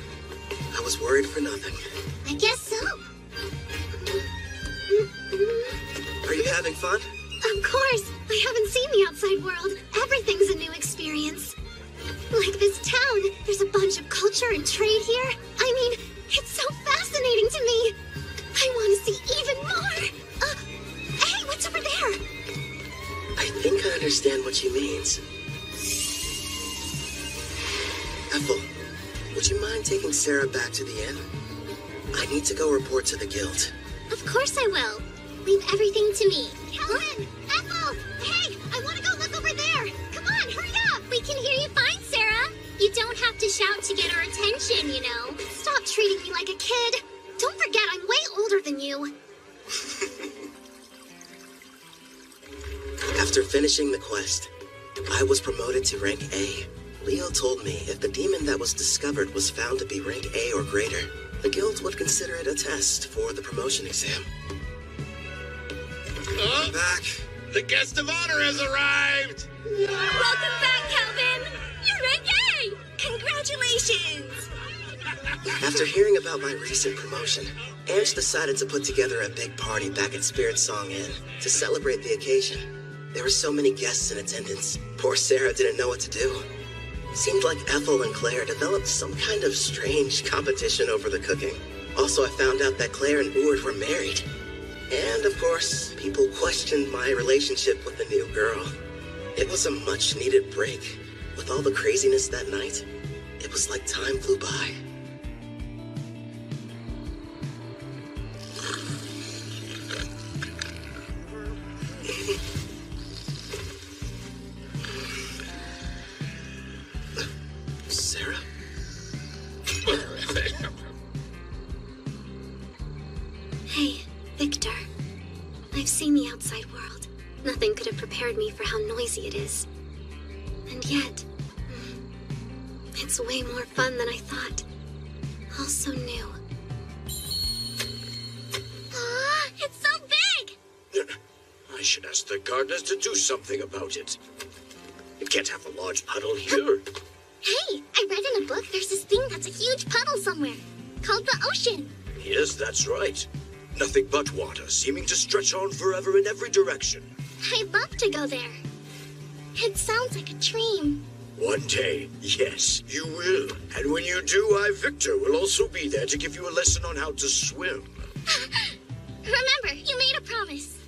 I was worried for nothing. I guess so. Are you having fun? Of course. I haven't seen the outside world. Everything's a new experience. Like this town, there's a bunch of culture and trade here. I mean, it's so fascinating to me. I want to see even more. Hey, what's over there? I think I understand what she means. Ethel, would you mind taking Sarah back to the inn? I need to go report to the guild. Of course I will. Leave everything to me. Calvin! Ethel! Hey, I want to go look over there. Come on, hurry up. We can hear you fine, Sarah. You don't have to shout to get our attention, you know. Stop treating me like a kid. Don't forget I'm way older than you. After finishing the quest, I was promoted to rank A. Leo told me if the demon that was discovered was found to be rank A or greater, the guild would consider it a test for the promotion exam. Oh, Back. the guest of honor has arrived! Welcome back, Calvin. You're rank A. Congratulations. After hearing about my recent promotion, Ange decided to put together a big party back at Spirit Song Inn to celebrate the occasion. There were so many guests in attendance. Poor Sarah didn't know what to do. Seemed like Ethel and Claire developed some kind of strange competition over the cooking. Also, I found out that Claire and Ord were married. And, of course, people questioned my relationship with the new girl. It was a much-needed break. With all the craziness that night, it was like time flew by. Sarah? Hey, Victor. I've seen the outside world. Nothing could have prepared me for how noisy it is. And yet, it's way more fun than I thought. Also new. Ah, it's so big! I should ask the gardeners to do something about it. You can't have a large puddle here. Hey, I read in a book there's this thing that's a huge puddle somewhere, called the ocean. Yes, that's right. Nothing but water, seeming to stretch on forever in every direction. I'd love to go there. It sounds like a dream. One day, yes, you will. And when you do, I, Victor, will also be there to give you a lesson on how to swim. Remember, you made a promise.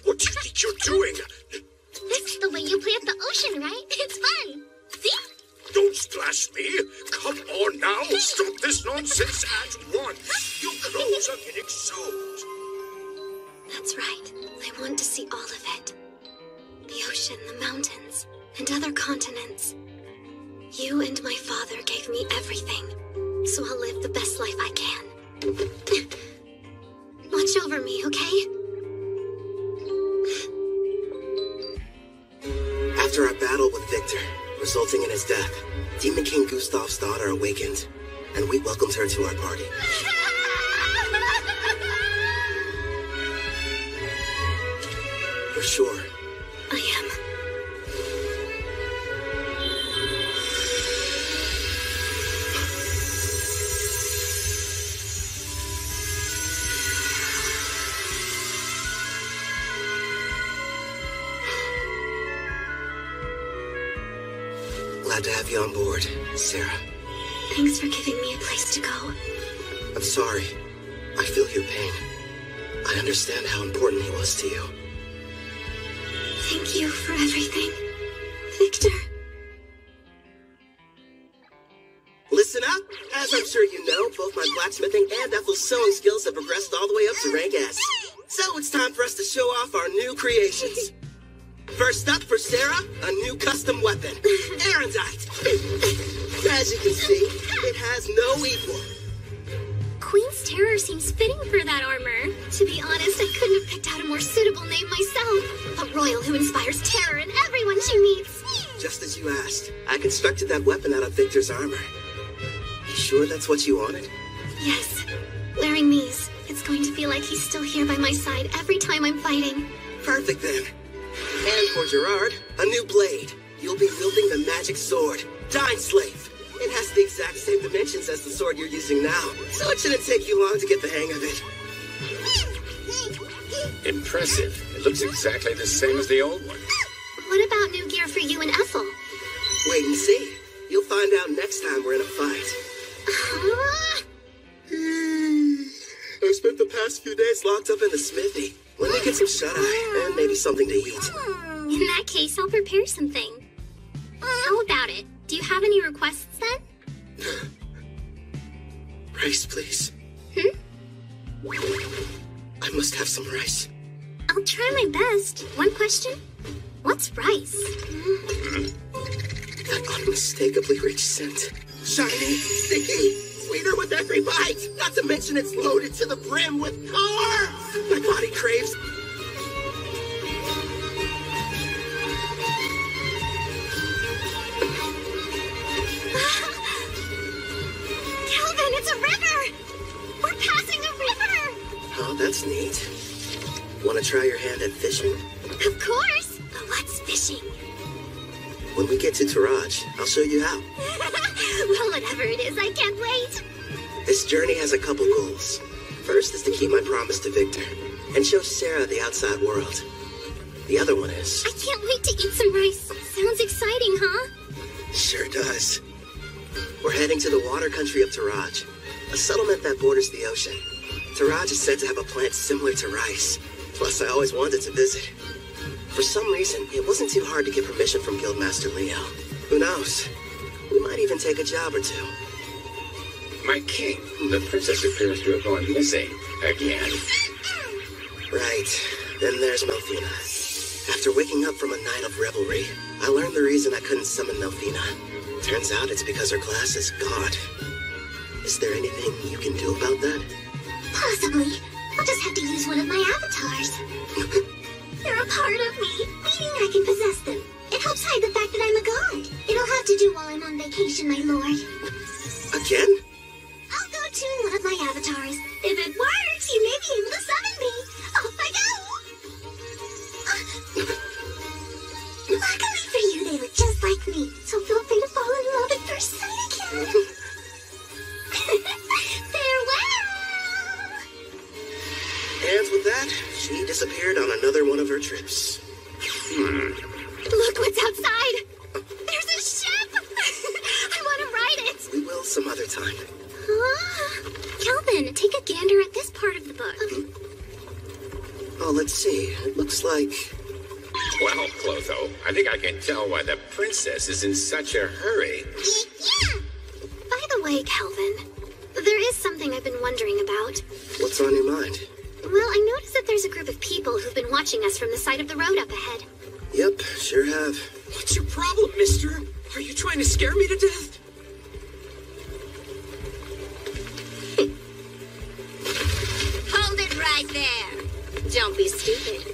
What do you think you're doing? This is the way you play at the ocean, right? It's fun. See? Don't splash me! Come on now! Stop this nonsense at once! Your clothes are getting soaked! That's right. I want to see all of it. The ocean, the mountains, and other continents. You and my father gave me everything, so I'll live the best life I can. Watch over me, okay? After our battle with Victor, resulting in his death, Demon King Gustav's daughter awakened, and we welcomed her to our party. You're sure? I am. Glad to have you on board, Sarah. Thanks for giving me a place to go. I'm sorry. I feel your pain. I understand how important he was to you. Thank you for everything, Victor. Listen up! As I'm sure you know, both my blacksmithing and Ethel's sewing skills have progressed all the way up to rank S. So it's time for us to show off our new creations. First up for Sarah, a new custom weapon, Erendite. As you can see, it has no equal. Queen's Terror seems fitting for that armor. To be honest, I couldn't have picked out a more suitable name myself. A royal who inspires terror in everyone she meets. Just as you asked, I constructed that weapon out of Victor's armor. You sure that's what you wanted? Yes. Wearing these, it's going to feel like he's still here by my side every time I'm fighting. Perfect then. And for Gerard, a new blade. You'll be wielding the magic sword, Dine Slave. It has the exact same dimensions as the sword you're using now, so it shouldn't take you long to get the hang of it. Impressive. It looks exactly the same as the old one. What about new gear for you and Ethel? Wait and see. You'll find out next time we're in a fight. I've spent the past few days locked up in the smithy. Let me get some shut-eye and maybe something to eat. In that case, I'll prepare something. How about it? Do you have any requests then? Rice, please. I must have some rice. I'll try my best. One question? What's rice? That unmistakably rich scent. Shiny, sticky, sweeter with every bite. Not to mention it's loaded to the brim with carbs. My body craves. Calvin, it's a river! We're passing a river! Oh, that's neat. Want to try your hand at fishing? Of course! But what's fishing? When we get to Taraj, I'll show you how. Well, whatever it is, I can't wait. This journey has a couple goals. First is to keep my promise to Victor and show Sarah the outside world. The other one is... I can't wait to eat some rice. Sounds exciting, huh? Sure does. We're heading to the water country of Taraj, a settlement that borders the ocean. Taraj is said to have a plant similar to rice. Plus, I always wanted to visit. For some reason, it wasn't too hard to get permission from Guildmaster Leo. Who knows? We might even take a job or two. My king, the princess appears to have gone missing again. Right. Then there's Melfina. After waking up from a night of revelry, I learned the reason I couldn't summon Melfina. Turns out it's because her class is God. Is there anything you can do about that? Possibly. I'll just have to use one of my avatars. They're a part of me, meaning I can possess them. It helps hide the fact that I'm a god. It'll have to do while I'm on vacation, my lord. Again? I'll go tune one of my avatars. If it works, you may be able to summon me. Off I go! Luckily for you, they look just like me, so feel free to fall in love at first sight again. Farewell! And with that, she disappeared on another one of her trips. Look what's outside! There's a ship! I want to ride it! We will some other time. Kelvin, take a gander at this part of the book. Oh, let's see. It looks like... Well, Clotho, I think I can tell why the princess is in such a hurry. Yeah! By the way, Kelvin, there is something I've been wondering about. What's on your mind? Well, I noticed that there's a group of people who've been watching us from the side of the road up ahead. Yep, sure have. What's your problem, mister? Are you trying to scare me to death? Hold it right there. Don't be stupid.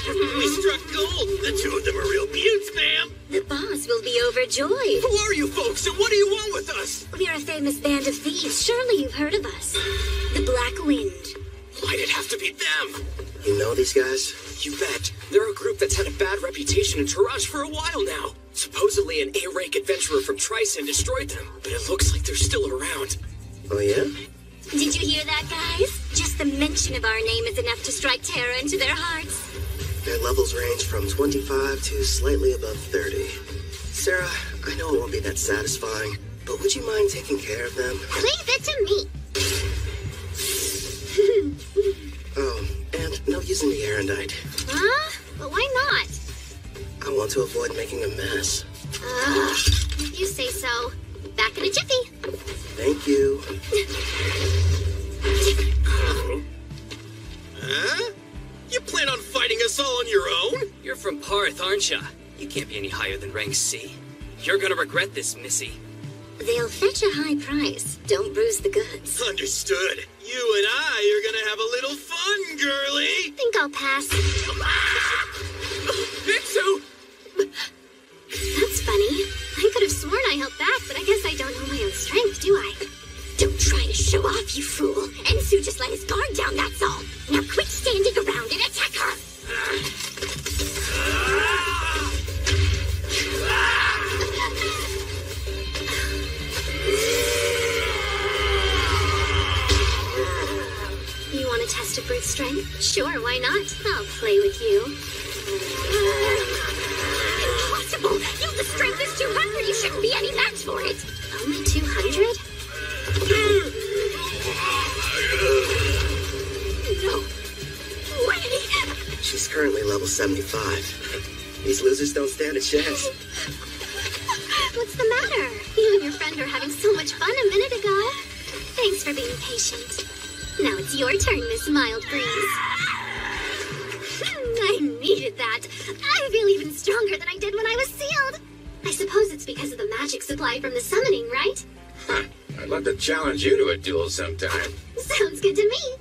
We struck gold. The two of them are real beauts, ma'am. The boss will be overjoyed. Who are you folks, and what do you want with us? We're a famous band of thieves. Surely you've heard of us. The Black Wind. Why'd it have to be them? You know these guys? You bet. They're a group that's had a bad reputation in Taraj for a while now. Supposedly an A-rank adventurer from Tryson destroyed them, but it looks like they're still around. Oh, yeah? Did you hear that, guys? Just the mention of our name is enough to strike terror into their hearts. Their levels range from 25 to slightly above 30. Sarah, I know it won't be that satisfying, but would you mind taking care of them? Leave it to me. Oh, and no using the erendite. Huh? But why not? I want to avoid making a mess. If you say so. Back in a jiffy. Thank you. Huh? You plan on fighting us all on your own? You're from Parth, aren't ya? You can't be any higher than rank C. You're gonna regret this, Missy. They'll fetch a high price. Don't bruise the goods. Understood. You and I are gonna have a little fun, girlie. Think I'll pass. Mitsu! That's funny. I could have sworn I held back, but I guess I don't know my own strength, do I? Don't try to show off, you fool. Ensu just let his guard down, that's all. Now quit standing around and attack her! You want to test a brute strength? Sure, why not? I'll play with you. Impossible! If the strength is 200, you shouldn't be any match for it. Only 200? No way! She's currently level 75. These losers don't stand a chance. What's the matter? You and your friend were having so much fun a minute ago. Thanks for being patient. Now it's your turn, Miss Mild Breeze. I needed that. I feel even stronger than I did when I was sealed. I suppose it's because of the magic supply from the summoning, right? Huh. I'd love to challenge you to a duel sometime. Sounds good to me.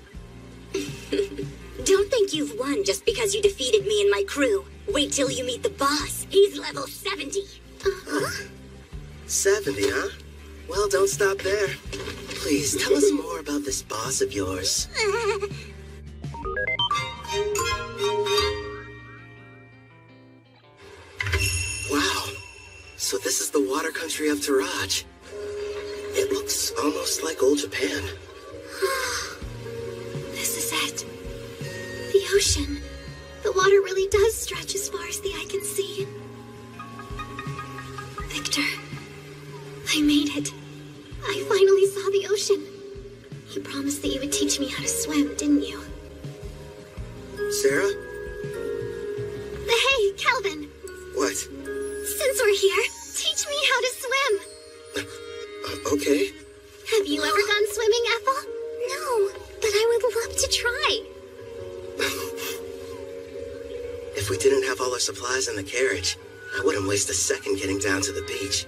Don't think you've won just because you defeated me and my crew. Wait till you meet the boss. He's level 70. 70, huh? Well, don't stop there. Please, tell us more about this boss of yours. water country of Taraj. It looks almost like old Japan. This is it. The ocean. The water really does stretch as far as the eye can see. Victor, I made it. I finally saw the ocean. You promised that you would teach me how to swim, didn't you? Sarah? Hey, Calvin. What? Since we're here, teach me how to swim. Okay. Have you ever gone swimming, Ethel? No, but I would love to try. If we didn't have all our supplies in the carriage, I wouldn't waste a second getting down to the beach.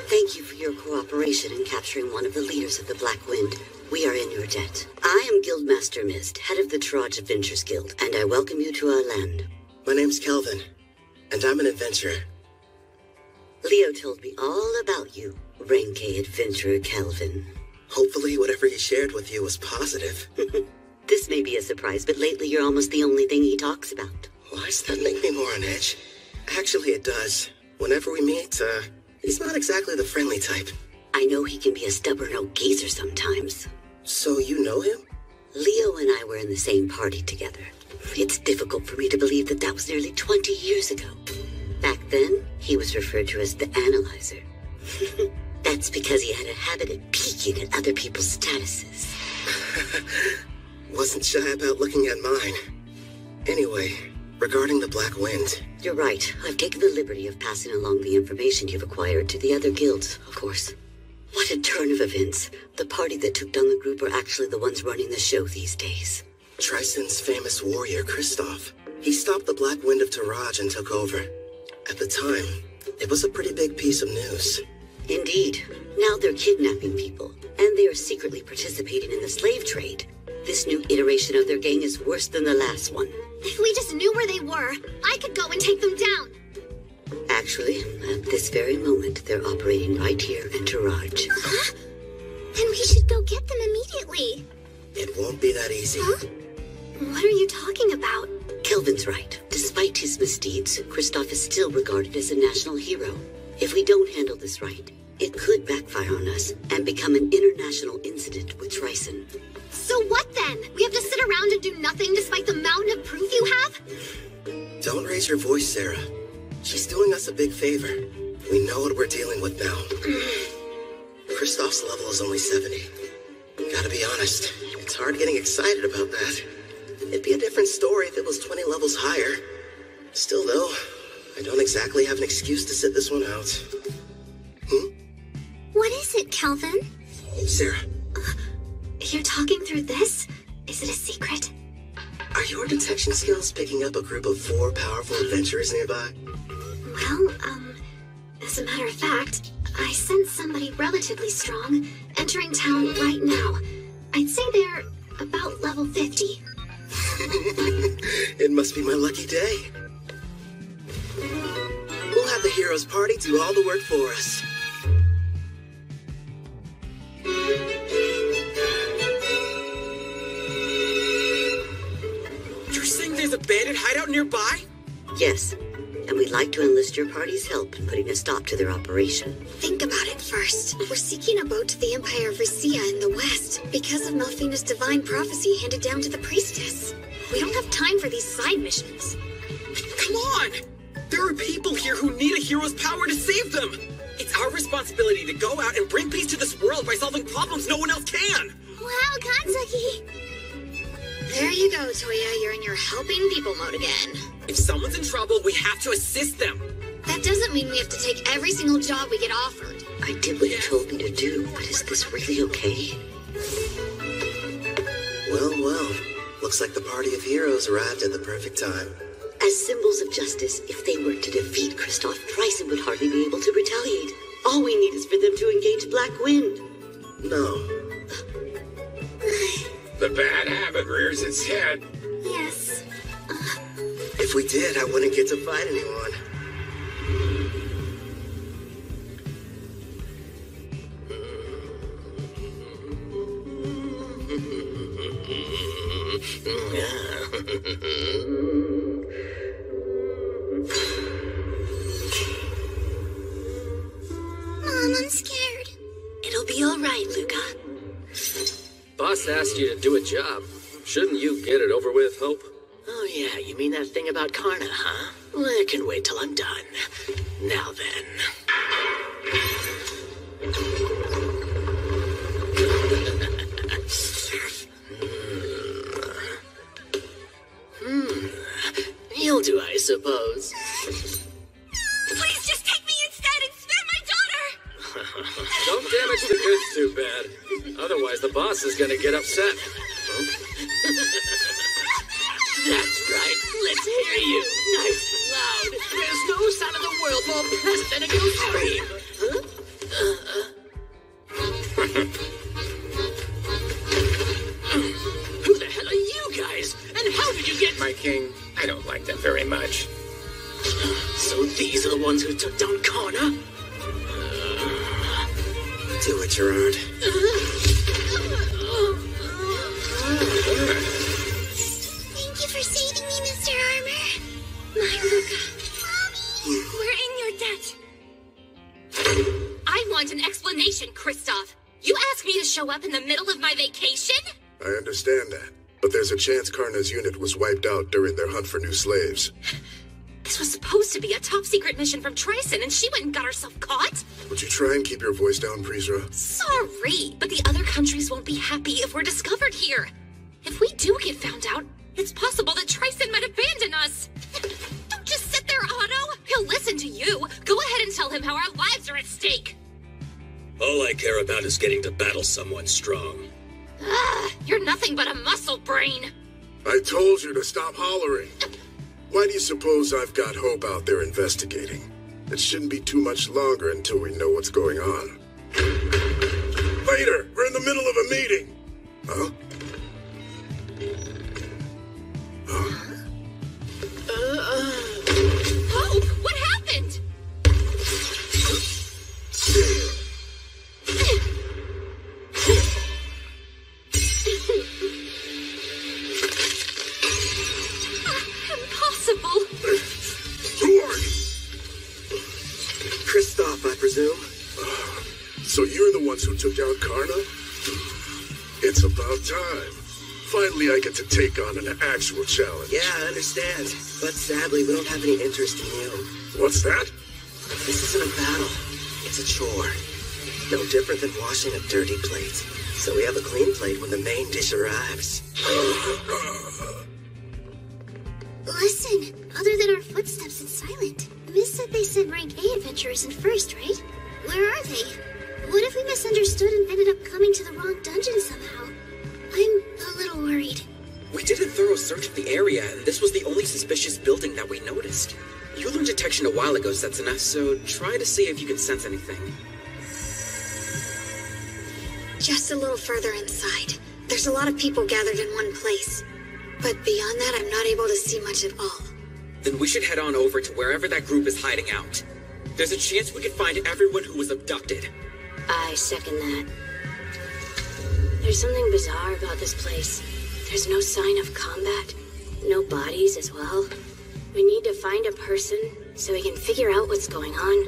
Thank you for your cooperation in capturing one of the leaders of the Black Wind. We are in your debt. I am Guildmaster Mist, head of the Taraj Adventures Guild, and I welcome you to our land. My name's Kelvin, and I'm an adventurer. Leo told me all about you, Reincarnated adventurer Kelvin. Hopefully whatever he shared with you was positive. This may be a surprise, but lately you're almost the only thing he talks about. Why does that make me more on edge? Actually, it does. Whenever we meet, he's not exactly the friendly type. I know he can be a stubborn old geezer sometimes. So you know him? Leo and I were in the same party together. It's difficult for me to believe that was nearly 20 years ago. Back then, he was referred to as the Analyzer. That's because he had a habit of peeking at other people's statuses. Wasn't shy about looking at mine. Anyway, regarding the Black Wind. You're right. I've taken the liberty of passing along the information you've acquired to the other guilds, of course. What a turn of events. The party that took down the group are actually the ones running the show these days. Tristan's famous warrior, Kristoff. He stopped the Black Wind of Taraj and took over. At the time, it was a pretty big piece of news. Indeed. Now they're kidnapping people, and they are secretly participating in the slave trade. This new iteration of their gang is worse than the last one. If we just knew where they were, I could go and take them down. Actually, at this very moment, they're operating right here in Taraj. Huh? Then we should go get them immediately. It won't be that easy. Huh? What are you talking about? Kelvin's right. Despite his misdeeds, Kristoff is still regarded as a national hero. If we don't handle this right, it could backfire on us and become an international incident with Tryson. So what then? We have to sit around and do nothing despite the mountain of proof you have? Don't raise your voice, Sarah. She's doing us a big favor. We know what we're dealing with now. Kristoff's level is only 70. Gotta be honest, it's hard getting excited about that. It'd be a different story if it was 20 levels higher. Still, though, I don't exactly have an excuse to sit this one out. What is it, Kelvin? Sarah. You're talking through this? Is it a secret? Are your detection skills picking up a group of 4 powerful adventurers nearby? Well, as a matter of fact, I sense somebody relatively strong entering town right now. I'd say they're about level 50. It must be my lucky day. We'll have the heroes party do all the work for us. You're saying there's a bandit hideout nearby? Yes, and we'd like to enlist your party's help in putting a stop to their operation. Think about it first. We're seeking a boat to the Empire of Risia in the west because of Melfina's divine prophecy handed down to the priestess. We don't have time for these side missions. Come on! There are people here who need a hero's power to save them! It's our responsibility to go out and bring peace to this world by solving problems no one else can! Wow, Katsuki! There you go, Toya. You're in your helping people mode again. If someone's in trouble, we have to assist them. That doesn't mean we have to take every single job we get offered. I did what you told me to do, but is this really okay? Well. Looks like the party of heroes arrived at the perfect time. As symbols of justice, if they were to defeat Kristoff, Tryson would hardly be able to retaliate. All we need is for them to engage Black Wind. No. The bad habit rears its head. Yes. If we did, I wouldn't get to fight anyone. boss asked you to do a job. Shouldn't you get it over with, Hope? Oh yeah, you mean that thing about Karna, huh? Well, I can wait till I'm done. Now then. You'll do, I suppose. Please just take me instead and spare my daughter! Don't damage the goods too bad. Otherwise, the boss is gonna get upset. That's right. Let's hear you. Nice and loud. There's no sound in the world more pressed than a girl scream. Who the hell are you guys? And how did you get... My king, I don't like them very much. So these are the ones who took down Karna? Do it, Gerard. Thank you for saving me, Mr. Armor. My Luca. Mommy! We're in your debt. I want an explanation, Kristoff. You asked me to show up in the middle of my vacation? I understand that, but there's a chance Karna's unit was wiped out during their hunt for new slaves. This was supposed to be a top-secret mission from Tryson, and she went and got herself caught? Would you try and keep your voice down, Prisra? Sorry, but the other countries won't be happy if we're discovered here. If we do get found out, it's possible that Tryson might abandon us. Don't just sit there, Otto. He'll listen to you. Go ahead and tell him how our lives are at stake. All I care about is getting to battle someone strong. You're nothing but a muscle brain. I told you to stop hollering. Why do you suppose I've got Hope out there investigating? It shouldn't be too much longer until we know what's going on. Later, we're in the middle of a meeting. Huh? Hope, what happened? Impossible. Who are you? Kristoff, I presume. So you're the ones who took down Karna? It's about time. Finally, I get to take on an actual challenge. Yeah, I understand. But sadly, we don't have any interest in you. What's that? This isn't a battle. It's a chore. No different than washing a dirty plate. So we have a clean plate when the main dish arrives. Listen, other than our footsteps, it's silent. Miss said they sent rank A adventurers in first, right? Where are they? What if we misunderstood and ended up coming to the wrong dungeon somehow? I'm a little worried. We did a thorough search of the area, and this was the only suspicious building that we noticed. You learned detection a while ago, Setsuna, so try to see if you can sense anything. Just a little further inside. There's a lot of people gathered in one place. But beyond that, I'm not able to see much at all. Then we should head on over to wherever that group is hiding out. There's a chance we could find everyone who was abducted. I second that. There's something bizarre about this place. There's no sign of combat, no bodies as well. We need to find a person so we can figure out what's going on.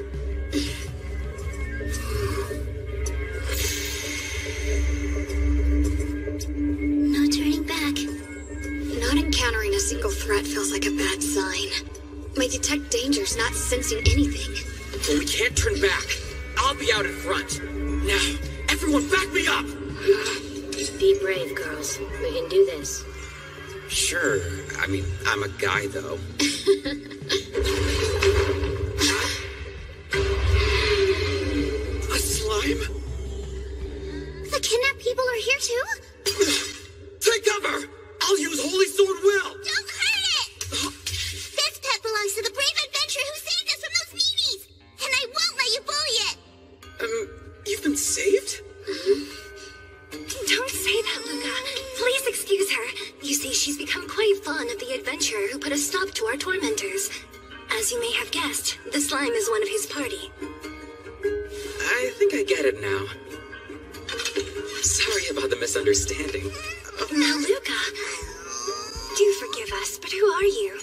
No turning back. Not encountering a single threat feels like a bad sign. My detect danger's not sensing anything. But we can't turn back. I'll be out in front. Now, everyone back me up! Be brave, girls. We can do this. Sure. I mean, I'm a guy, though. A slime? The kidnapped people are here too? Take cover! I'll use Holy Sword Will! Don't hurt it! This pet belongs to the brave adventurer who saved us from those meanies! And I won't let you bully it! You've been saved? Don't say that, Luca. Please excuse her. You see, she's become quite fond of the adventurer who put a stop to our tormentors. As you may have guessed, the slime is one of his party. I think I get it now. Sorry about the misunderstanding. Now, Luca, do forgive us, but who are you?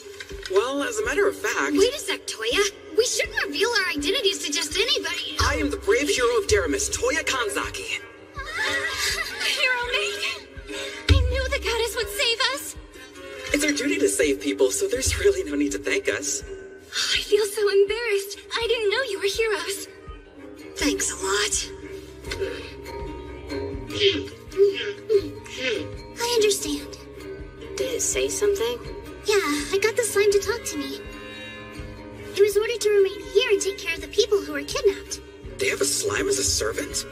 Well, as a matter of fact... Wait a sec, Toya. We shouldn't reveal our identities to just anybody. I am the brave hero of Deramis, Toya Kanzaki. Hero name? It's our duty to save people, so there's really no need to thank us. I feel so embarrassed. I didn't know you were heroes. Thanks a lot. I understand. Did it say something? Yeah, I got the slime to talk to me. It was ordered to remain here and take care of the people who were kidnapped. They have a slime as a servant?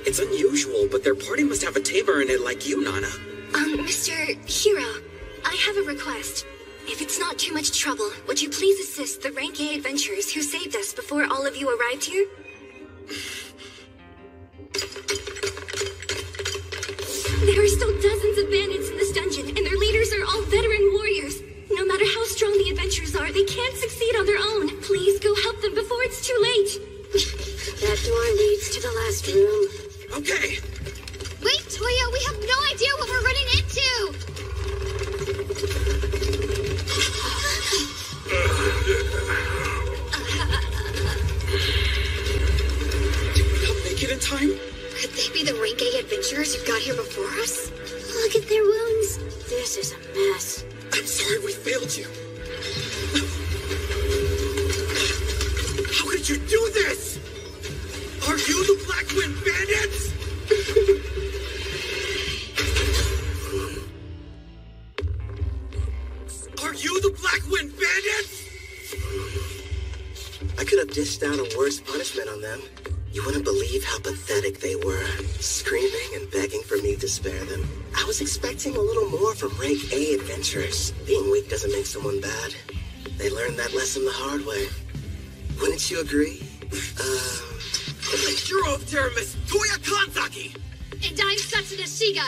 It's unusual, but their party must have a tamer in it like you, Nana. Mr. Hero, I have a request. If it's not too much trouble, would you please assist the Rank A adventurers who saved us before all of you arrived here? There are still dozens of bandits in this dungeon, and their leaders are all veteran warriors. No matter how strong the adventurers are, they can't succeed on their own. Please go help them before it's too late. That door leads to the last room. Okay. Wait, Toya, we have no idea what we're running into! Did we not make it in time? Could they be the Rank A adventurers who got here before us? Look at their wounds. This is a mess. I'm sorry we failed you. How could you do this? Are you the Black Wind Bandits? Are you the Black Wind Bandits? I could have dished out a worse punishment on them. You wouldn't believe how pathetic they were, screaming and begging for me to spare them. I was expecting a little more from Rank A adventurers. Being weak doesn't make someone bad. They learned that lesson the hard way. Wouldn't you agree? The hero of Terramis, Toya Kanzaki! And I'm Satsuna Shiga.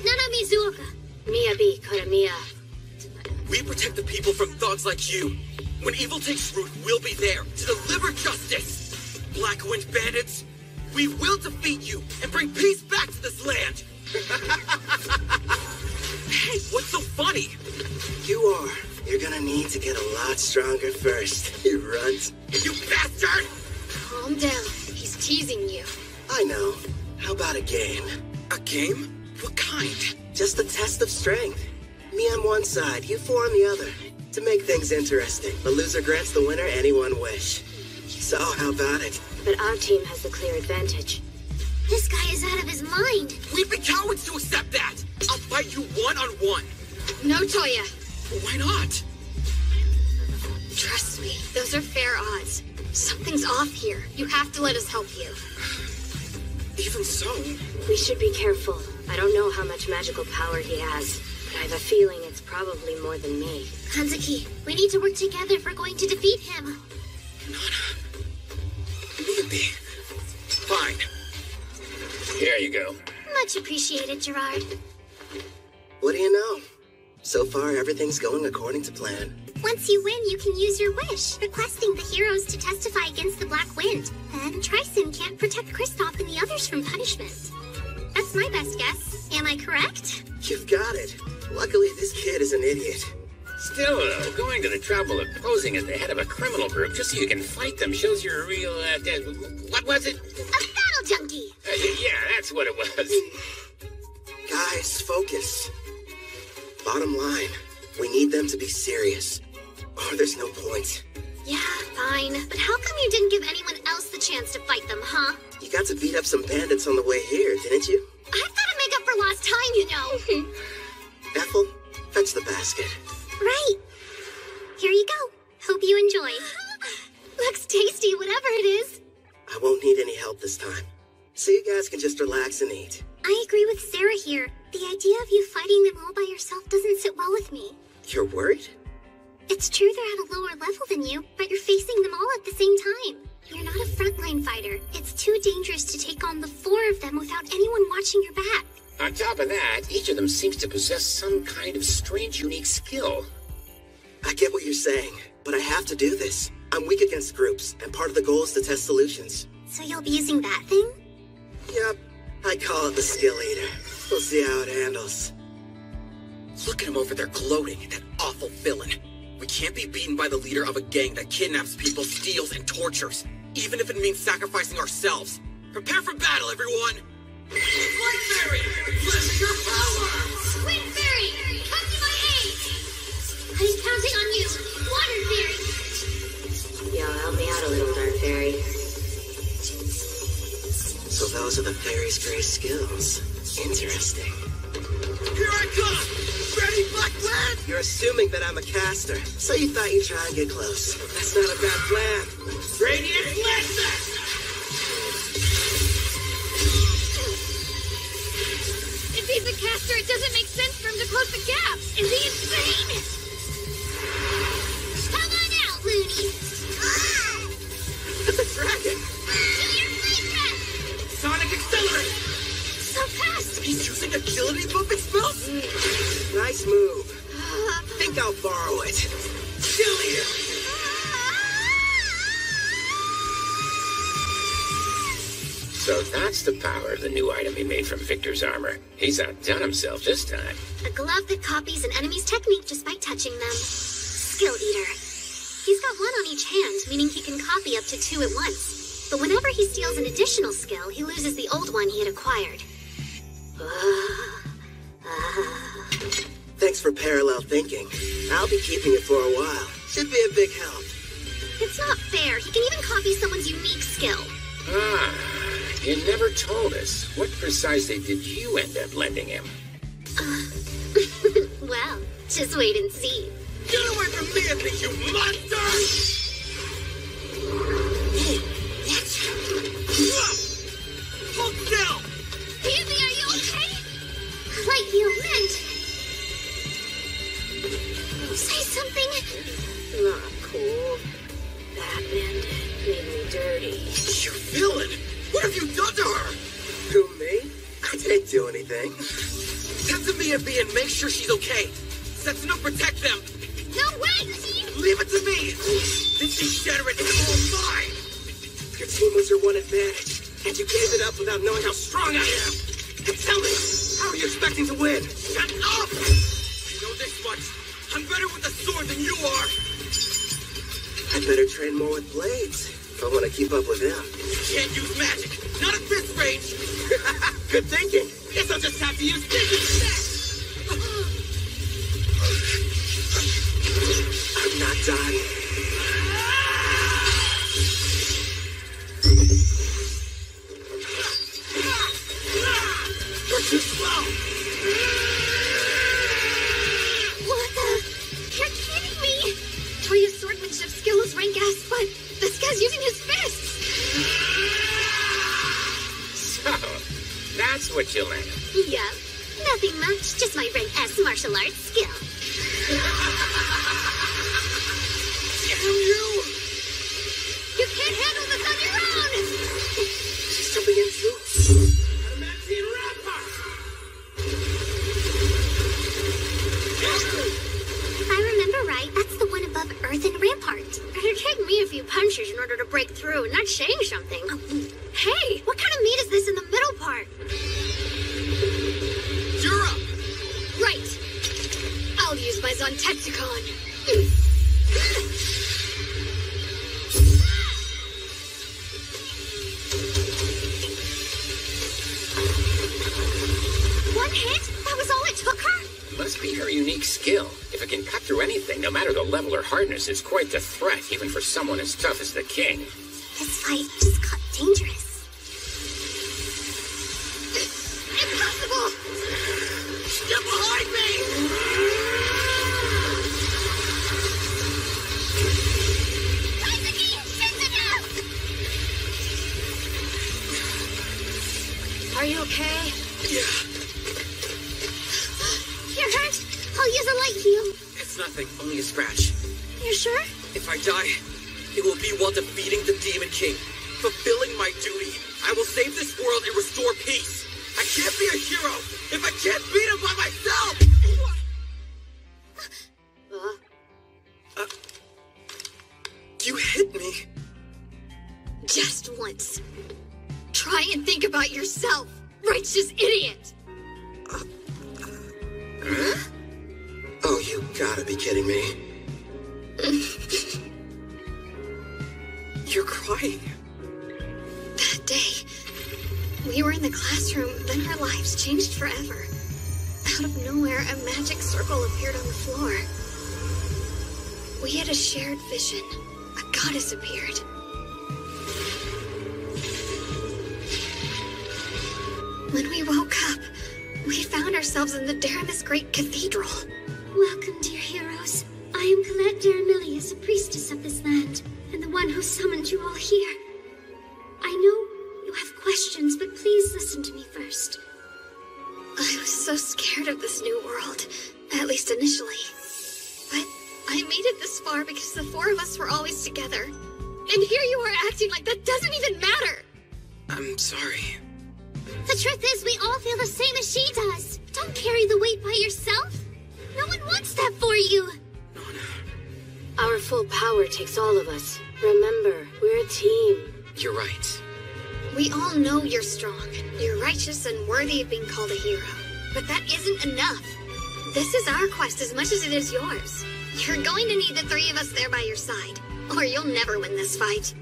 Nana Mizuoka. Miyabi Kodamiya. We protect the people from thugs like you. When evil takes root, we'll be there to deliver justice. Black Wind Bandits, we will defeat you and bring peace back to this land. Hey, what's so funny? You are. You're gonna need to get a lot stronger first, you runt. You bastard! Calm down. He's teasing you. I know. How about a game? A game? What kind? Just a test of strength. Me on one side, you four on the other. To make things interesting, the loser grants the winner any one wish. So, how about it? But our team has the clear advantage. This guy is out of his mind. We'd be cowards to accept that! I'll fight you one-on-one. No, Toya. Why not? Trust me, those are fair odds. Something's off here. You have to let us help you. Even so... We should be careful. I don't know how much magical power he has, but I have a feeling it's probably more than me. Kanzaki, we need to work together if we're going to defeat him. Maybe. Fine. Here you go. Much appreciated, Gerard. What do you know? So far, everything's going according to plan. Once you win, you can use your wish, requesting the heroes to testify against the Black Wind. Then Tristan can't protect Kristoff and the others from punishment. That's my best guess. Am I correct? You've got it. Luckily, this kid is an idiot. Still, though, going to the trouble of posing as the head of a criminal group just so you can fight them shows you're a real, what was it? A battle junkie! Yeah, that's what it was. Guys, focus. Bottom line, we need them to be serious. Or there's no point. Yeah, fine. But how come you didn't give anyone else the chance to fight them, huh? You got to beat up some bandits on the way here, didn't you? I've got to make up for lost time, you know. Ethel, fetch the basket. Right. Here you go. Hope you enjoy. Looks tasty, whatever it is. I won't need any help this time. So you guys can just relax and eat. I agree with Sarah here. The idea of you fighting them all by yourself doesn't sit well with me. You're worried? It's true they're at a lower level than you, but you're facing them all at the same time. You're not a frontline fighter. It's too dangerous to take on the four of them without anyone watching your back. On top of that, each of them seems to possess some kind of strange, unique skill. I get what you're saying, but I have to do this. I'm weak against groups, and part of the goal is to test solutions. So you'll be using that thing? Yep, I call it the skill eater. We'll see how it handles. Look at him over there gloating, that awful villain. We can't be beaten by the leader of a gang that kidnaps people, steals, and tortures, even if it means sacrificing ourselves. Prepare for battle, everyone! Wind Fairy, lend your power! Wind Fairy, come to my aid! Stray skills. Interesting. Here I come! Ready, Black Lad? You're assuming that I'm a caster, so you thought you'd try and get close. That's not a bad plan. Radiant Lancer! If he's a caster, it doesn't make sense for him to close the gap. Is he insane? Come on out, Looney. The dragon! Do your flame breath! Sonic Accelerate! So fast! He's using agility buffing spells? Nice move. Think I'll borrow it. Kill you! So that's the power of the new item he made from Victor's armor. He's outdone himself this time. A glove that copies an enemy's technique just by touching them. Skill Eater. He's got one on each hand, meaning he can copy up to 2 at once. But whenever he steals an additional skill, he loses the old one he had acquired. Thanks for parallel thinking. I'll be keeping it for a while. Should be a big help. It's not fair. He can even copy someone's unique skill. Ah, you never told us. What precisely did you end up lending him? Well, just wait and see. Get away from me, Anthony, you monster! Hey, that's... Hold still! Andy, are you okay? Light heal meant... Say something. Not cool. That bandit made me dirty. You villain! What have you done to her? Who, me? I didn't do anything. Send to me and B and make sure she's okay. Setsuna, protect them! No way, team! Leave it to me! This degenerate is all mine! Your team was your one advantage, and you gave it up without knowing how strong I am. And tell me, how are you expecting to win? Shut up! I know this much. I'm better with a sword than you are! I better train more with blades if I want to keep up with him. Can't use magic! Not at this range! Good thinking. Guess I'll just have to use physics! I'm not done. You're too slow! What the? You're kidding me! Toya's swordsmanship skill is rank S, but this guy's using his fists! So, that's what you learned. Yep. Nothing much, just my rank S martial arts skill. Damn you! You can't handle this on your own! She's jumping in too. Adamantine Rampart! If I remember right, that's the one above Earthen Rampart. It'd take me a few punches in order to break through, not saying something. Hey, what kind of meat is this in the middle part? You're up! Right. I'll use my Zontetsucon. One hit? That was all it took her? Must be her unique skill. If it can cut through anything, no matter the level or hardness, it's quite the threat, even for someone as tough as the king. This fight just got dangerous. Impossible! Get behind me! Kazuki, Setsuna! Are you okay? Yeah, You're hurt? I'll use a light heal. it's nothing, only a scratch. You sure? If I die, it will be while defeating the Demon King, fulfilling my duty. I will save this world and restore peace. I can't be a hero if I can't beat him by myself! You hit me. Just once. Try and think about yourself, righteous idiot! Oh, you gotta be kidding me. You're crying. That day, we were in the classroom, then our lives changed forever. Out of nowhere, a magic circle appeared on the floor. We had a shared vision. A goddess appeared. When we woke up, we found ourselves in the Daramis Great Cathedral. Welcome, dear heroes. I am Colette Daramilius, a priestess of this land, and the one who summoned you all here. I know you have questions, but please listen to me first. I was so scared of this new world, at least initially. But I made it this far because the four of us were always together. And here you are acting like that doesn't even matter. I'm sorry. The truth is, we all feel the same as she does. Don't carry the weight by yourself. No one wants that for you. Our full power takes all of us. Remember, we're a team. You're right. We all know you're strong. You're righteous and worthy of being called a hero. But that isn't enough. This is our quest as much as it is yours. You're going to need the three of us there by your side, or you'll never win this fight.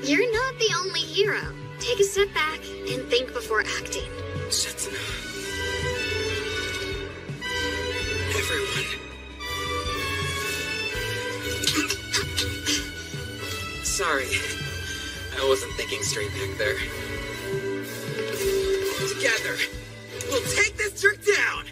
You're not the only hero. Take a step back and think before acting. Setsuna. Everyone. Sorry. I wasn't thinking straight back there. Together, we'll take this jerk down!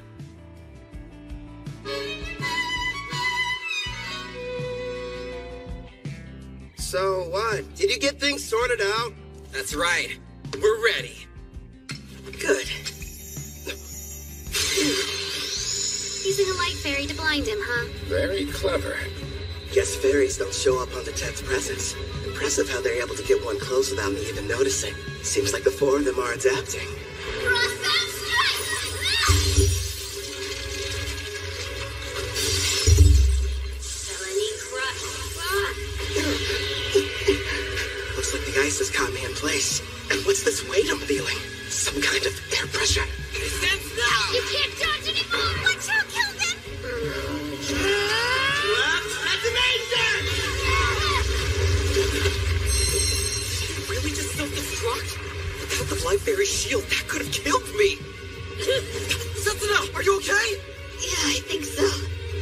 So what? Did you get things sorted out? That's right. We're ready. Good. Using a light fairy to blind him, huh? Very clever. Guess fairies don't show up on the Ted's presence. Impressive how they're able to get one close without me even noticing. Seems like the four of them are adapting. Cross that strike! Felony crush. Looks like the ice has caught me in place. And what's this weight I'm feeling? Some kind of air pressure. Stand still! You can't dodge anymore! Watch out, kill them! Really just self-destruct? Without the Life Fairy shield, that could have killed me! Setsuna, are you okay? Yeah, I think so.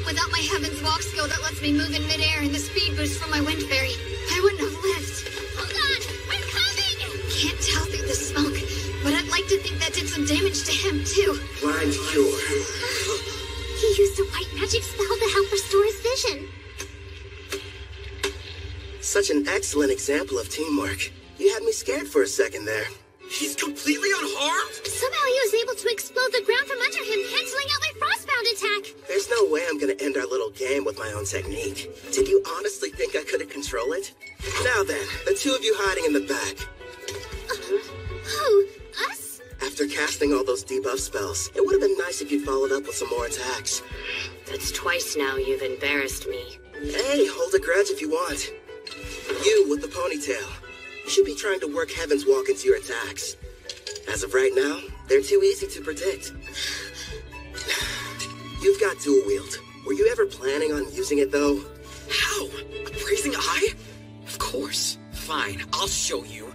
Without my Heaven's Walk skill that lets me move in midair and the speed boost from my Wind Fairy, I wouldn't have lived. Hold on! I'm coming! Can't tell through the smoke, but I'd like to think that did some damage to him, too. Blind cure. He used a white magic spell to help restore his vision. Such an excellent example of teamwork. You had me scared for a second there. He's completely unharmed? Somehow he was able to explode the ground from under him, canceling out my frostbound attack. There's no way I'm gonna end our little game with my own technique. Did you honestly think I couldn't control it? Now then, the two of you hiding in the back. Who? Us? After casting all those debuff spells, it would have been nice if you followed up with some more attacks. That's twice now you've embarrassed me. Hey, hold a grudge if you want. You with the ponytail. You should be trying to work Heaven's Walk into your attacks. As of right now, they're too easy to predict. You've got dual wield. Were you ever planning on using it, though? How? Appraising eye? Of course. Fine, I'll show you.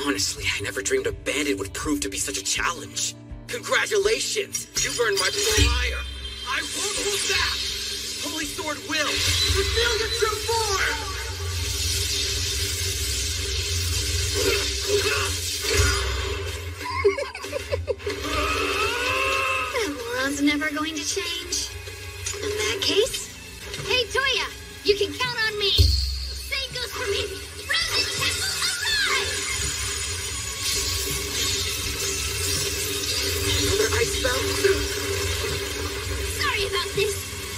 Honestly, I never dreamed a bandit would prove to be such a challenge. Congratulations! You've earned my fire! I won't hold back! Holy Sword will! Reveal your true form! That moron's never going to change. In that case, hey Toya, you can count on me. Same goes for me. Frozen Temple arrive! Another ice spell? Sorry about this.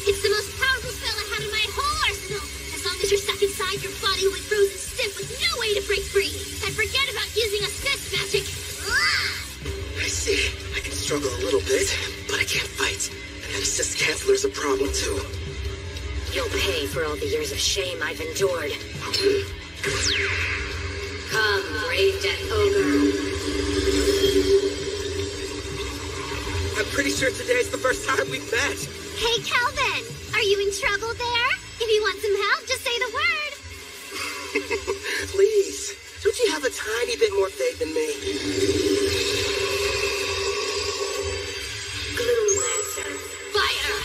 It's the most powerful spell I have in my whole arsenal. As long as you're stuck inside, your body will be frozen stiff with no way to break free. And forget about using assist magic. I see. I can struggle a little bit, but I can't fight. And that assist canceler's a problem, too. You'll pay for all the years of shame I've endured. Come, brave Death Ogre. I'm pretty sure today's the first time we've met. Hey Calvin, are you in trouble there? If you want some help, just say the word. Please, don't you have a tiny bit more faith in me? Gloom Lancer. Fire!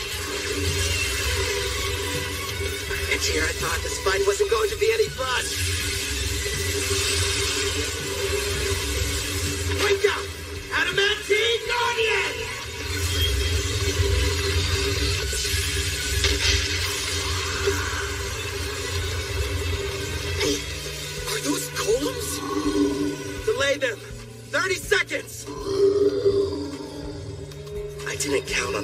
And here I thought this fight wasn't going to be any fun. Wake up! Adamantine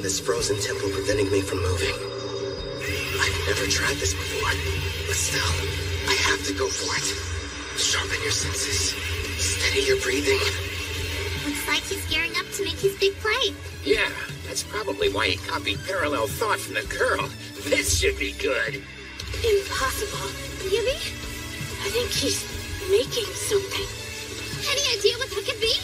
this frozen temple preventing me from moving. I've never tried this before, but still, I have to go for it. Sharpen your senses. Steady your breathing. Looks like he's gearing up to make his big play. Yeah, that's probably why he copied parallel thought from the girl. This should be good. Impossible. Yubi? I think he's making something. Any idea what that could be?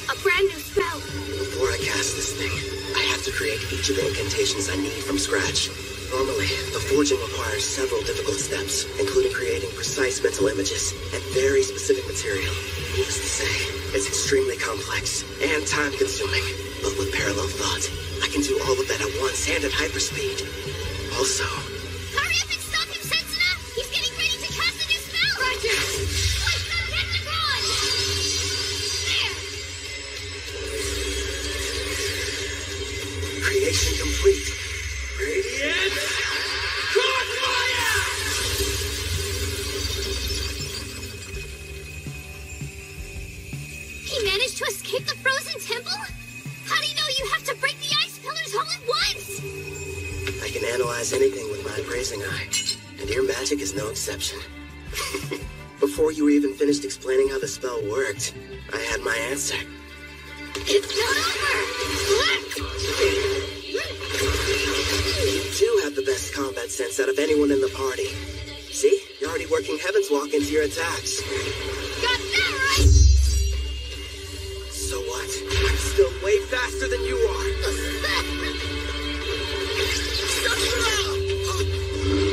A brand new spell. Before I cast this thing, I have to create each of the incantations I need from scratch. Normally, the forging requires several difficult steps, including creating precise mental images and very specific material. Needless to say, it's extremely complex and time-consuming. But with parallel thought, I can do all of that at once and at hyperspeed. Also... Hurry up and stop him, Sensuna! He's getting ready to cast a new spell! Roger! Push the Decepticon! There! Creation complete. Radiant Crossfire! He managed to escape the frozen temple? How do you know you have to break the ice pillars all at once? I can analyze anything with my appraising eye, and your magic is no exception. Before you were even finished explaining how the spell worked, I had my answer. It's not over! You do have the best combat sense out of anyone in the party. See? You're already working Heaven's Walk into your attacks. Got that right! So what? I'm still way faster than you are.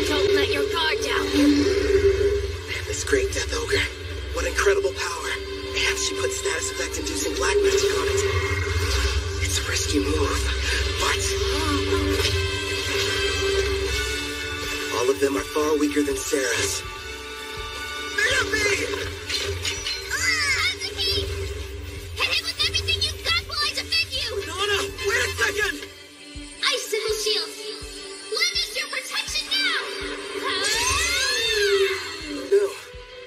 Don't let your guard down. Man, this great Death Ogre. What incredible power. And she put status effect inducing black magic on it. It's a risky move, but... all of them are far weaker than Sarah's. Azuki! Hit him with everything you've got while I defend you! Nana, wait a second! Icicle shield! Lend us your protection now! No,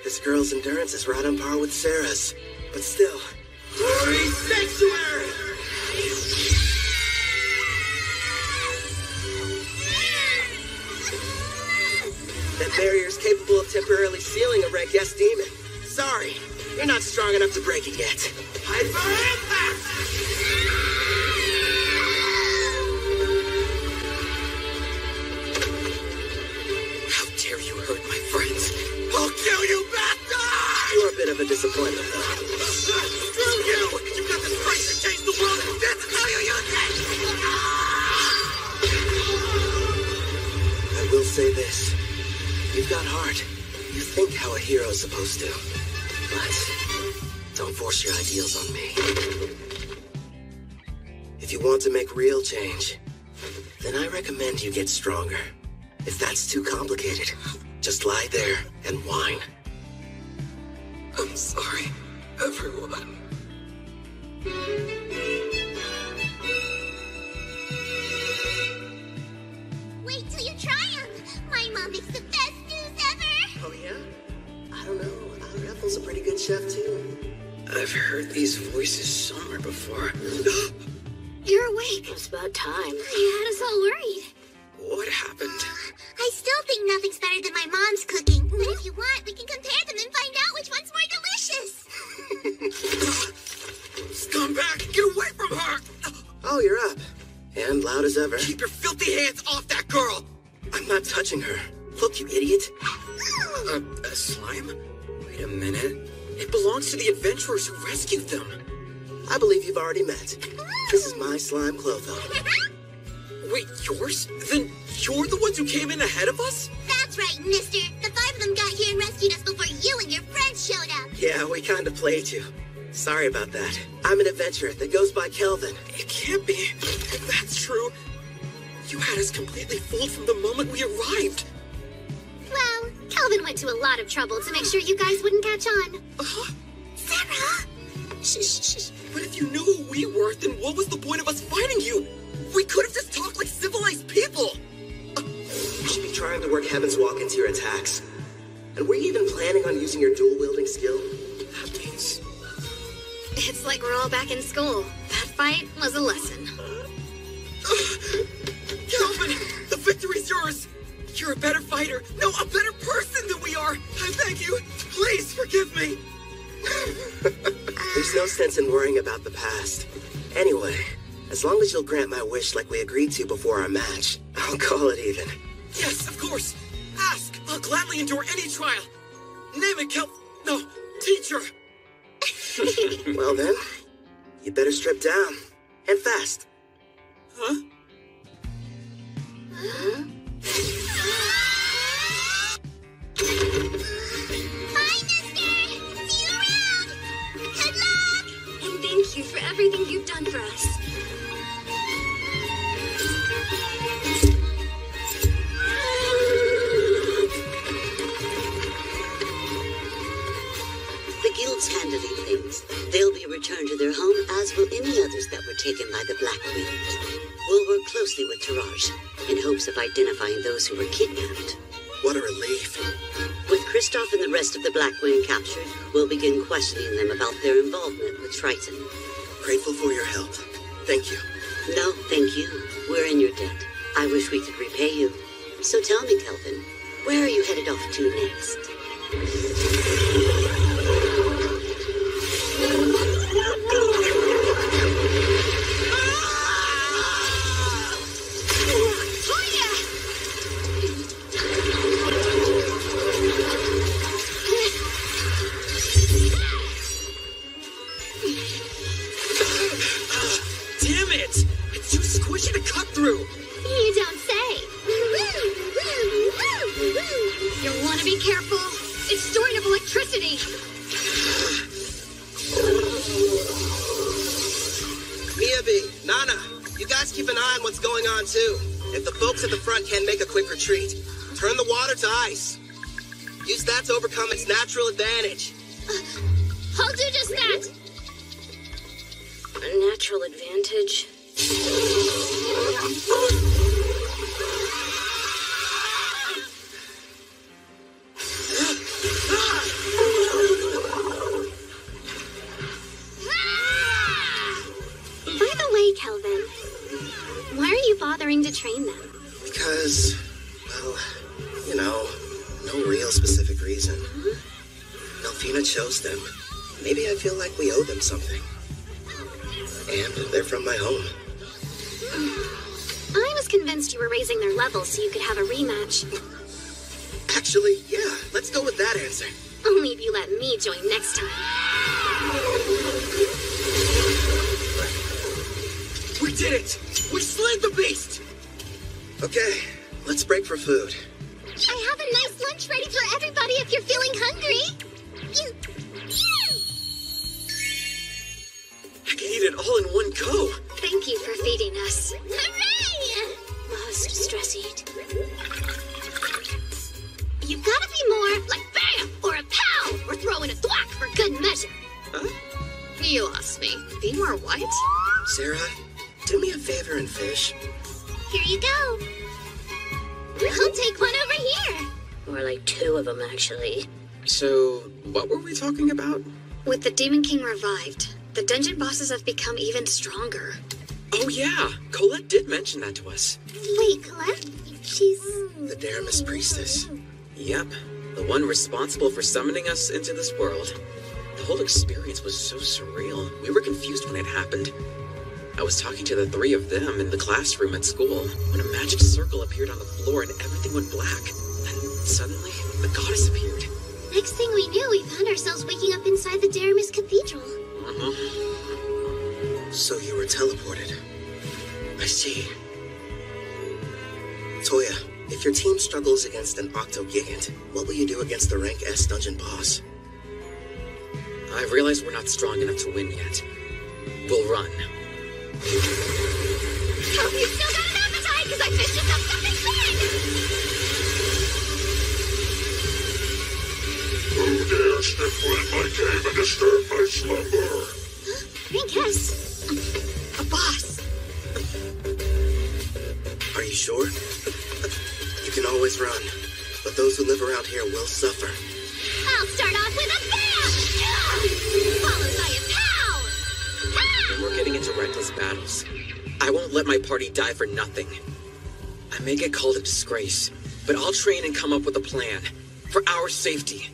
this girl's endurance is right on par with Sarah's. But still... Glory Sanctuary! That barrier's capable of temporarily sealing a rank S demon. Sorry, you're not strong enough to break it yet. Hyper Impact! How dare you hurt my friends? I'll kill you, bastard! You're a bit of a disappointment, though. Screw you! You got this price to change the world, and this is how you use it! I will say this. You've got heart. You think how a hero's supposed to. But don't force your ideals on me. If you want to make real change, then I recommend you get stronger. If that's too complicated, just lie there and whine. I'm sorry, everyone. Wait till you try them! My mom makes the best news ever! Oh, yeah? I don't know. Ethel's a pretty good chef, too. I've heard these voices somewhere before. You're awake. It's about time. You had us all worried. What happened? I still think nothing's better than my mom's cooking. But if you want, we can compare them and find out which one's more delicious. Scumbag, get away from her! Oh, you're up. And loud as ever. Keep your filthy hands off that girl! I'm not touching her. Look, you idiot. A slime? Wait a minute. It belongs to the adventurers who rescued them. I believe you've already met. This is my slime Clotho. Wait, yours? Then you're the ones who came in ahead of us? That's right, mister. The 5 of them got here and rescued us before you and your friends showed up. Yeah, we kind of played you. Sorry about that. I'm an adventurer that goes by Kelvin. It can't be. If that's true, you had us completely fooled from the moment we arrived. Well, Kelvin went to a lot of trouble to make sure you guys wouldn't catch on. Sarah! Shh. But if you knew who we were, then what was the point of us fighting you? We could have just talked like civilized people. You should be trying to work Heaven's Walk into your attacks. And were you even planning on using your dual-wielding skill? That means... It's like we're all back in school. That fight was a lesson. Calvin, the victory's yours! You're a better fighter, no, a better person than we are! I beg you, please forgive me! There's no sense in worrying about the past. Anyway, as long as you'll grant my wish like we agreed to before our match, I'll call it even. Yes, of course! Ask! I'll gladly endure any trial! Name it, No, teacher! Well then, you better strip down. And fast. Huh? Bye, mister! See you around! Good luck! And thank you for everything you've done for us. The guild's handling things. They'll be returned to their home, as will any others that were taken by the Black Wind. We'll work closely with Taraj, in hopes of identifying those who were kidnapped. What a relief. With Kristoff and the rest of the Black Wind captured, we'll begin questioning them about their involvement with Triton. Grateful for your help. Thank you. No, thank you. We're in your debt. I wish we could repay you. So tell me, Kelvin, where are you headed off to next? Damn it! It's too squishy to cut through! You don't say. You'll want to be careful. It's storing up electricity. Miyabi, Nana, you guys keep an eye on what's going on too. If the folks at the front can't make a quick retreat, turn the water to ice. Use that to overcome its natural advantage. I'll do just that. A natural advantage. By the way, Kelvin, why are you bothering to train them? Because, well, you know, no real specific reason. Melfina chose them. Maybe I feel like we owe them something. And they're from my home. I was convinced you were raising their levels so you could have a rematch. Actually, yeah, let's go with that answer. Only if you let me join next time. We did it! We slayed the beast! Okay, let's break for food. I have a nice lunch ready for everybody if you're feeling hungry. I can eat it all in one go! Thank you for feeding us. Hooray! Must stress eat. You've got to be more like bam or a pow or throw in a thwack for good measure. Huh? You lost me. Be more what? Sarah, do me a favor and fish. Here you go. I'll take one over here. More like two of them, actually. So, what were we talking about? With the Demon King revived, the dungeon bosses have become even stronger. Oh yeah, Colette did mention that to us. Wait, Colette? She's... The Daramis priestess. Yep, the one responsible for summoning us into this world. The whole experience was so surreal. We were confused when it happened. I was talking to the three of them in the classroom at school when a magic circle appeared on the floor and everything went black. Then suddenly, the goddess appeared. Next thing we knew, we found ourselves waking up inside the Daramis Cathedral. So you were teleported. I see. Toya, if your team struggles against an Octo-Gigant, what will you do against the rank S dungeon boss? I realize we're not strong enough to win yet. We'll run. Hope you still got an appetite, because I fished us up something big! Who dares sniffle in my cave and disturb my slumber? I guess. A boss. Are you sure? You can always run, but those who live around here will suffer. I'll start off with a bam! Followed by a pow! And we're getting into reckless battles. I won't let my party die for nothing. I may get called a disgrace, but I'll train and come up with a plan. For our safety.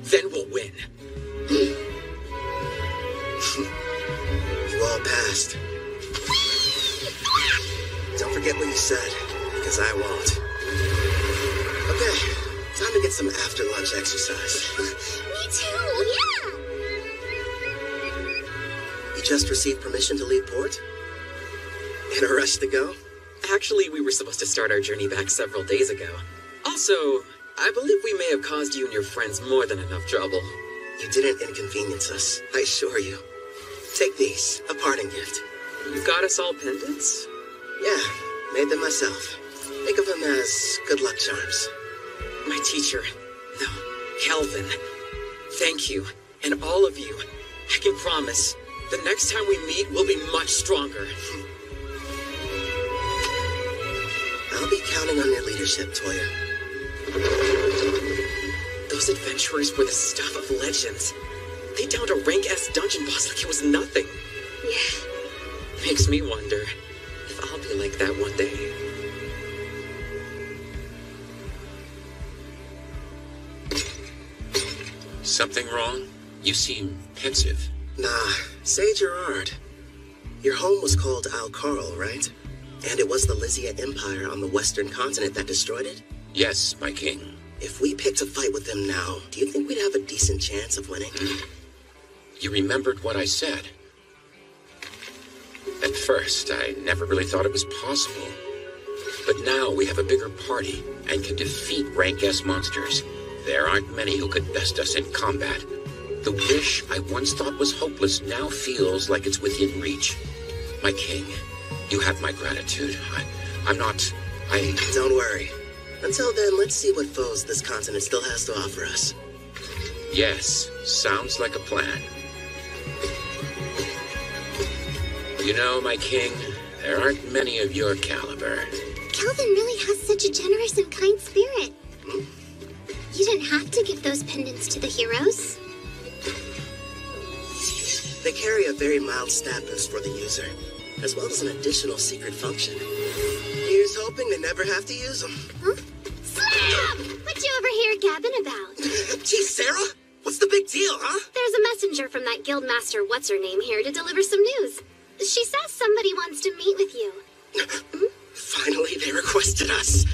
Then we'll win. You all passed. Don't forget what you said, because I won't. Okay, time to get some after-lunch exercise. Me too, yeah! You just received permission to leave port? In a rush to go? Actually, we were supposed to start our journey back several days ago. Also, I believe we may have caused you and your friends more than enough trouble. You didn't inconvenience us, I assure you. Take these, a parting gift. You got us all pendants? Yeah, made them myself. Think of them as good luck charms. My teacher, no, Kelvin, thank you, and all of you. I can promise, the next time we meet, we'll be much stronger. I'll be counting on your leadership, Toya. Those adventurers were the stuff of legends. They downed a rank S dungeon boss like it was nothing. Yeah. Makes me wonder if I'll be like that one day. Something wrong? You seem pensive. Nah, say Gerard. Your home was called Al-Karl, right? And it was the Lysia Empire on the western continent that destroyed it? Yes, my king. If we picked a fight with them now, do you think we'd have a decent chance of winning? You remembered what I said. At first, I never really thought it was possible. But now we have a bigger party and can defeat rank S monsters. There aren't many who could best us in combat. The wish I once thought was hopeless now feels like it's within reach. My king, you have my gratitude. Don't worry. Until then, let's see what foes this continent still has to offer us. Yes, sounds like a plan. You know, my king, there aren't many of your caliber. Kelvin really has such a generous and kind spirit. You didn't have to give those pendants to the heroes. They carry a very mild stat boost for the user, as well as an additional secret function. Here's hoping they never have to use them. Huh? Slam! What you over here gabbing about? Gee, Sarah, what's the big deal, huh? There's a messenger from that guildmaster what's-her-name here to deliver some news. She says somebody wants to meet with you. Finally, they requested us.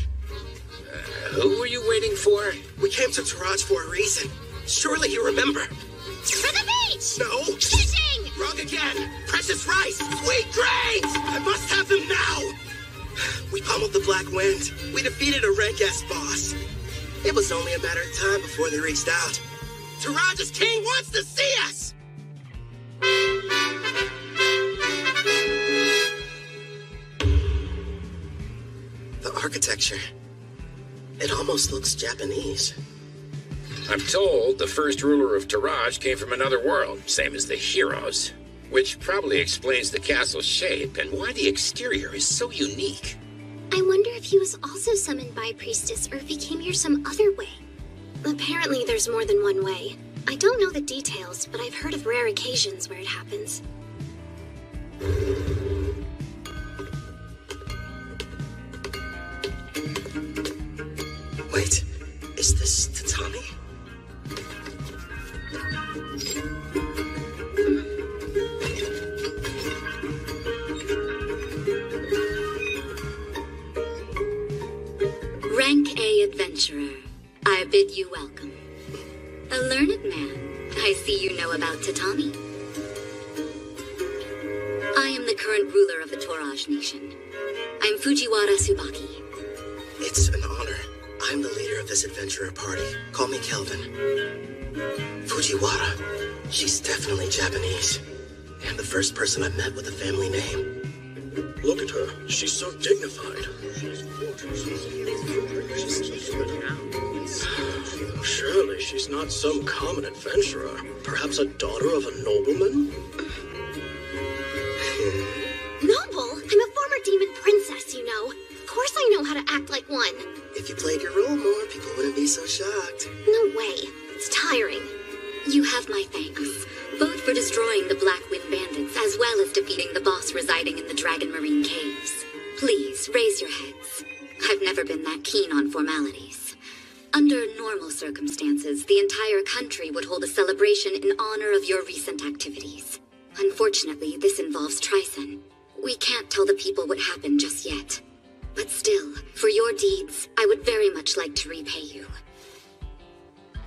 Who were you waiting for? We came to Taraj for a reason. Surely you remember. For the beach! No! Fishing! Wrong again! Precious rice! Sweet grains! I must have them now! We pummeled the Black Wind. We defeated a rank S boss. It was only a matter of time before they reached out. Taraj's king wants to see us! The architecture. It almost looks Japanese. I'm told the first ruler of Taraj came from another world, same as the heroes. Which probably explains the castle's shape and why the exterior is so unique. I wonder if he was also summoned by a priestess or if he came here some other way. Apparently there's more than one way. I don't know the details, but I've heard of rare occasions where it happens. Wait, is this Tatami? Rank A adventurer, I bid you welcome. A learned man, I see you know about Tatami. I am the current ruler of the Toraj nation. I'm Fujiwara Tsubaki. It's an honor. I'm the leader of this adventurer party. Call me Kelvin. Fujiwara. She's definitely Japanese. And the first person I met with a family name. Look at her. She's so dignified. Surely she's not some common adventurer. Perhaps a daughter of a nobleman? Noble? I'm a former demon princess, you know. Of course I know how to act like one. If you played your role more, people wouldn't be so shocked. No way. It's tiring. You have my thanks, both for destroying the Black Wind bandits achievements, as well as defeating the boss residing in the Dragon Marine Caves. Please, raise your heads. I've never been that keen on formalities. Under normal circumstances, the entire country would hold a celebration in honor of your recent activities. Unfortunately, this involves Trison. We can't tell the people what happened just yet. But still, for your deeds, I would very much like to repay you.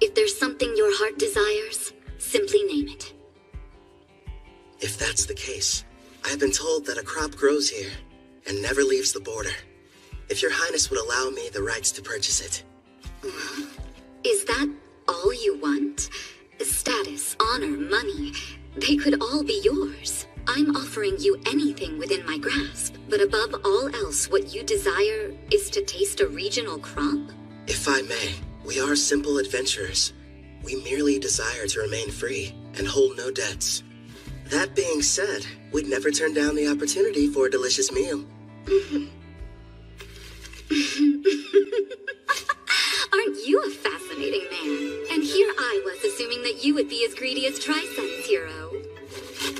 If there's something your heart desires, simply name it. If that's the case, I have been told that a crop grows here and never leaves the border. If your highness would allow me the rights to purchase it. Is that all you want? Status, honor, money, they could all be yours. I'm offering you anything within my grasp, but above all else, what you desire is to taste a regional crop? If I may, we are simple adventurers. We merely desire to remain free and hold no debts. That being said, we'd never turn down the opportunity for a delicious meal. Aren't you a fascinating man? And here I was assuming that you would be as greedy as Trisen's hero.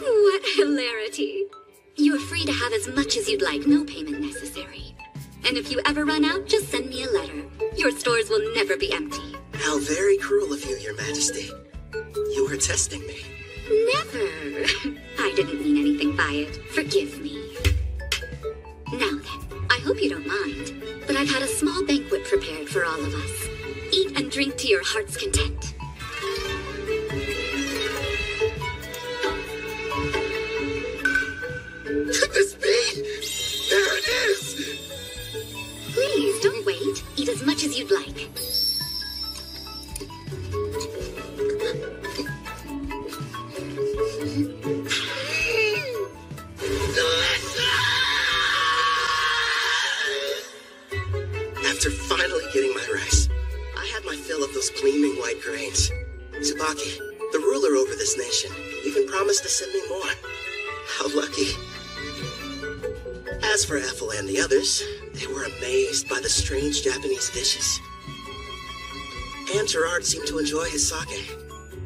What hilarity. You're free to have as much as you'd like, no payment necessary. And if you ever run out, just send me a letter. Your stores will never be empty. How very cruel of you, Your Majesty. You were testing me. Never. I didn't mean anything by it. Forgive me. Now then, I hope you don't mind, but I've had a small banquet prepared for all of us. Eat and drink to your heart's content. Could this be? There it is! Please, don't wait. Eat as much as you'd like. After finally getting my rice, I had my fill of those gleaming white grains. Tsubaki, the ruler over this nation, even promised to send me more. How lucky. As for Ethel and the others, they were amazed by the strange Japanese dishes. And Gerard seemed to enjoy his sake,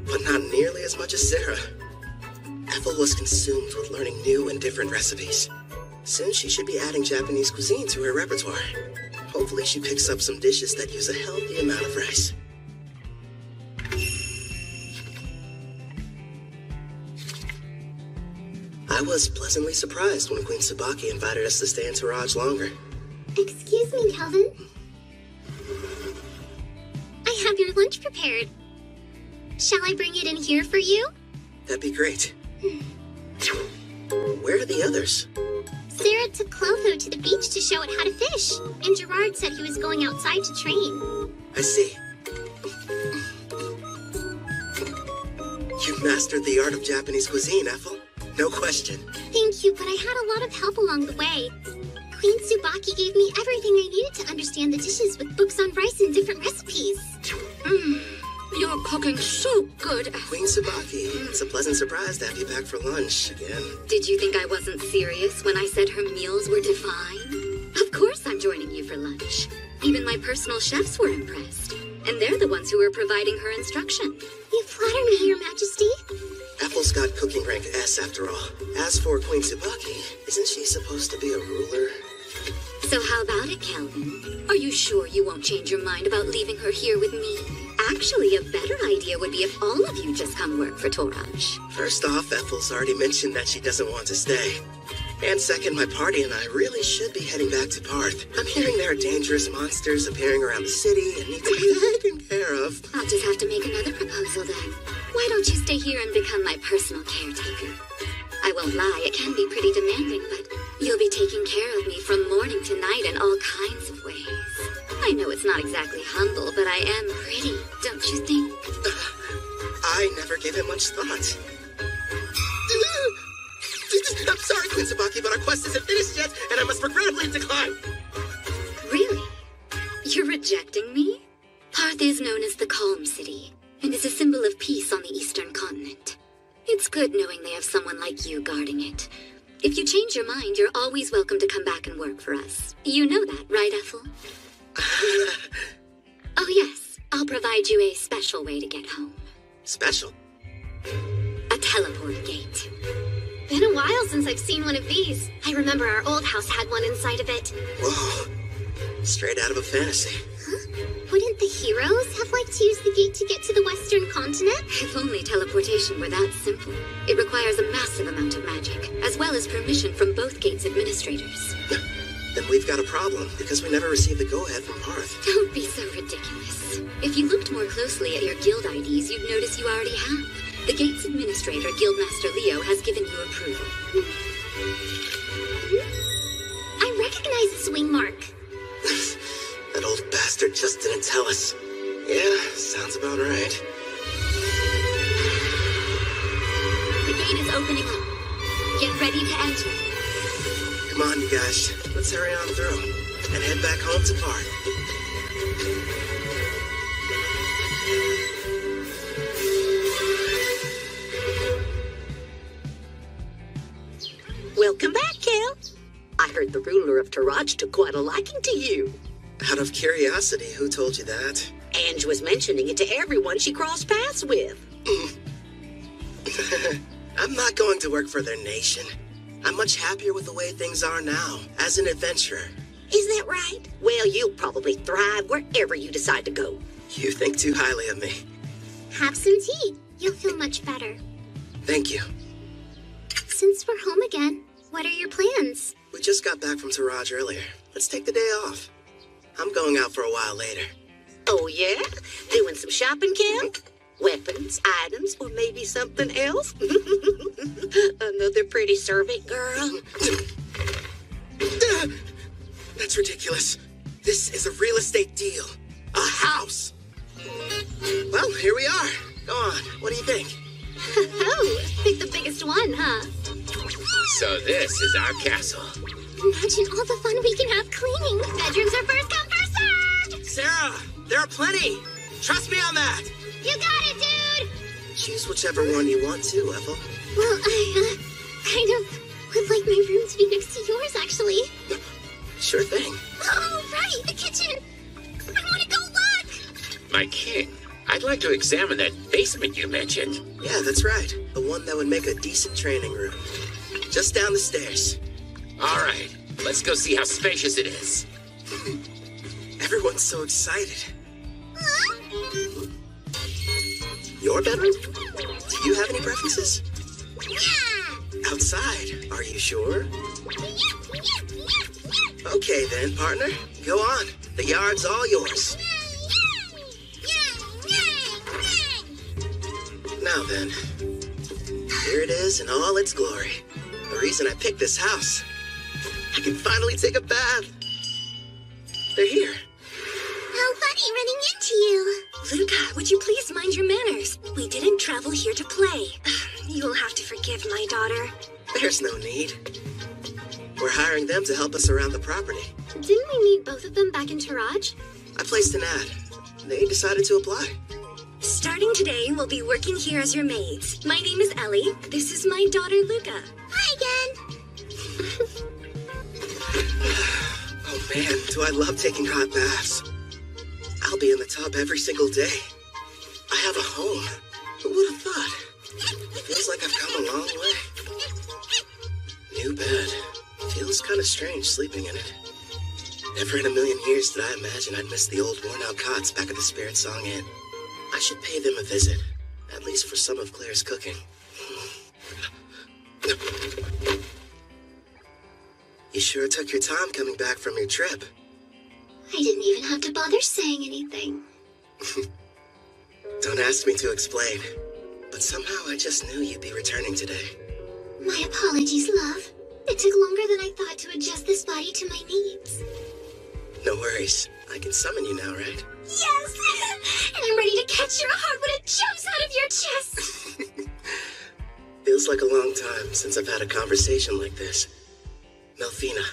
but not nearly as much as Sarah. Ethel was consumed with learning new and different recipes. Soon she should be adding Japanese cuisine to her repertoire. Hopefully she picks up some dishes that use a healthy amount of rice. I was pleasantly surprised when Queen Tsubaki invited us to stay in Taraj longer. Excuse me, Kelvin. I have your lunch prepared. Shall I bring it in here for you? That'd be great. Where are the others? Sarah took Clotho to the beach to show it how to fish, and Gerard said he was going outside to train. I see. You've mastered the art of Japanese cuisine, Ethel. No question. Thank you, but I had a lot of help along the way. Queen Tsubaki gave me everything I needed to understand the dishes with books on rice and different recipes. You're cooking so good. Queen Tsubaki, it's a pleasant surprise to have you back for lunch again. Did you think I wasn't serious when I said her meals were divine? Of course I'm joining you for lunch. Even my personal chefs were impressed. And they're the ones who were providing her instruction. You flatter me, Your Majesty. Ethel's got cooking rank S after all. As for Queen Tsubaki, isn't she supposed to be a ruler? So how about it, Kelvin? Are you sure you won't change your mind about leaving her here with me? Actually, a better idea would be if all of you just come work for Toraj. First off, Ethel's already mentioned that she doesn't want to stay. And second, my party and I really should be heading back to Parth. I'm hearing there are dangerous monsters appearing around the city and need to be taken care of. I'll just have to make another proposal then. Why don't you stay here and become my personal caretaker? I won't lie, it can be pretty demanding, but you'll be taking care of me from morning to night in all kinds of ways. I know it's not exactly humble, but I am pretty, don't you think? I never gave it much thought. I'm sorry, Queen Tsubaki, but our quest isn't finished yet, and I must regrettably decline. Really? You're rejecting me? Parth is known as the Calm City, and is a symbol of peace on the eastern continent. It's good knowing they have someone like you guarding it. If you change your mind, you're always welcome to come back and work for us. You know that, right, Ethel? Oh yes, I'll provide you a special way to get home. Special? A teleport gate. Been a while since I've seen one of these. I remember our old house had one inside of it. Whoa. Straight out of a fantasy. Wouldn't the heroes have liked to use the gate to get to the western continent? If only teleportation were that simple. It requires a massive amount of magic, as well as permission from both gate's administrators. Then we've got a problem, because we never received the go-ahead from Parth. Don't be so ridiculous. If you looked more closely at your guild IDs, you'd notice you already have. The gate's administrator, Guildmaster Leo, has given you approval. I recognize the swing mark. That old bastard just didn't tell us. Yeah, sounds about right. The gate is opening up. Get ready to enter. Come on, you guys. Let's hurry on through and head back home to Parth. Welcome back, Kel. I heard the ruler of Taraj took quite a liking to you. Out of curiosity, who told you that? Ange was mentioning it to everyone she crossed paths with. I'm not going to work for their nation. I'm much happier with the way things are now, as an adventurer. Is that right? Well, you'll probably thrive wherever you decide to go. You think too highly of me. Have some tea. You'll feel much better. Thank you. Since we're home again, what are your plans? We just got back from Taraj earlier. Let's take the day off. I'm going out for a while later. Oh, yeah? Doing some shopping, Kel? Weapons, items, or maybe something else? Another pretty servant girl? That's ridiculous. This is a real estate deal. A house. Well, here we are. Go on. What do you think? Oh, pick the biggest one, huh? So this is our castle. Imagine all the fun we can have cleaning. Bedrooms are first come, first served! Sarah, there are plenty. Trust me on that. You got it, dude! Choose whichever one you want to, Ethel. Well, I, kind of would like my room to be next to yours, actually. Sure thing. Oh, right, the kitchen! I want to go look! My king, I'd like to examine that basement you mentioned. Yeah, that's right. The one that would make a decent training room. Just down the stairs. All right, let's go see how spacious it is. Everyone's so excited. Your bedroom? Do you have any preferences? Yeah! Outside, are you sure? Okay then, partner. Go on. The yard's all yours. Now then, here it is in all its glory. The reason I picked this house. I can finally take a bath. They're here. How funny running into you. Luca, would you please mind your manners? We didn't travel here to play. You will have to forgive my daughter. There's no need. We're hiring them to help us around the property. Didn't we meet both of them back in Taraj? I placed an ad. They decided to apply. Starting today, we'll be working here as your maids. My name is Ellie. This is my daughter, Luca. Hi again. Oh man, do I love taking hot baths. I'll be in the tub every single day. I have a home. Who would have thought? Feels like I've come a long way. New bed. Feels kind of strange sleeping in it. Never in a million years did I imagine I'd miss the old worn-out cots back at the Spirit Song Inn. I should pay them a visit, at least for some of Claire's cooking. You sure took your time coming back from your trip. I didn't even have to bother saying anything. Don't ask me to explain, but somehow I just knew you'd be returning today. My apologies, love. It took longer than I thought to adjust this body to my needs. No worries. I can summon you now, right? Yes! And I'm ready to catch your heart when it jumps out of your chest! Feels like a long time since I've had a conversation like this. Melfina.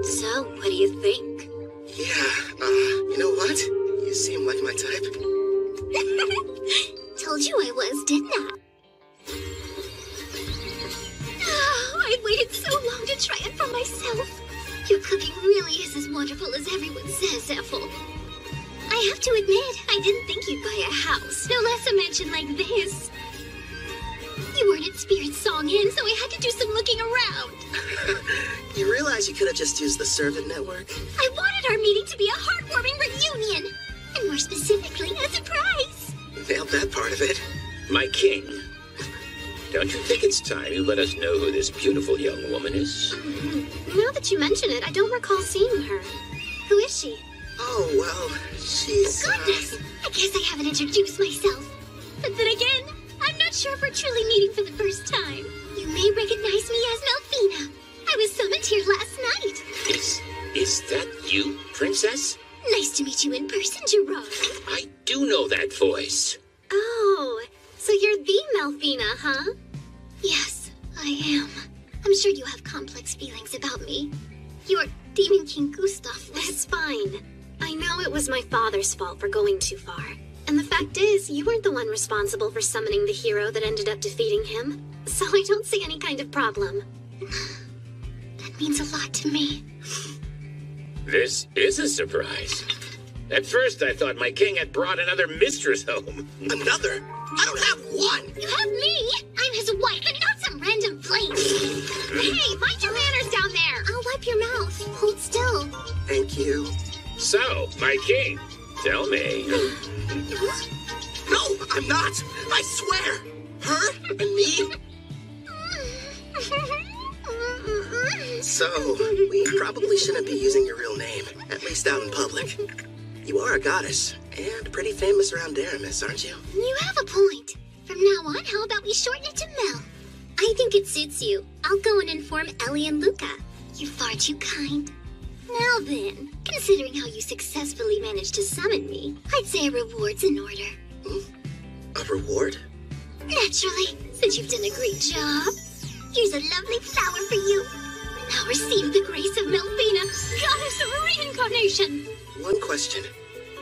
So, what do you think? my type. Told you I was, didn't I? Oh, I waited so long to try it for myself. Your cooking really is as wonderful as everyone says, Ethel. I have to admit, I didn't think you'd buy a house, no less a mansion like this. You weren't at Spirit Song Inn, so I had to do some looking around. You realize you could have just used the Servant Network? I wanted our meeting to be a heartwarming reunion, and more specifically, a surprise. Nailed that part of it. My king, don't you think it's time you let us know who this beautiful young woman is? Now that you mention it, I don't recall seeing her. Who is she? Oh, well, she's... Goodness! I guess I haven't introduced myself. But then again, I'm not sure if we're truly meeting for the first time. You may recognize me as Melfina. I was summoned here last night. Is that you, Princess? Nice to meet you in person, Gerard. I do know that voice. Oh, so you're the Melfina, huh? Yes, I am. I'm sure you have complex feelings about me. You're Demon King Gustav. It's fine. I know it was my father's fault for going too far. And the fact is, you weren't the one responsible for summoning the hero that ended up defeating him. So I don't see any kind of problem. That means a lot to me. This is a surprise. At first, I thought my king had brought another mistress home. Another? I don't have one! You have me! I'm his wife and not some random flame! Hey, mind your manners down there! I'll wipe your mouth. Hold still. Thank you. So, my king, tell me. No, I'm not! I swear! Her and me? So, we probably shouldn't be using your real name, at least out in public. You are a goddess, and pretty famous around Aramis, aren't you? You have a point. From now on, how about we shorten it to Mel? I think it suits you. I'll go and inform Ellie and Luca. You're far too kind. Now then, considering how you successfully managed to summon me, I'd say a reward's in order. A reward? Naturally, since you've done a great job. Here's a lovely flower for you. Now receive the grace of Melfina, goddess of reincarnation. One question.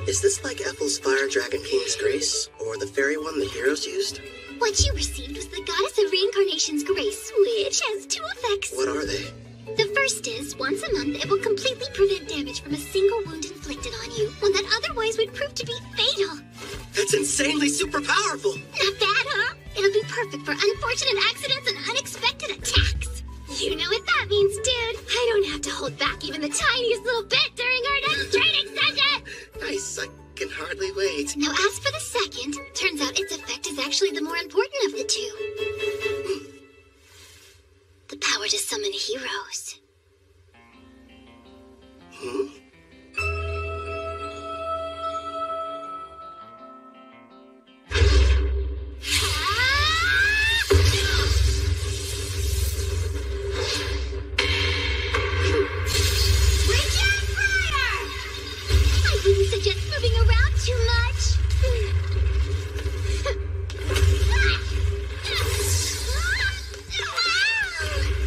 Is this like Ethel's Fire Dragon King's grace, or the fairy one the heroes used? What you received was the goddess of reincarnation's grace, which has two effects. What are they? The first is, once a month, it will completely prevent damage from a single wound inflicted on you, one that otherwise would prove to be fatal. That's insanely super powerful! Not bad, huh? It'll be perfect for unfortunate accidents and unexpected attacks. You know what that means, dude. I don't have to hold back even the tiniest little bit during our next training session! Nice, I can hardly wait. Now, as for the second, turns out its effect is actually the more important of the two. The power to summon heroes. I wouldn't suggest moving around too much.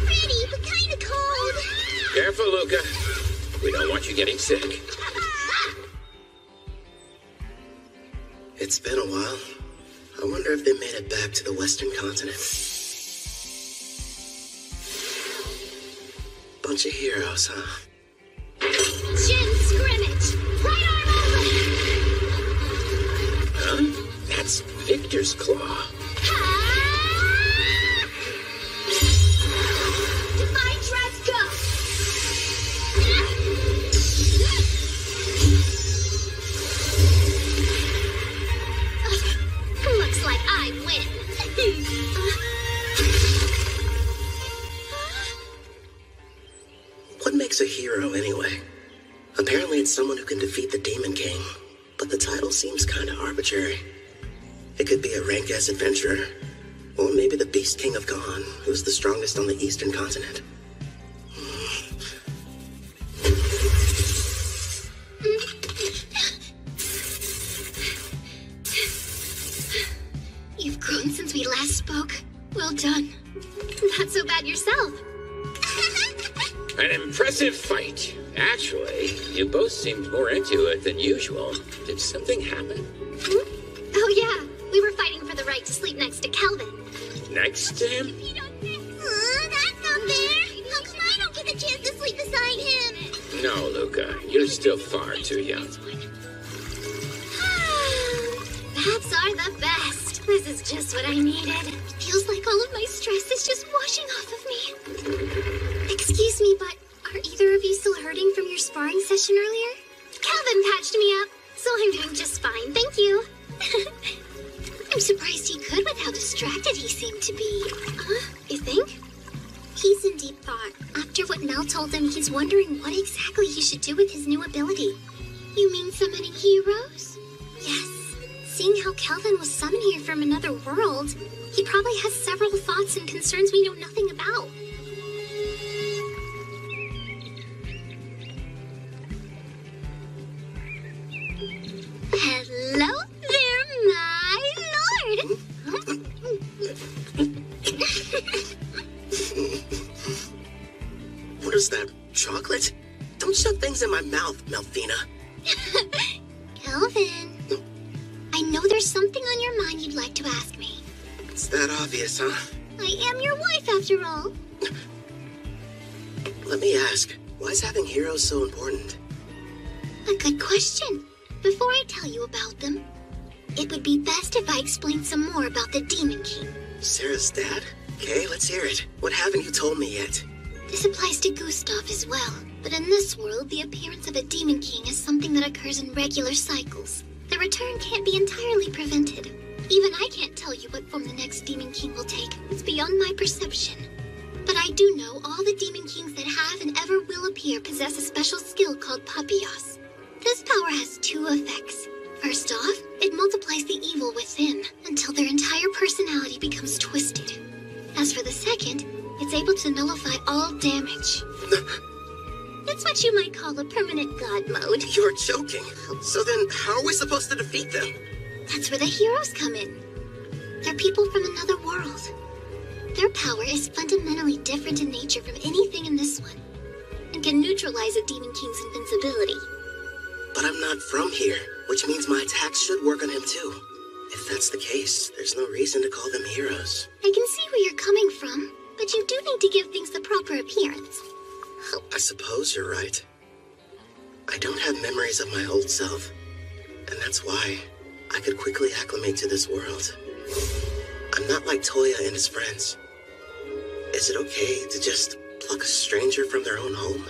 Pretty, but kind of cold. Careful, Luca. We don't want you getting sick. It's been a while. I wonder if they made it back to the Western continent. Bunch of heroes, huh? Gin scrimmage. Right arm open. Huh? That's Victor's claw. Divine dress go. Looks like I win. What makes a hero, anyway? Apparently it's someone who can defeat the Demon King, but the title seems kinda arbitrary. It could be a rank-ass adventurer, or maybe the Beast King of Gone, who's the strongest on the Eastern continent. You've grown since we last spoke. Well done. Not so bad yourself. An impressive fight. Actually, you both seemed more into it than usual. Did something happen? Oh yeah, we were fighting for the right to sleep next to Kelvin. Next to him? That's not fair. How come I don't get the chance to sleep beside him? No, Luca. You're still far too young. Bats are the best. This is just what I needed. Feels like all of my stress is just washing off of me. Excuse me, but are either of you still hurting from your sparring session earlier? Calvin patched me up, so I'm doing just fine, thank you. I'm surprised he could with how distracted he seemed to be. You think? He's in deep thought. After what Mel told him, he's wondering what exactly he should do with his new ability. You mean summoning heroes? Yes. Seeing how Kelvin was summoned here from another world, he probably has several thoughts and concerns we know nothing about. Hello there, my lord! What is that? Chocolate? Don't shove things in my mouth, Melfina. Kelvin, I know there's something on your mind you'd like to ask me. It's that obvious, huh? I am your wife, after all. Let me ask, why is having heroes so important? A good question. Before I tell you about them, it would be best if I explained some more about the Demon King. Sarah's dad? Okay, let's hear it. What haven't you told me yet? This applies to Gustav as well, but in this world, the appearance of a Demon King is something that occurs in regular cycles. The return can't be entirely prevented. Even I can't tell you what form the next Demon King will take. It's beyond my perception. But I do know all the Demon Kings that have and ever will appear possess a special skill called Papias. This power has two effects. First off, it multiplies the evil within until their entire personality becomes twisted. As for the second, it's able to nullify all damage. It's what you might call a permanent god mode. You're joking. So then, how are we supposed to defeat them? That's where the heroes come in. They're people from another world. Their power is fundamentally different in nature from anything in this one, and can neutralize a Demon King's invincibility. But I'm not from here, which means my attacks should work on him too. If that's the case, there's no reason to call them heroes. I can see where you're coming from, but you do need to give things the proper appearance. I suppose you're right. I don't have memories of my old self, and that's why I could quickly acclimate to this world. I'm not like Toya and his friends. Is it okay to just pluck a stranger from their own home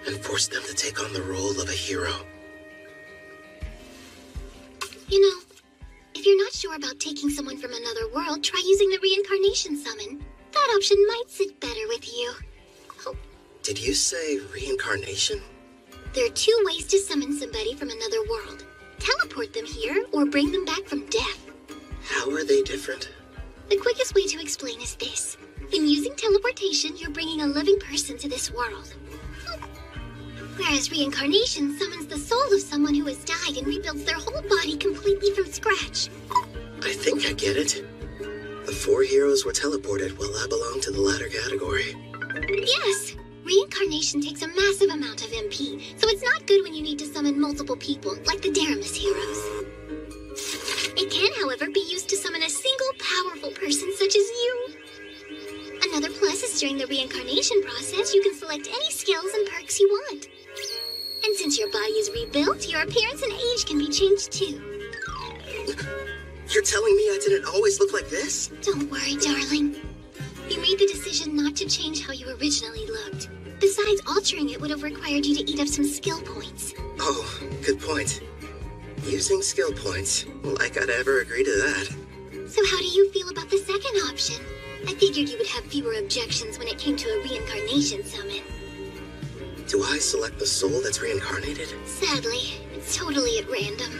and force them to take on the role of a hero? You know, if you're not sure about taking someone from another world, try using the reincarnation summon. That option might sit better with you. Did you say reincarnation? There are two ways to summon somebody from another world. Teleport them here, or bring them back from death. How are they different? The quickest way to explain is this. In using teleportation, you're bringing a living person to this world. Whereas reincarnation summons the soul of someone who has died and rebuilds their whole body completely from scratch. I think I get it. The 4 heroes were teleported while I belong to the latter category. Yes! Reincarnation takes a massive amount of MP, so it's not good when you need to summon multiple people, like the Daramus heroes. It can, however, be used to summon a single powerful person such as you. Another plus is during the reincarnation process, you can select any skills and perks you want. And since your body is rebuilt, your appearance and age can be changed too. You're telling me I didn't always look like this? Don't worry, darling. You made the decision not to change how you originally looked. Besides, altering it would have required you to eat up some skill points. Oh, good point. Using skill points, like I'd ever agree to that. So how do you feel about the second option? I figured you would have fewer objections when it came to a reincarnation summon. Do I select the soul that's reincarnated? Sadly, it's totally at random.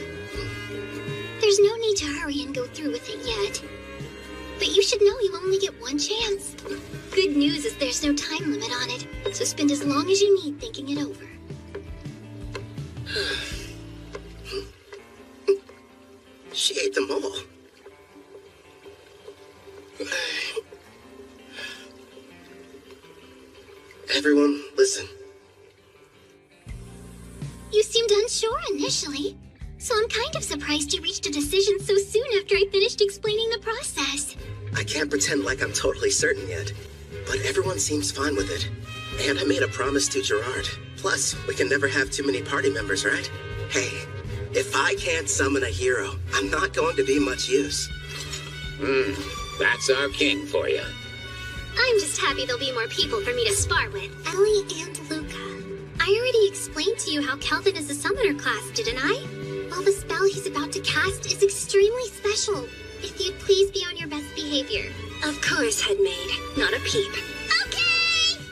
There's no need to hurry and go through with it yet. But you should know you only get one chance. Good news is there's no time limit on it, so spend as long as you need thinking it over. She ate them all. Everyone, listen. You seemed unsure initially, so I'm kind of surprised you reached a decision so soon after I finished explaining the process. I can't pretend like I'm totally certain yet, but everyone seems fine with it. And I made a promise to Gerard. Plus, we can never have too many party members, right? Hey, if I can't summon a hero, I'm not going to be much use. That's our king for you. I'm just happy there'll be more people for me to spar with. Ellie and Luca. I already explained to you how Kelvin is a summoner class, didn't I? Well, the spell he's about to cast is extremely special. If you'd please be on your best behavior. Of course, Headmaid. Not a peep. Okay!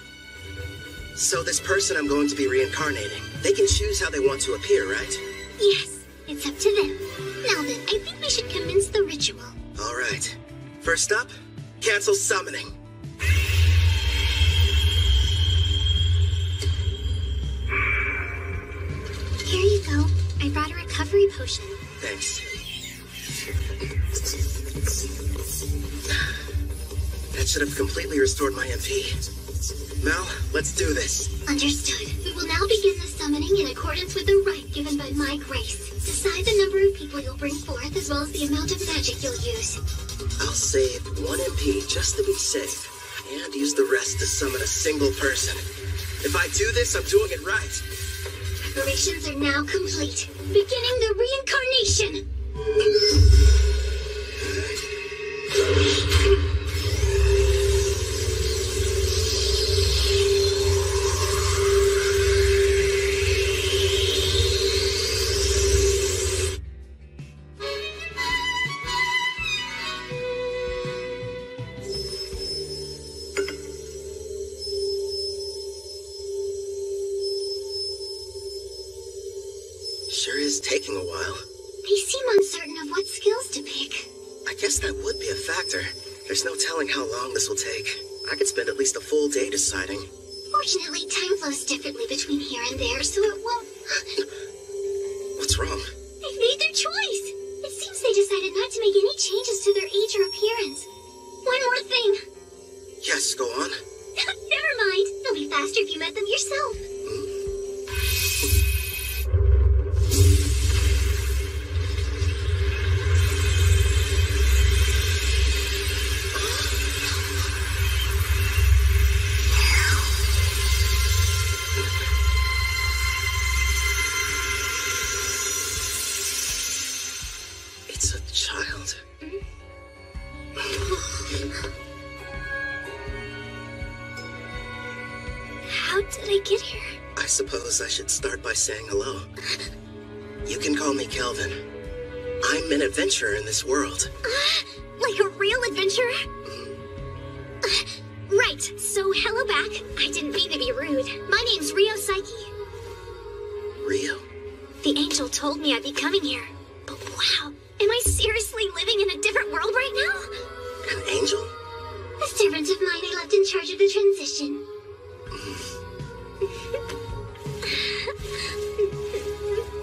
So this person I'm going to be reincarnating, they can choose how they want to appear, right? Yes, it's up to them. Now then, I think we should commence the ritual. All right. First up, cancel summoning. Here you go. I brought a recovery potion. Thanks. That should have completely restored my MP. Mel, let's do this. Understood. We will now begin the summoning in accordance with the rite given by my grace. Decide the number of people you'll bring forth as well as the amount of magic you'll use. I'll save 1 MP just to be safe, and use the rest to summon a single person. If I do this, I'm doing it right. Preparations are now complete. Beginning the reincarnation. Sure is taking a while. They seem uncertain of what skills to pick. I guess that would be a factor. There's no telling how long this will take. I could spend at least a full day deciding. Fortunately, time flows differently between here and there, so it won't... What's wrong? They've made their choice. It seems they decided not to make any changes to their age or appearance. One more thing. Yes, go on. Never mind. It'll be faster if you met them yourself. It's a child. How did I get here? I suppose I should start by saying hello. You can call me Kelvin. I'm an adventurer in this world. Like a real adventurer? Right, so hello back. I didn't mean to be rude. My name's Rio Psyche. Rio? The angel told me I'd be coming here. But wow, am I seriously living in a different world right now? An angel? A servant of mine I left in charge of the transition.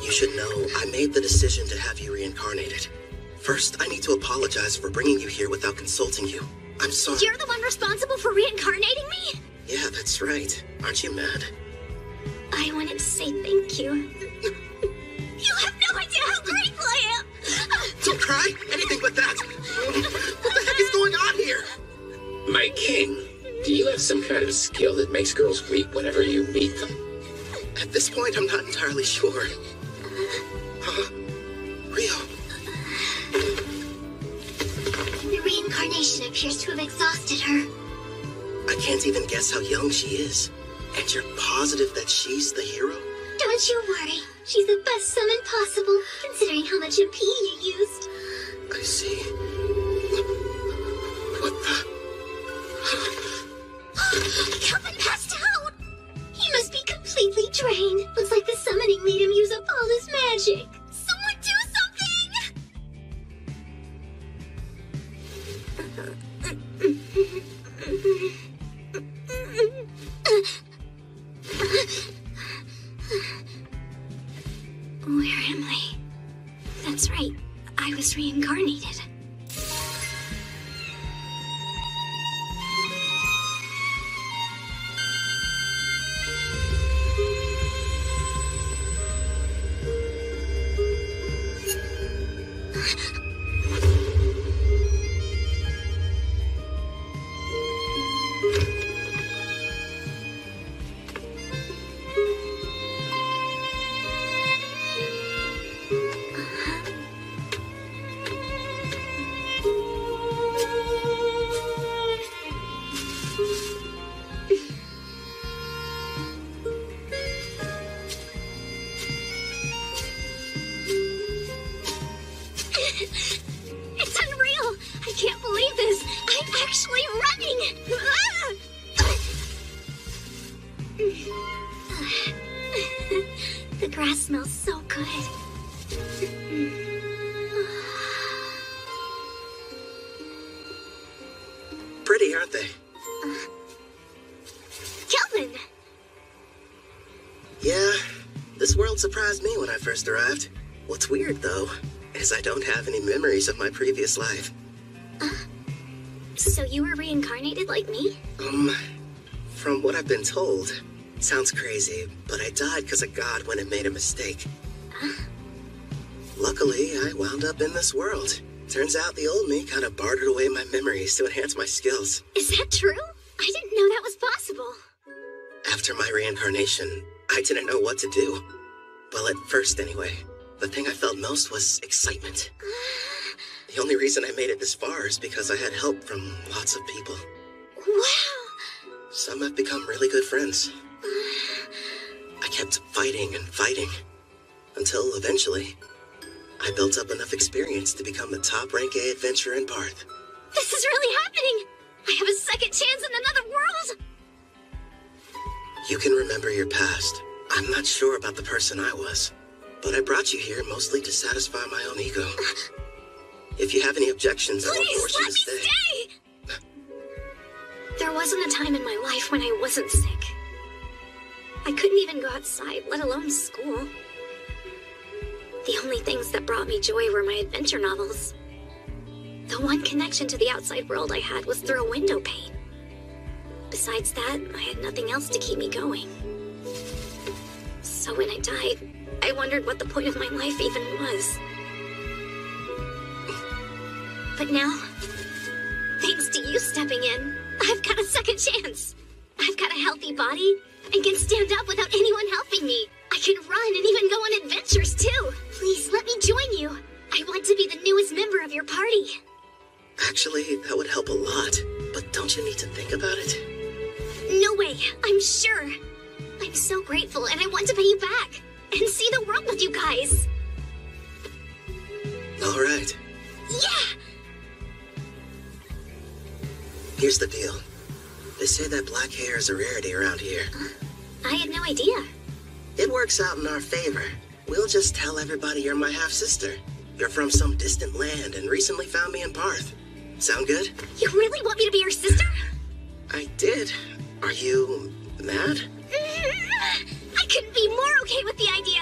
You should know, I made the decision to have you reincarnated. First, I need to apologize for bringing you here without consulting you. I'm sorry. You're the one responsible for reincarnating me? Yeah, that's right. Aren't you mad? I wanted to say thank you. You have no idea how grateful I am! Don't cry! Anything but that! What the heck is going on here? My king, do you have some kind of skill that makes girls weep whenever you meet them? At this point, I'm not entirely sure. Huh? Rio? The reincarnation appears to have exhausted her. I can't even guess how young she is. And you're positive that she's the hero? Don't you worry. She's the best summon possible, considering how much MP you used. I see. What the? Kelvin passed out! He must be completely drained. Looks like the summoning made him use up all his magic. Someone do Where am I? That's right. I was reincarnated. It's unreal! I can't believe this! I'm actually running! The grass smells so good. Pretty, aren't they? Kelvin! Yeah, this world surprised me when I first arrived. What's weird, though, is I don't have any memories of my previous life. So you were reincarnated like me? From what I've been told, sounds crazy, but I died because a god went and made a mistake. Luckily, I wound up in this world. Turns out the old me kind of bartered away my memories to enhance my skills. Is that true? I didn't know that was possible. After my reincarnation, I didn't know what to do. Well, at first anyway. The thing I felt most was excitement. The only reason I made it this far is because I had help from lots of people. Wow! Some have become really good friends. I kept fighting and fighting, until eventually, I built up enough experience to become the top rank A adventurer in Parth. This is really happening! I have a second chance in another world! You can remember your past. I'm not sure about the person I was, but I brought you here mostly to satisfy my own ego. If you have any objections, I won't force you to stay. There wasn't a time in my life when I wasn't sick. I couldn't even go outside, let alone school. The only things that brought me joy were my adventure novels. The one connection to the outside world I had was through a window pane. Besides that, I had nothing else to keep me going. So when I died, I wondered what the point of my life even was. But now, thanks to you stepping in, I've got a second chance. I've got a healthy body and can stand up without anyone helping me. I can run and even go on adventures too. Please let me join you. I want to be the newest member of your party. Actually, that would help a lot, but don't you need to think about it? No way, I'm sure. I'm so grateful and I want to pay you back and see the world with you guys. All right. Yeah! Here's the deal. They say that black hair is a rarity around here. I had no idea. It works out in our favor. We'll just tell everybody you're my half-sister. You're from some distant land and recently found me in Parth. Sound good? You really want me to be your sister? I did. Are you mad? I couldn't be more okay with the idea.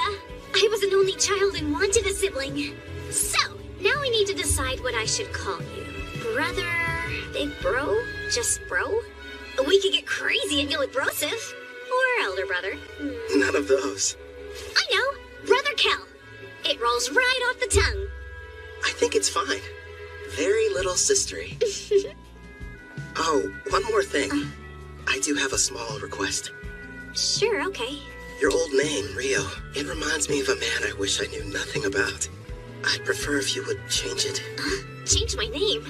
I was an only child and wanted a sibling. So, now we need to decide what I should call you. Brother, big bro, just bro? We could get crazy and go with brosive. Or elder brother. None of those. I know, Brother Kel. It rolls right off the tongue. I think it's fine. Very little sistery. Oh, one more thing. I do have a small request. Sure, okay. Your old name, Rio, it reminds me of a man I wish I knew nothing about. I'd prefer if you would change it. Change my name?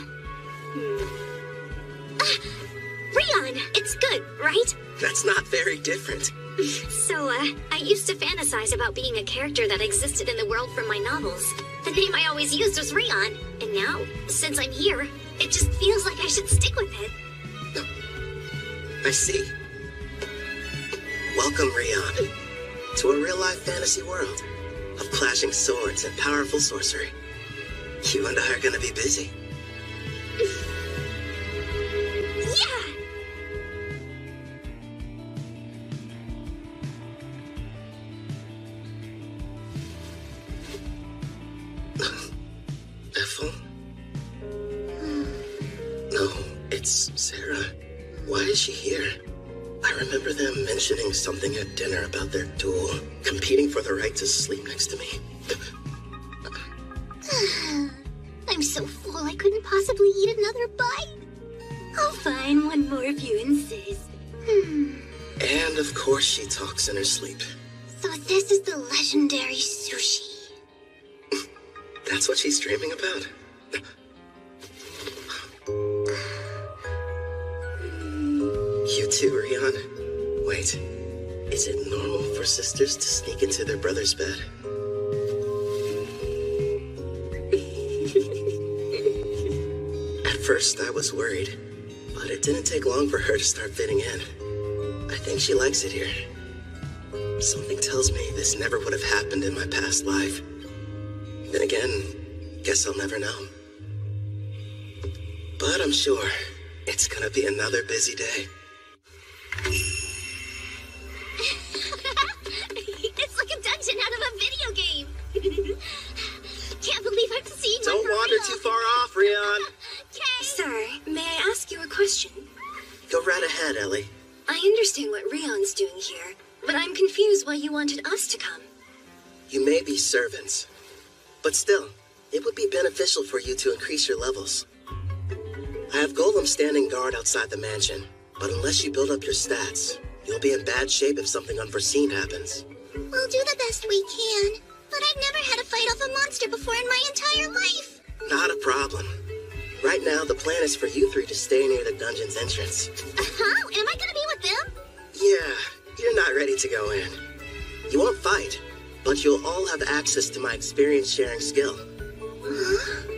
Rion, it's good, right? That's not very different. So, I used to fantasize about being a character that existed in the world from my novels. The name I always used was Rion, and now, since I'm here, it just feels like I should stick with it. I see. Welcome, Rion, to a real-life fantasy world of clashing swords and powerful sorcery. You and I are gonna be busy. Yeah! Ethel? No, it's Sarah. Why is she here? I remember them mentioning something at dinner about their duel, competing for the right to sleep next to me. I'm so full I couldn't possibly eat another bite. Oh, fine, one more if you insist. And of course she talks in her sleep. So this is the legendary sushi. That's what she's dreaming about? You too, Rion? Wait, is it normal for sisters to sneak into their brother's bed? first, I was worried, but it didn't take long for her to start fitting in. I think she likes it here. Something tells me this never would have happened in my past life. Then again, guess I'll never know. But I'm sure it's gonna be another busy day. It's like a dungeon out of a video game. Can't believe I'm seeing one Don't for wander real. too far off, Rion. Sir, may I ask you a question? Go right ahead, Ellie. I understand what Rion's doing here, but I'm confused why you wanted us to come. You may be servants, but still, it would be beneficial for you to increase your levels. I have golems standing guard outside the mansion, but unless you build up your stats, you'll be in bad shape if something unforeseen happens. We'll do the best we can, but I've never had to fight off a monster before in my entire life. Not a problem. Right now, the plan is for you three to stay near the dungeon's entrance. Huh? Am I gonna be with them? Yeah, you're not ready to go in. You won't fight, but you'll all have access to my experience-sharing skill.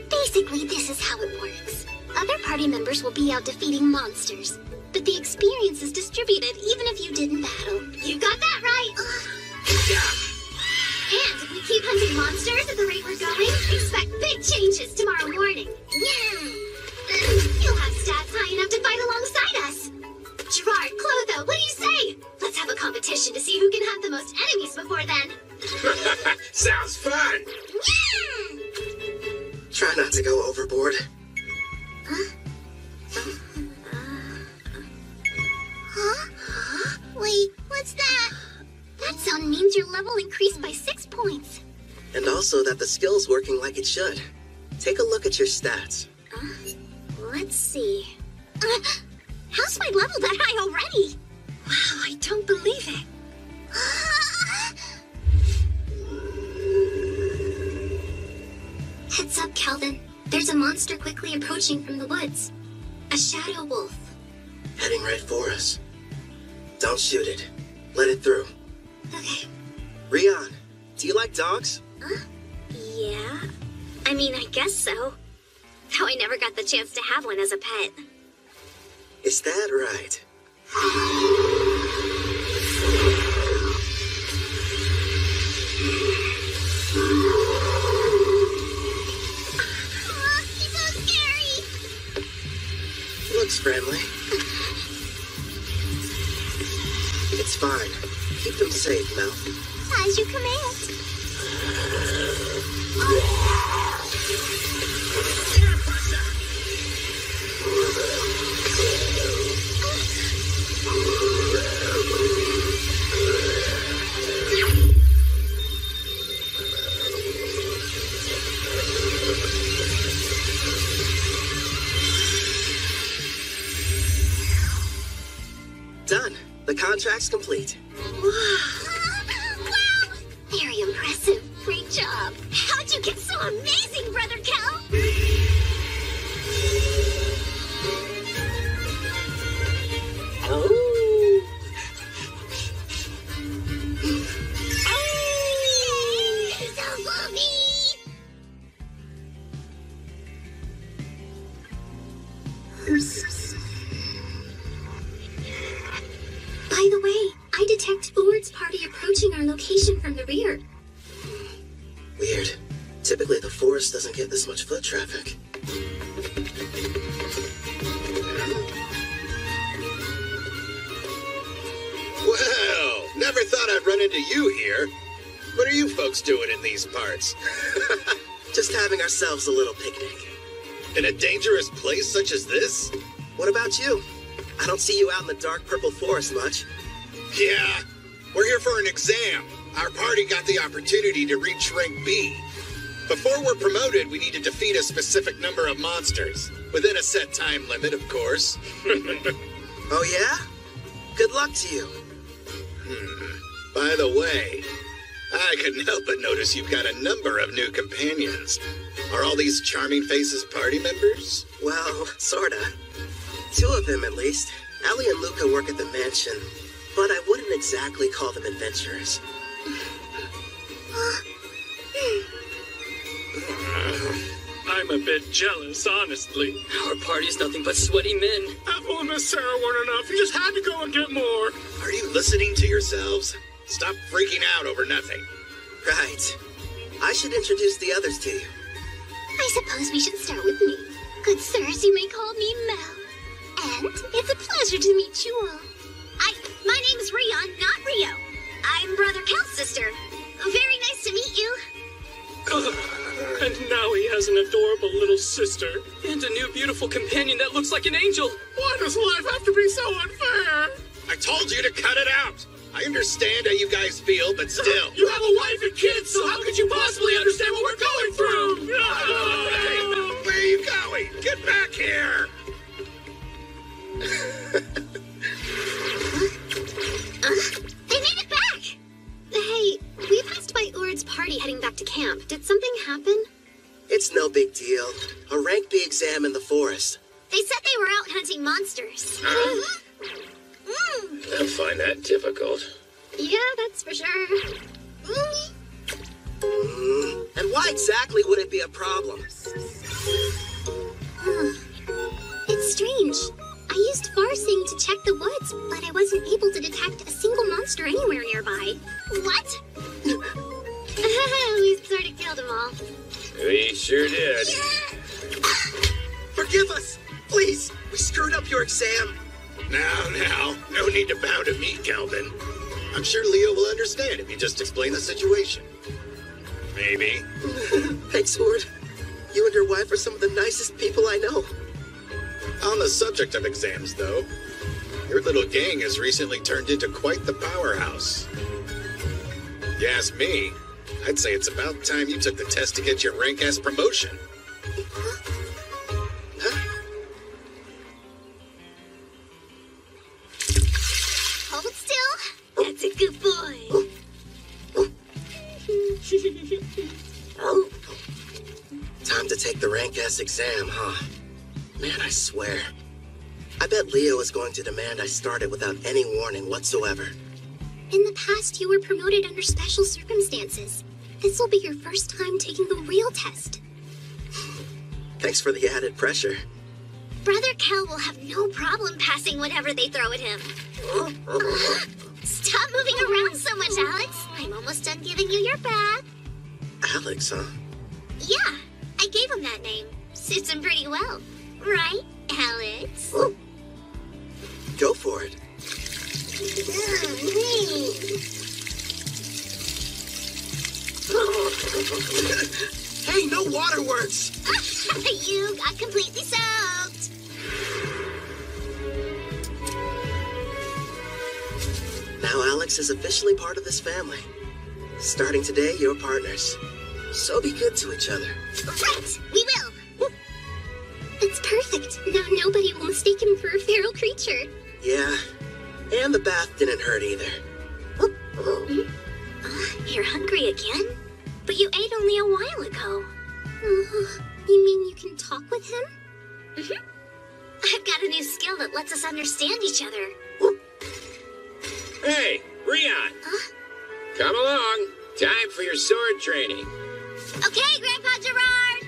Basically, this is how it works. Other party members will be out defeating monsters, but the experience is distributed even if you didn't battle. You got that right! And if we keep hunting monsters at the rate we're going, expect big changes tomorrow morning. Yeah! You'll have stats high enough to fight alongside us. Gerard, Clotho, what do you say? Let's have a competition to see who can hunt the most enemies before then. Sounds fun! Yeah! Try not to go overboard. Huh? Wait, what's that? That sound means your level increased by 6 points. And also that the skill's working like it should. Take a look at your stats. Let's see. How's my level that high already? Wow, I don't believe it. Heads up, Calvin. There's a monster quickly approaching from the woods. A shadow wolf. Heading right for us. Don't shoot it. Let it through. Okay. Rion, do you like dogs? Yeah. I mean, I guess so. Though I never got the chance to have one as a pet. Is that right? He's so scary. Looks friendly. It's fine. Keep them safe, Mel. As you command. Done. The contract's complete. Wow! Very impressive. Great job. How'd you get so amazing, Brother Cal? By the way, I detect Urd's party approaching our location from the rear. Weird. Typically, the forest doesn't get this much foot traffic. Well, never thought I'd run into you here. What are you folks doing in these parts? Just having ourselves a little picnic. In a dangerous place such as this? What about you? I don't see you out in the dark purple forest much. Yeah, we're here for an exam. Our party got the opportunity to reach rank B. Before we're promoted, we need to defeat a specific number of monsters. Within a set time limit, of course. Oh yeah? Good luck to you. By the way, I couldn't help but notice you've got a number of new companions. Are all these charming faces party members? Well, sorta. 2 of them, at least. Allie and Luca work at the mansion, but I wouldn't exactly call them adventurers. I'm I'm a bit jealous, honestly. Our party's nothing but sweaty men. Apple and Miss Sarah weren't enough. You just had to go and get more. Are you listening to yourselves? Stop freaking out over nothing. Right. I should introduce the others to you. I suppose we should start with me. Good sirs, you may call me Mel. And it's a pleasure to meet you all. My name's Rion, not Rio. I'm Brother Kel's sister. Very nice to meet you. And now he has an adorable little sister. And a new beautiful companion that looks like an angel. Why does life have to be so unfair? I told you to cut it out. I understand how you guys feel, but still. You have a wife and kids, so how could you possibly understand what we're going through? Hey, where are you going? Get back here! They made it back! Hey, we passed by Urd's party heading back to camp. Did something happen? It's no big deal. A rank B exam in the forest. They said they were out hunting monsters. I find that difficult. Yeah, that's for sure. And why exactly would it be a problem? It's strange. I used Farsing to check the woods, but I wasn't able to detect a single monster anywhere nearby. What? We sort of killed them all. We sure did. Forgive us! Please! We screwed up your exam. Now, no need to bow to me, Calvin. I'm sure Leo will understand if you just explain the situation. Maybe. Thanks, Ord. You and your wife are some of the nicest people I know. On the subject of exams, though, your little gang has recently turned into quite the powerhouse. If you ask me, I'd say it's about time you took the test to get your rank S promotion. Hold still. That's a good boy. Time to take the rank S exam, huh? Man, I swear. I bet Leo is going to demand I start it without any warning whatsoever. In the past, you were promoted under special circumstances. This will be your first time taking the real test. Thanks for the added pressure. Brother Kel will have no problem passing whatever they throw at him. Stop moving around so much, Alex. I'm almost done giving you your bath. Alex, huh? Yeah, I gave him that name. Suits him pretty well. Right, Alex? Go for it. Hey, no waterworks! You got completely soaked. Now Alex is officially part of this family. Starting today, you're partners. So be good to each other. Right, we will. It's perfect. Now nobody will mistake him for a feral creature. Yeah, and the bath didn't hurt either. You're hungry again? But you ate only a while ago. You mean you can talk with him? I've got a new skill that lets us understand each other. Hey, Rion! Come along. Time for your sword training. Okay, Grandpa Gerard!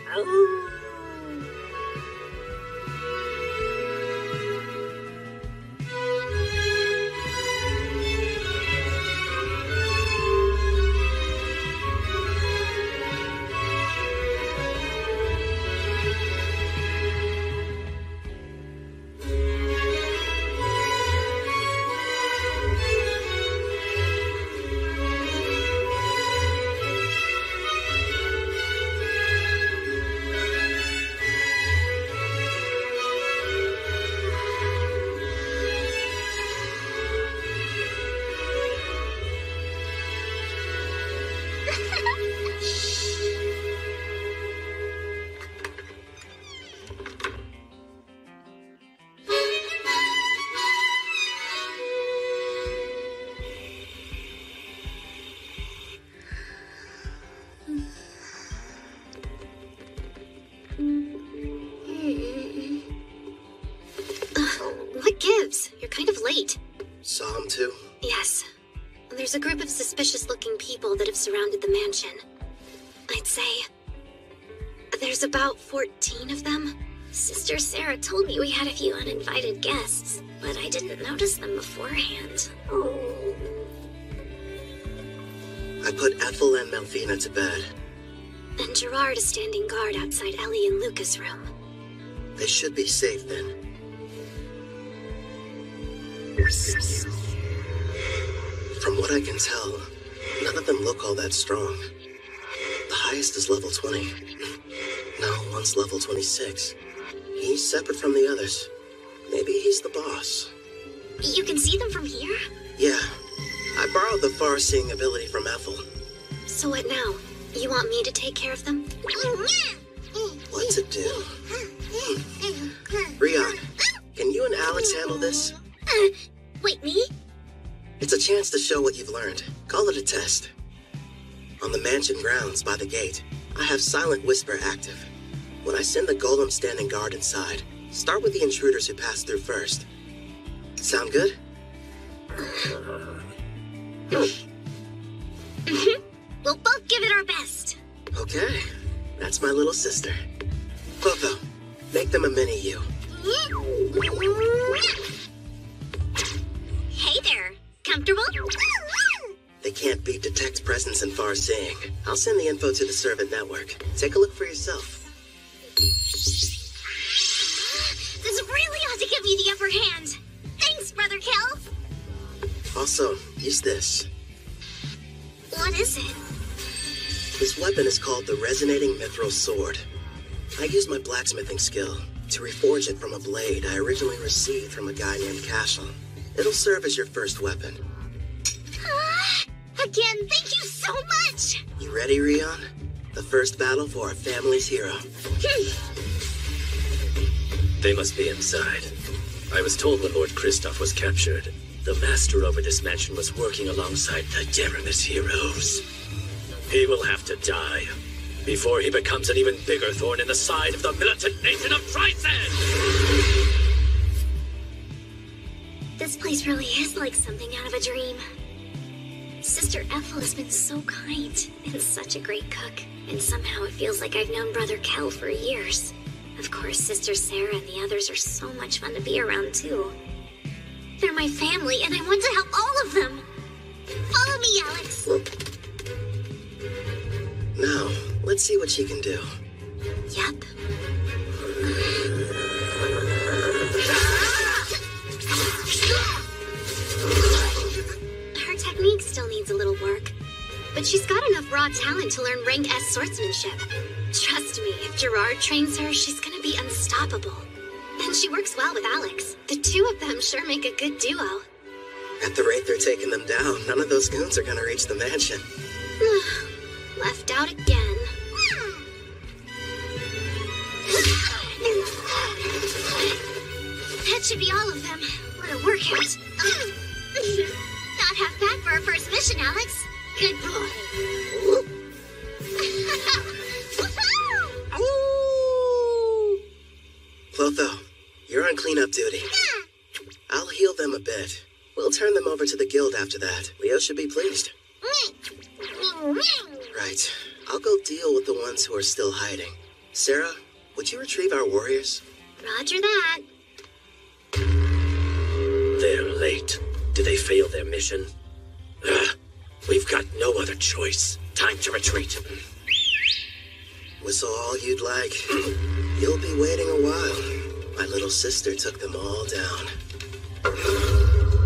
What gives? You're kind of late. Saw him too? Yes. There's a group of suspicious-looking people that have surrounded the mansion. I'd say there's There's about 14 of them. Sister Sarah told me we had a few uninvited guests, but I didn't notice them beforehand. I put Ethel and Melvina to bed. And Gerard is standing guard outside Ellie and Luca's room. They should be safe then. From what I can tell, none of them look all that strong. The highest is level 20. No, one's level 26. He's separate from the others. Maybe he's the boss. You can see them from here? Yeah. I borrowed the far-seeing ability from Ethel. So what now? You want me to take care of them? What to do? Rion, can you and Alex handle this? Wait, me? It's a chance to show what you've learned. Call it a test. On the mansion grounds by the gate, I have Silent Whisper active. When I send the golem standing guard inside, start with the intruders who pass through first. Sound good? We'll both give it our best. Okay. That's my little sister. Clotho, make them a mini-you. Hey there. Comfortable? They can't beat Detect Presence and Far Seeing. I'll send the info to the servant network. Take a look for yourself. This really ought to give you the upper hand. Thanks, Brother Kel. Also, use this. What is it? This weapon is called the Resonating Mithril Sword. I used my blacksmithing skill to reforge it from a blade I originally received from a guy named Cashel. It'll serve as your first weapon. Again, thank you so much! You ready, Rion? The first battle for our family's hero. They must be inside. I was told when Lord Kristoff was captured, the master over this mansion was working alongside the Deramis heroes. He will have to die before he becomes an even bigger thorn in the side of the militant nation of Tryson! This place really is like something out of a dream. Sister Ethel has been so kind and such a great cook, and somehow it feels like I've known Brother Kel for years. Of course, Sister Sarah and the others are so much fun to be around, too. They're my family, and I want to help all of them. Follow me, Alex. Now, let's see what she can do. Yep. Her technique still needs a little work, but she's got enough raw talent to learn rank S swordsmanship. Trust me, if Gerard trains her, she's gonna be unstoppable. And she works well with Alex. The two of them sure make a good duo. At the rate they're taking them down, none of those goons are gonna reach the mansion. Left out again. That should be all of them. What a workout. Not half bad for our first mission, Alex. Good boy. Clotho, you're on cleanup duty. I'll heal them a bit. We'll turn them over to the guild after that. Leo should be pleased. Right. I'll go deal with the ones who are still hiding. Sarah, would you retrieve our warriors? Roger that. They're late. Did they fail their mission? We've got no other choice. Time to retreat. Whistle all you'd like. You'll be waiting a while. My little sister took them all down.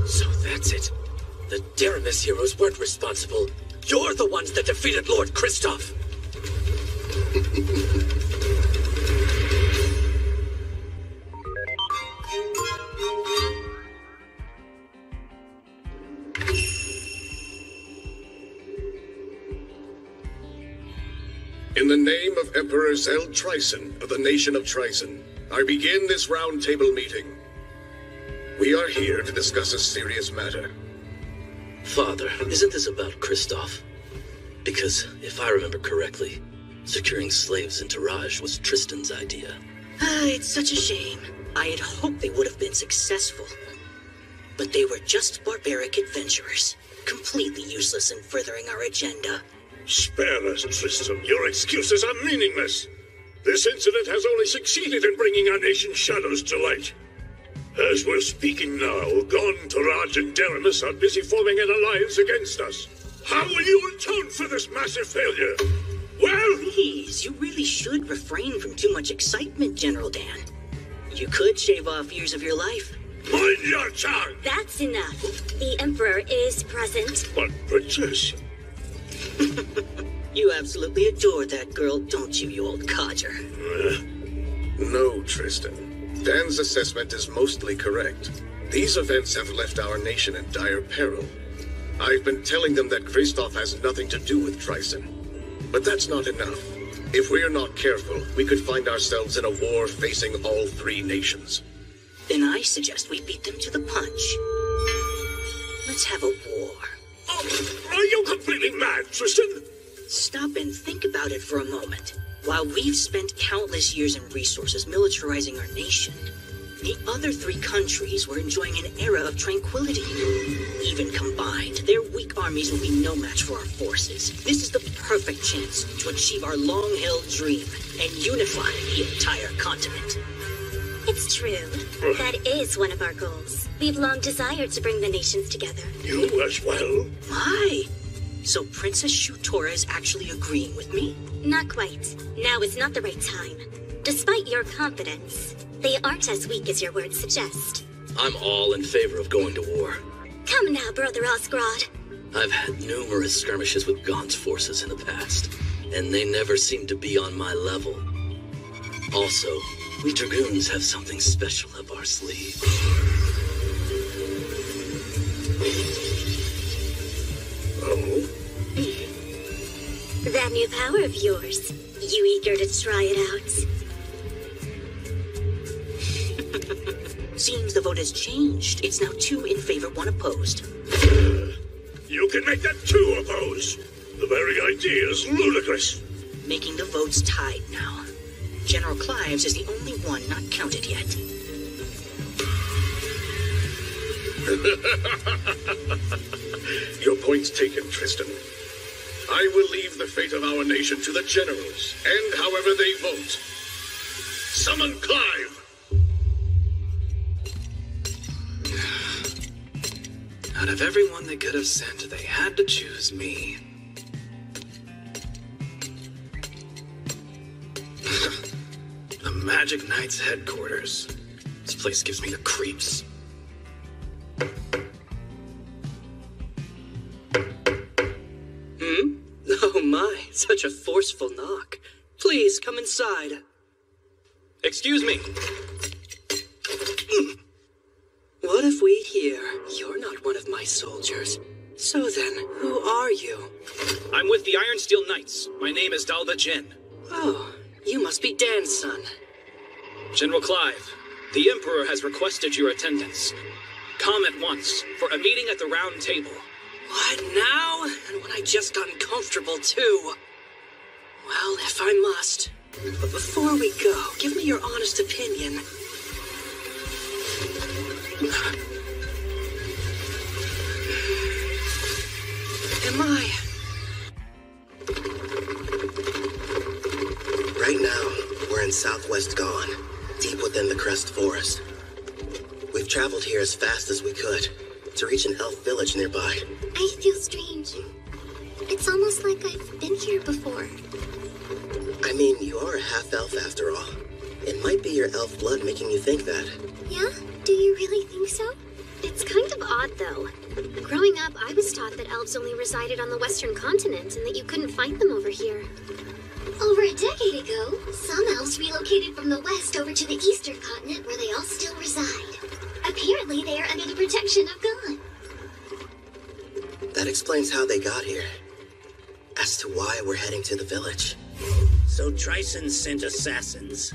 So that's it. The Deramis heroes weren't responsible. You're the ones that defeated Lord Kristoff. In the name of Emperor Zell Tryson of the nation of Tryson, I begin this round table meeting. We are here to discuss a serious matter. Father, isn't this about Kristoff? Because, if I remember correctly, securing slaves in Taraj was Tristan's idea. It's such a shame. I had hoped they would have been successful. But they were just barbaric adventurers, completely useless in furthering our agenda. Spare us, Tristan. Your excuses are meaningless. This incident has only succeeded in bringing our nation's shadows to light. As we're speaking now, Gon, Taraj, and Deramus are busy forming an alliance against us. How will you atone for this massive failure? Well... Please, you really should refrain from too much excitement, General Dan. You could shave off years of your life. Mind your tongue! That's enough. The Emperor is present. But, Princess... You absolutely adore that girl, don't you, you old codger? No, Tristan. Dan's assessment is mostly correct. These events have left our nation in dire peril. I've been telling them that Kristoff has nothing to do with Tryson. But that's not enough. If we're not careful, we could find ourselves in a war facing all three nations. Then I suggest we beat them to the punch. Let's have a war. Oh, are you completely mad, Tristan? Stop and think about it for a moment. While we've spent countless years and resources militarizing our nation, the other three countries were enjoying an era of tranquility. Even combined, their weak armies will be no match for our forces. This is the perfect chance to achieve our long-held dream and unify the entire continent. It's true. That is one of our goals. We've long desired to bring the nations together. You as well? My! So Princess Shutora is actually agreeing with me? Not quite. Now is not the right time. Despite your confidence, they aren't as weak as your words suggest. I'm all in favor of going to war. Come now, Brother Osgrod. I've had numerous skirmishes with Gon's forces in the past, and they never seem to be on my level. Also, we Dragoons have something special up our sleeve. Oh? That new power of yours. You eager to try it out? Seems the vote has changed. It's now 2 in favor, 1 opposed. You can make that 2 opposed. The very idea is ludicrous. Making the votes tied now. General Clives is the only one not counted yet. Your point's taken, Tristan. I will leave the fate of our nation to the generals, and however they vote. Summon Clive! Out of everyone they could have sent, they had to choose me. The Magic Knight's headquarters. This place gives me the creeps. Oh my, such a forceful knock. Please, come inside. Excuse me. What if we'd hear you're not one of my soldiers? So then, who are you? I'm with the Iron Steel Knights. My name is Dalva Jin. Oh, you must be Dan's son. General Clive, the Emperor has requested your attendance. Come at once for a meeting at the Round Table. What now? And when I just got uncomfortable too. Well, if I must. But before we go, give me your honest opinion. Am I? Right now, we're in southwest Gon, deep within the Crest Forest. We've traveled here as fast as we could to reach an elf village nearby. I feel strange. It's almost like I've been here before. I mean, you are a half-elf after all. It might be your elf blood making you think that. Yeah? Do you really think so? It's kind of odd, though. Growing up, I was taught that elves only resided on the western continent and that you couldn't find them over here. Over a decade ago, some elves relocated from the west over to the eastern continent where they all still reside. Apparently, they are under the protection of Gon. That explains how they got here. As to why we're heading to the village. So Tryson sent assassins.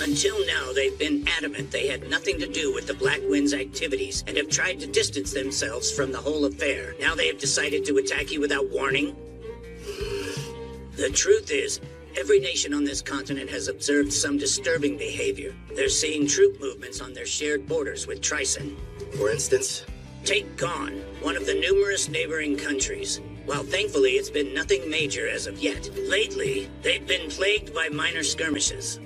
Until now, they've been adamant they had nothing to do with the Black Wind's activities and have tried to distance themselves from the whole affair. Now they have decided to attack you without warning? The truth is, every nation on this continent has observed some disturbing behavior. They're seeing troop movements on their shared borders with Tryson. For instance? Take Gon, one of the numerous neighboring countries. While thankfully it's been nothing major as of yet, lately they've been plagued by minor skirmishes.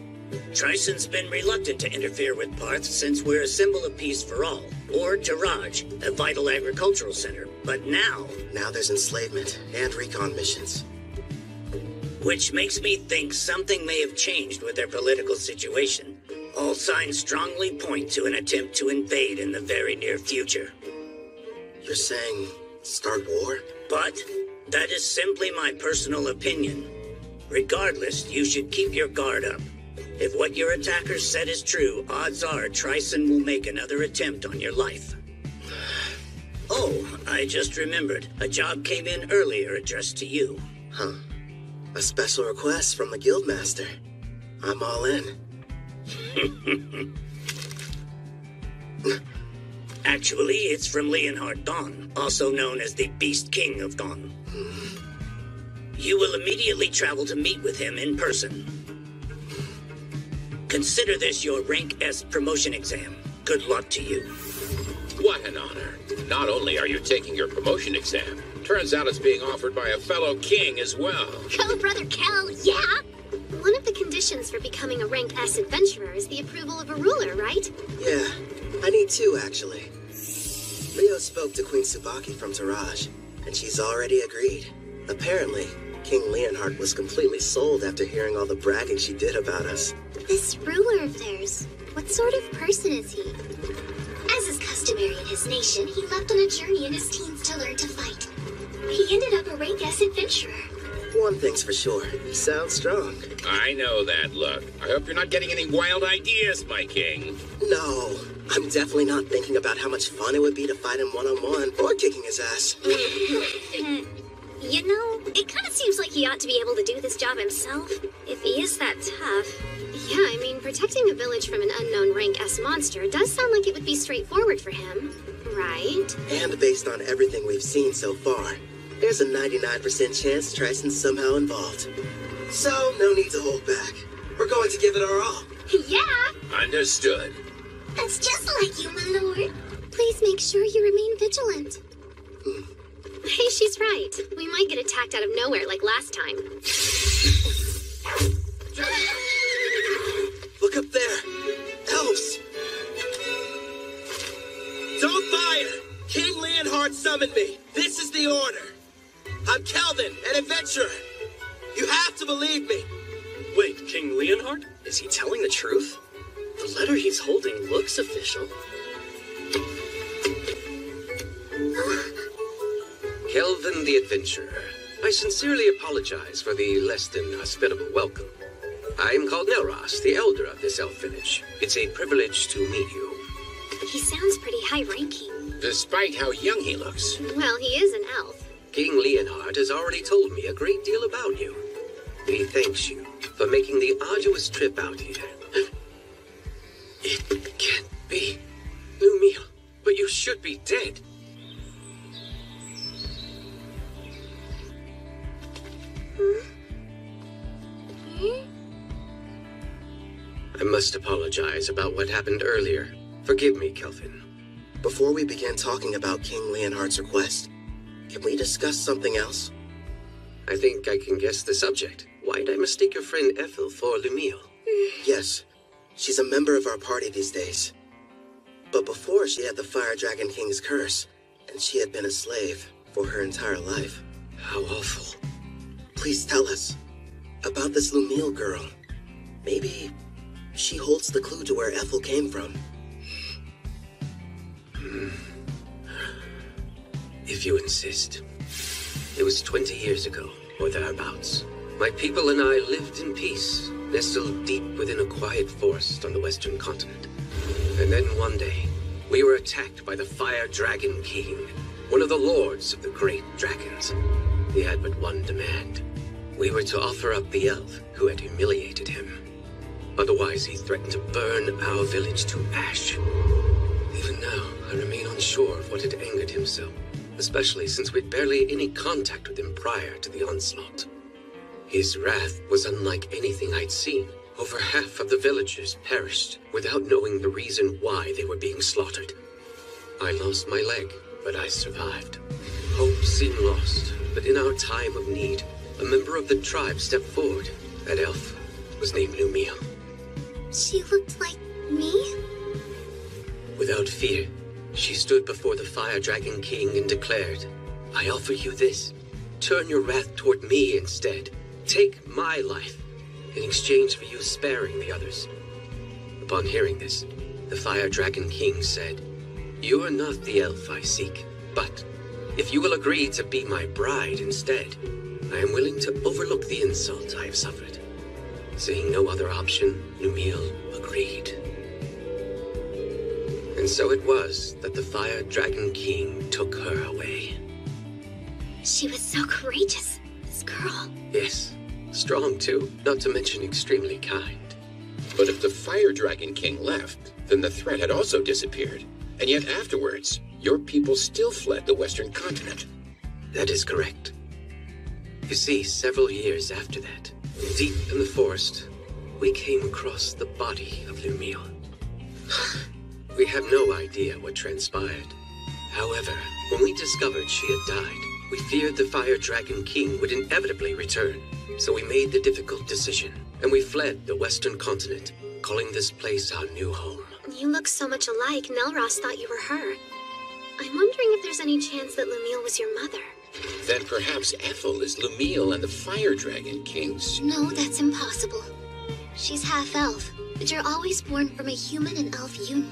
Tryson's been reluctant to interfere with Parth since we're a symbol of peace for all, or Taraj, a vital agricultural center. But now there's enslavement and recon missions. Which makes me think something may have changed with their political situation. All signs strongly point to an attempt to invade in the very near future. You're saying start war? But that is simply my personal opinion. Regardless, you should keep your guard up. If what your attackers said is true, odds are Tryson will make another attempt on your life. Oh, I just remembered. A job came in earlier addressed to you. Huh. A special request from the Guildmaster. I'm all in. Actually, it's from Leonhard Dawn, also known as the Beast King of Dawn. You will immediately travel to meet with him in person. Consider this your Rank S promotion exam. Good luck to you. What an honor. Not only are you taking your promotion exam, turns out it's being offered by a fellow king as well. Go, Brother Kel, yeah? One of the conditions for becoming a Rank S adventurer is the approval of a ruler, right? Yeah, I need two, actually. Leo spoke to Queen Tsubaki from Taraj, and she's already agreed. Apparently, King Leonhard was completely sold after hearing all the bragging she did about us. This ruler of theirs, what sort of person is he? As is customary in his nation, he left on a journey in his teens to learn to fight. He ended up a Rank S adventurer. One thing's for sure, he sounds strong. I know that look. I hope you're not getting any wild ideas, my king. No, I'm definitely not thinking about how much fun it would be to fight him one-on-one or kicking his ass. You know, it kind of seems like he ought to be able to do this job himself, if he is that tough. Yeah, I mean, protecting a village from an unknown Rank S monster does sound like it would be straightforward for him, right? And based on everything we've seen so far, there's a 99% chance Tryson's somehow involved. So, no need to hold back. We're going to give it our all. Yeah! Understood. That's just like you, my lord. Please make sure you remain vigilant. Hey, she's right. We might get attacked out of nowhere like last time. Look up there! Elves! Don't fire! King Leonhard summoned me. This is the order. I'm Kelvin, an adventurer. You have to believe me. Wait, King Leonhard? Is he telling the truth? The letter he's holding looks official. Kelvin the Adventurer. I sincerely apologize for the less than hospitable welcome. I am called Nelros, the elder of this elf village. It's a privilege to meet you. He sounds pretty high-ranking. Despite how young he looks. Well, he is an elf. King Leonhard has already told me a great deal about you. He thanks you for making the arduous trip out here. It can't be. Lumiel, but you should be dead. I must apologize about what happened earlier. Forgive me, Kelvin. Before we begin talking about King Leonhard's request, can we discuss something else? I think I can guess the subject. Why'd I mistake your friend Ethel for Lumiel? Yes, she's a member of our party these days. But before, she had the Fire Dragon King's curse, and she had been a slave for her entire life. How awful. Please tell us about this Lumiel girl. Maybe she holds the clue to where Ethel came from. If you insist. It was 20 years ago, or thereabouts. My people and I lived in peace, nestled deep within a quiet forest on the western continent. And then one day, we were attacked by the Fire Dragon King, one of the lords of the great dragons. He had but one demand. We were to offer up the elf who had humiliated him. Otherwise, he threatened to burn our village to ash. Even now, I remain unsure of what had angered him so, especially since we'd barely any contact with him prior to the onslaught. His wrath was unlike anything I'd seen. Over half of the villagers perished without knowing the reason why they were being slaughtered. I lost my leg, but I survived. Hope seemed lost, but in our time of need, a member of the tribe stepped forward. That elf was named Lumiel. She looked like me? Without fear, she stood before the Fire Dragon King and declared, I offer you this. Turn your wrath toward me instead. Take my life in exchange for you sparing the others. Upon hearing this, the Fire Dragon King said, You are not the elf I seek, but if you will agree to be my bride instead, I am willing to overlook the insult I have suffered. Seeing no other option, Lumiel agreed. And so it was that the Fire Dragon King took her away. She was so courageous, this girl. Yes, strong too, not to mention extremely kind. But if the Fire Dragon King left, then the threat had also disappeared. And yet afterwards, your people still fled the Western continent. That is correct. You see, several years after that, deep in the forest, we came across the body of Lumiel. We have no idea what transpired. However, when we discovered she had died, we feared the Fire Dragon King would inevitably return. So we made the difficult decision, and we fled the Western continent, calling this place our new home. You look so much alike, Melross thought you were her. I'm wondering if there's any chance that Lumiel was your mother. Then perhaps Ethel is Lumiel and the Fire Dragon King's... No, that's impossible. She's half-elf, but you're always born from a human and elf union.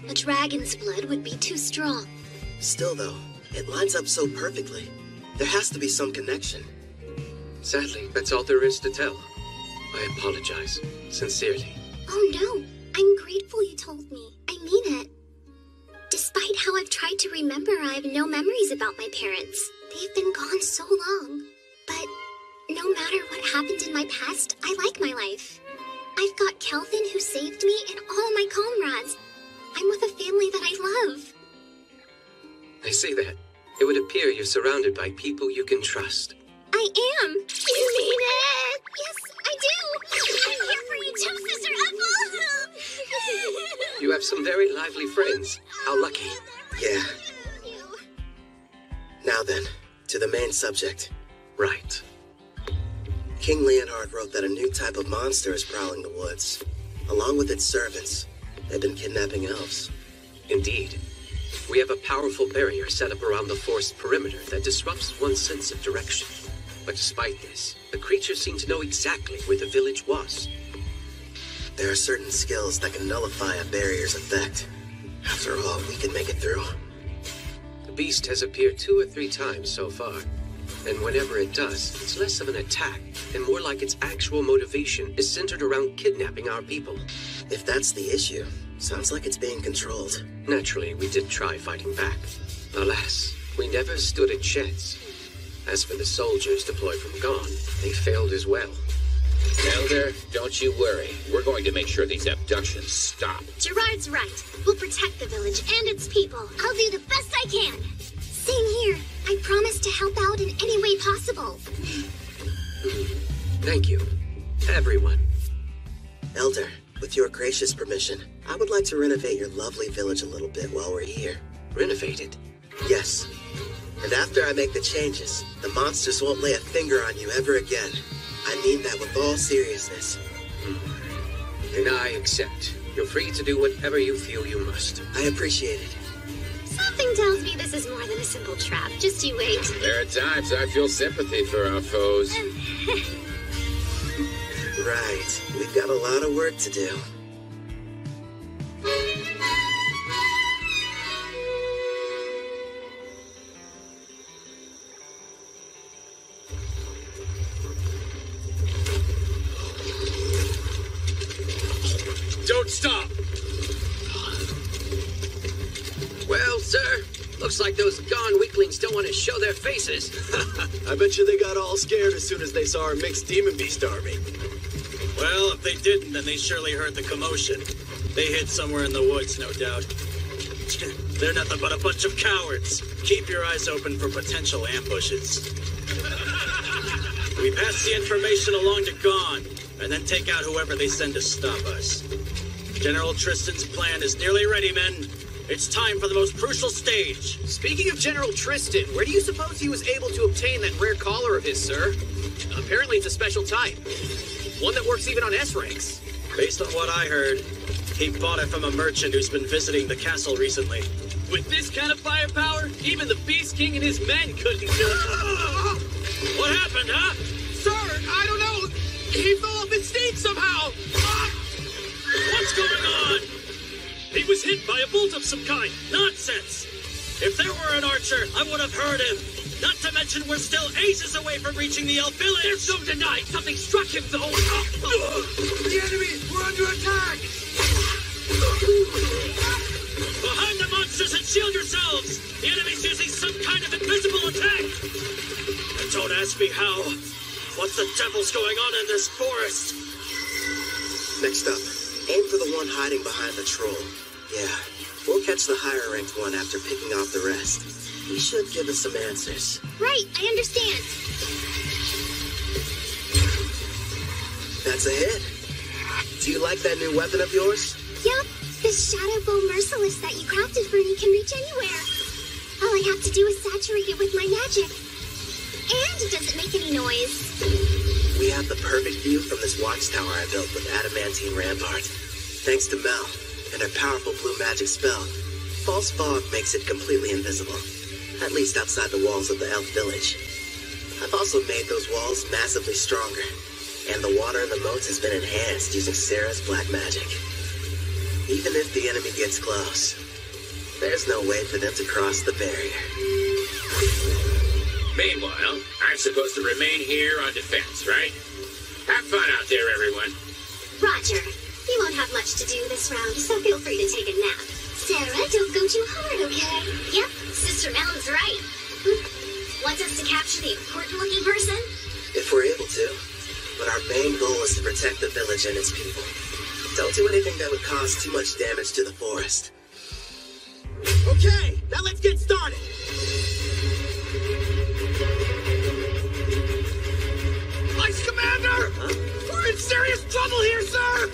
A dragon's blood would be too strong. Still, though, it lines up so perfectly. There has to be some connection. Sadly, that's all there is to tell. I apologize, sincerely. Oh no, I'm grateful you told me. I mean it. Despite how I've tried to remember, I have no memories about my parents. They've been gone so long. But no matter what happened in my past, I like my life. I've got Kelvin who saved me and all my comrades. I'm with a family that I love. I say that. It would appear you're surrounded by people you can trust. I am. You mean it? Yes, I do. I'm here for you too, Sister Ethel. You have some very lively friends. How lucky. Yeah. Now then, to the main subject. Right. King Leonhard wrote that a new type of monster is prowling the woods. Along with its servants, they've been kidnapping elves. Indeed. We have a powerful barrier set up around the forest perimeter that disrupts one's sense of direction. But despite this, the creatures seem to know exactly where the village was. There are certain skills that can nullify a barrier's effect. After all, we can make it through. The beast has appeared 2 or 3 times so far, and whenever it does, it's less of an attack and more like its actual motivation is centered around kidnapping our people. If that's the issue, sounds like it's being controlled. Naturally, we did try fighting back. Alas, we never stood a chance. As for the soldiers deployed from Gone, they failed as well. Elder, don't you worry. We're going to make sure these abductions stop. Gerard's right. We'll protect the village and its people. I'll do the best I can. Same here. I promise to help out in any way possible. Thank you, everyone. Elder, with your gracious permission, I would like to renovate your lovely village a little bit while we're here. Renovate it? Yes. And after I make the changes, the monsters won't lay a finger on you ever again. I mean that with all seriousness. And I accept. You're free to do whatever you feel you must. I appreciate it. Something tells me this is more than a simple trap. Just you wait. There are times I feel sympathy for our foes. Right. We've got a lot of work to do. Don't stop! Well, sir, looks like those Gone weaklings don't want to show their faces. I bet you they got all scared as soon as they saw our mixed demon beast army. Well, if they didn't, then they surely heard the commotion. They hid somewhere in the woods, no doubt. They're nothing but a bunch of cowards. Keep your eyes open for potential ambushes. We pass the information along to Gone, and then take out whoever they send to stop us. General Tristan's plan is nearly ready, men. It's time for the most crucial stage. Speaking of General Tristan, where do you suppose he was able to obtain that rare collar of his, sir? Apparently it's a special type. One that works even on S ranks. Based on what I heard, he bought it from a merchant who's been visiting the castle recently. With this kind of firepower, even the Beast King and his men couldn't... What happened, huh? Sir, I don't know. He fell off his stage somehow. What's going on? He was hit by a bolt of some kind. Nonsense! If there were an archer, I would have heard him. Not to mention we're still ages away from reaching the elf village. There's no denying something struck him, though. The enemy! We're under attack! Behind the monsters and shield yourselves! The enemy's using some kind of invisible attack! Don't ask me how. What the devil's going on in this forest? Next up, aim for the one hiding behind the troll. Yeah, we'll catch the higher ranked one after picking off the rest. He should give us some answers. Right, I understand. That's a hit. Do you like that new weapon of yours? Yup, this Shadow Bow Merciless that you crafted for me can reach anywhere. All I have to do is saturate it with my magic. And it doesn't make any noise. We have the perfect view from this watchtower I built with adamantine rampart. Thanks to Mel and her powerful blue magic spell, false fog makes it completely invisible. At least outside the walls of the elf village. I've also made those walls massively stronger. And the water in the moats has been enhanced using Sarah's black magic. Even if the enemy gets close, there's no way for them to cross the barrier. Meanwhile, I'm supposed to remain here on defense, right? Have fun out there, everyone. Roger. You won't have much to do this round, so feel free to take a nap. Sarah, don't go too hard, okay? Yep, Sister Melon's right. Want us to capture the important-looking person? If we're able to. But our main goal is to protect the village and its people. Don't do anything that would cause too much damage to the forest. Okay, now let's get started. Vice Commander! Huh? We're in serious trouble here, sir!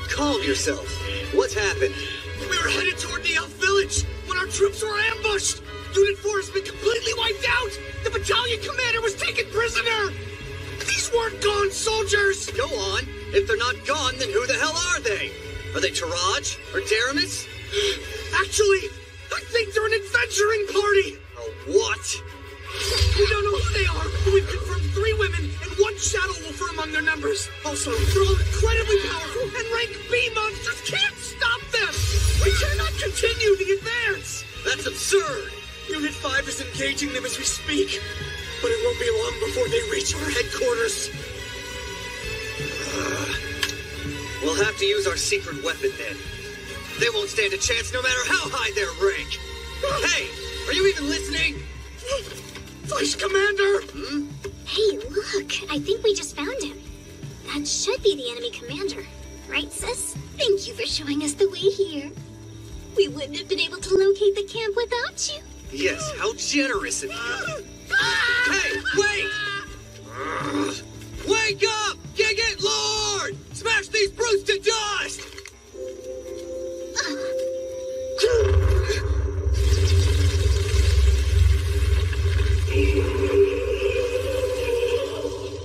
Calm yourself. What's happened? We were headed toward the elf village when our troops were ambushed. Unit 4 has been completely wiped out. The battalion commander was taken prisoner. These weren't gone soldiers. Go on. If they're not gone, then who the hell are they? Are they Taraj or Daramis? Actually, I think they're an adventuring party. A what? We don't know who they are, but we've confirmed 3 women and 1 shadow wolfer among their numbers. Also, they're all incredibly powerful, and rank B monsters can't stop them. We cannot continue the advance. That's absurd. Unit 5 is engaging them as we speak, but it won't be long before they reach our headquarters. We'll have to use our secret weapon then. They won't stand a chance no matter how high their rank. Hey, are you even listening? Vice Commander! Hey, look, I think we just found him. That should be the enemy commander. Right, sis? Thank you for showing us the way here. We wouldn't have been able to locate the camp without you. Yes, how generous of you. Hey, wait! Wake up! Gigant Lord! Smash these brutes to dust!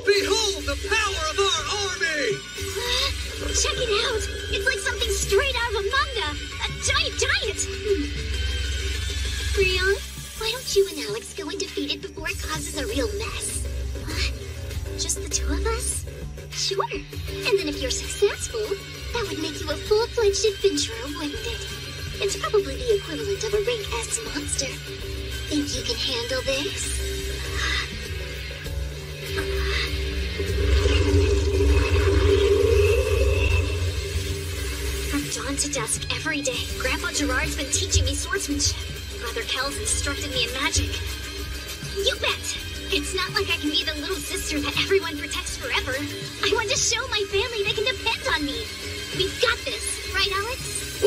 Behold the power of our army! Check it out! It's like something straight out of a manga! A giant! Rion, why don't you and Alex go and defeat it before it causes a real mess? Just the 2 of us? Sure. And then if you're successful, that would make you a full-fledged adventurer, wouldn't it? It's probably the equivalent of a rank S monster. Think you can handle this? From dawn to dusk every day, Grandpa Gerard's been teaching me swordsmanship. Brother Kel's instructed me in magic. You bet! It's not like I can be the little sister that everyone protects forever. I want to show my family they can depend on me. We've got this, right, Alex?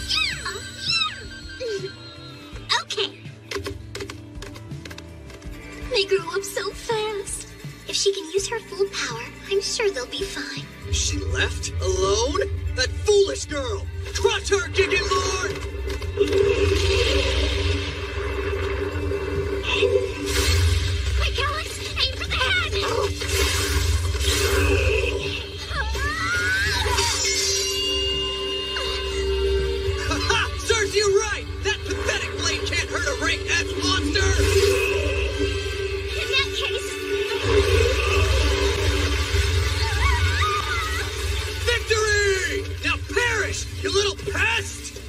Yeah! Okay. They grew up so fast. If she can use her full power, I'm sure they'll be fine. She left? Alone? That foolish girl! Crush her, Gigant Lord! serves you right! That pathetic blade can't hurt a rank S monster! In that case... Victory! Now perish, you little pest!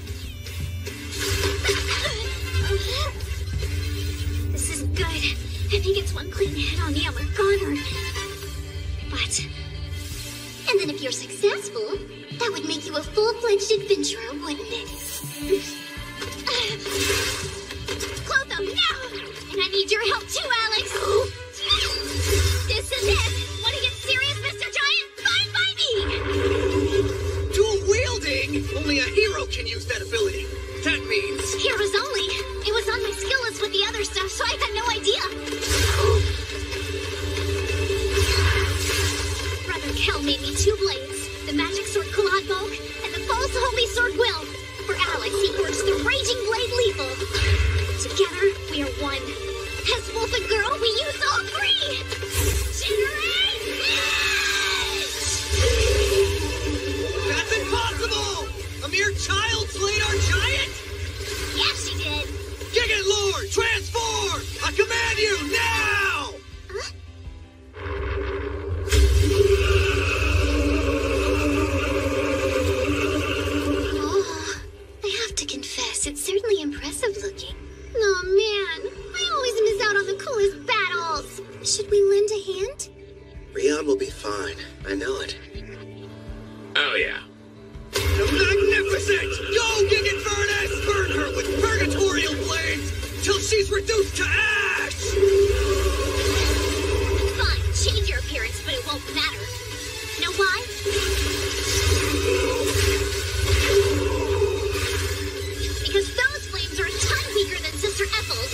This isn't good. If he gets one clean hit on me, I'm a goner. But... And then if you're successful, that would make you a full-fledged adventurer, wouldn't it? Clotho, now! And I need your help too, Alex! This is it! Want to get serious, Mr. Giant? Fine by me! Dual wielding? Only a hero can use that ability. That means... Heroes only. It was on my skill list with the other stuff, so I had no idea. Brother Kel made me 2 blades. The magic sword Kalad-Volk, and the false holy sword Will. For Alex, he forged the raging blade Lethal. Together, we are one. As Wolf and Girl, we use all 3! That's impossible! A mere child slayed our giant? Yeah, she did. Gigant Lord, transform! I command you, now! Huh? Oh, I have to confess, it's certainly impressive looking. Oh man, I always miss out on the coolest battles. Should we lend a hand? Rion will be fine. I know it. Oh, yeah. Magnificent! Go, Gigant Furnace! Burn her with purgatorial blades till she's reduced to ash! Fine, change your appearance, but it won't matter. Know why? Because those flames are a ton weaker than Sister Ethel's.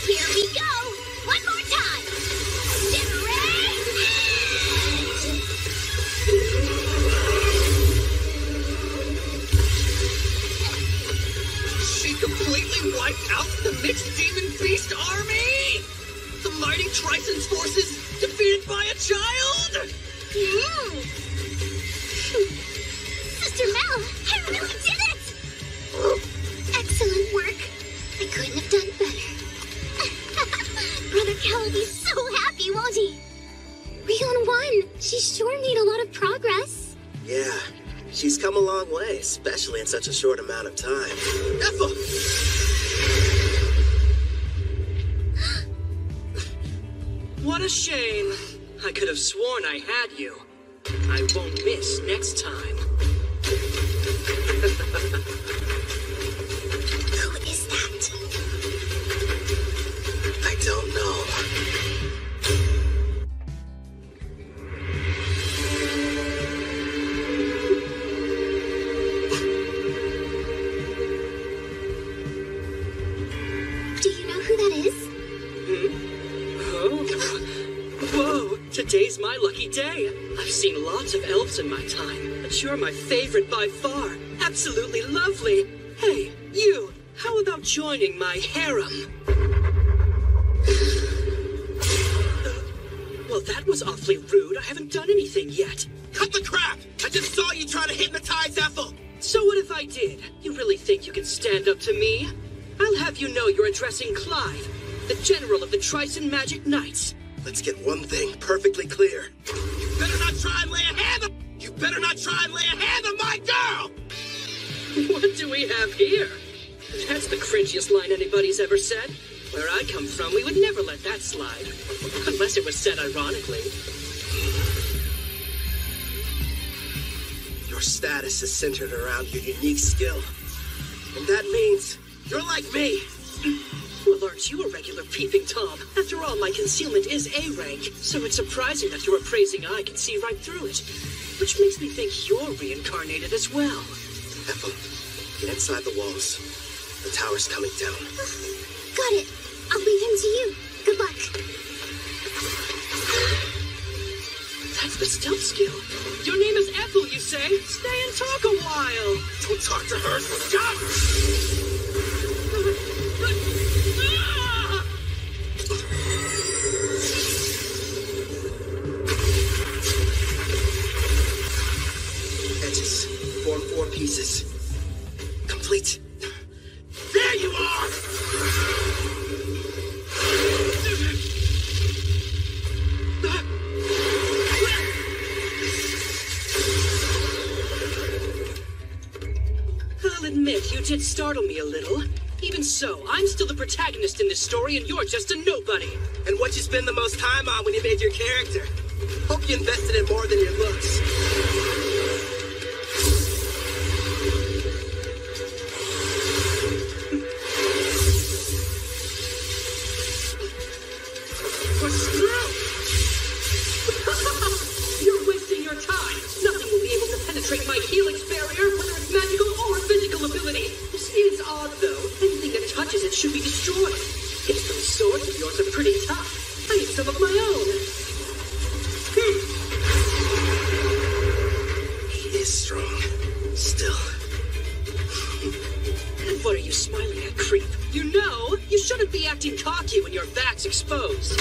Here we go! One more time! She completely wiped out the mixed demon beast army? The mighty Trison's forces defeated by a child? Sister Mel, I really did it! Excellent work. I couldn't have done better. Brother Kel will be so happy, won't he? Rion won. She sure made a lot of progress. Yeah, she's come a long way, especially in such a short amount of time. Ethel! What a shame. I could have sworn I had you. I won't miss next time. Who is that? I don't know. Do you know who that is? Whoa, today's my lucky day. I've seen lots of elves in my time, but you're my favorite by far. Absolutely lovely. Hey, you, how about joining my harem? Well, that was awfully rude. I haven't done anything yet. Cut the crap! I just saw you try to hypnotize Ethel! So what if I did? You really think you can stand up to me? I'll have you know you're addressing Clive, the general of the Trison Magic Knights. Let's get one thing perfectly clear. You better not try and lay a hand on... You better not try and lay a hand on my girl! What do we have here? That's the cringiest line anybody's ever said. Where I come from, we would never let that slide. Unless it was said ironically. Your status is centered around your unique skill. And that means you're like me. Well, aren't you a regular peeping Tom? After all, my concealment is A rank, so it's surprising that your appraising eye can see right through it. Which makes me think you're reincarnated as well. Ethel, get inside the walls. The tower's coming down. Got it. I'll leave him to you. Good luck. That's the stealth skill. Your name is Ethel, you say? Stay and talk a while. Don't talk to her. Stop! Edges. Form 4 pieces. Complete. There you are! I'll admit, you did startle me a little. Even so, I'm still the protagonist in this story, and you're just a nobody. And what you spend the most time on when you made your character? Hope you invested in more than your looks. What's through? You're wasting your time. Nothing will be able to penetrate my helix barrier, whether it's magical or physical ability. This is odd, though. Anything that touches it should be destroyed. Yet those swords of yours are pretty tough. I need some of my own. He is strong. Still. And what are you smiling at, creep? You know, you shouldn't be acting cocky when your back's exposed.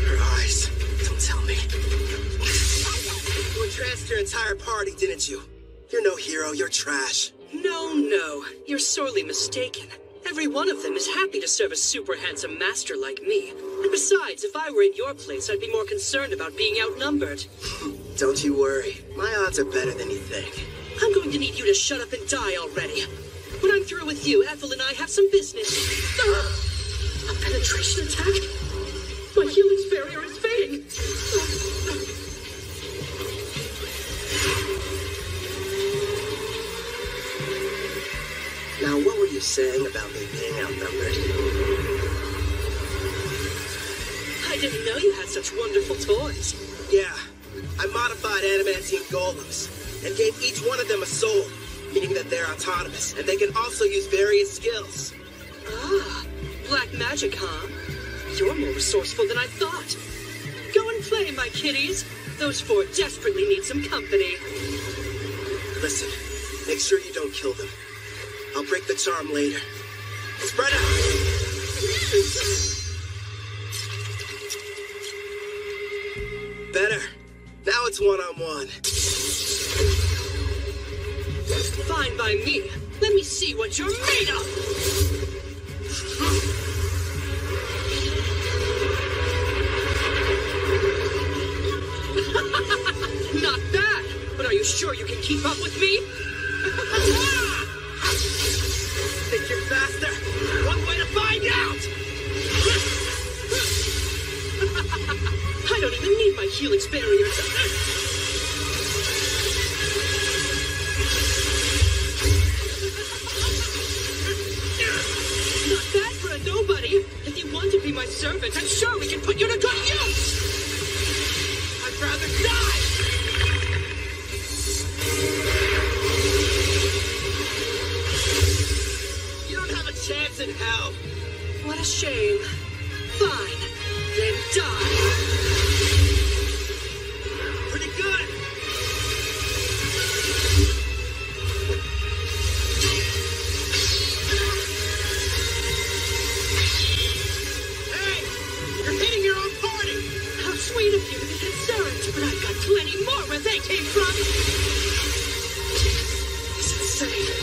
Her eyes. Don't tell me. You entranced your entire party, didn't you? You're no hero, you're trash. No, you're sorely mistaken. Every one of them is happy to serve a super handsome master like me. And besides, if I were in your place, I'd be more concerned about being outnumbered. Don't you worry. My odds are better than you think. I'm going to need you to shut up and die already. When I'm through with you, Ethel and I have some business. A penetration attack? My helix barrier is fading. Now, what were you saying about me being outnumbered? I didn't know you had such wonderful toys. Yeah, I modified adamantine golems and gave each one of them a soul, meaning that they're autonomous and they can also use various skills. Ah, black magic, huh? You're more resourceful than I thought. Go and play, my kitties. Those four desperately need some company. Listen, make sure you don't kill them. I'll break the charm later. Spread out! Better. Now it's one-on-one. Fine by me. Let me see what you're made of! Not bad, but are you sure you can keep up with me? Think you're faster? One way to find out! I don't even need my helix barrier. Not bad for a nobody. If you want to be my servant, I'm sure we can put you to good use. I'd rather die! Chance in hell. What a shame. Fine. Then die. Pretty good. Hey, you're hitting your own party. How sweet of you to be concerned, but I've got plenty more where they came from. It's insane.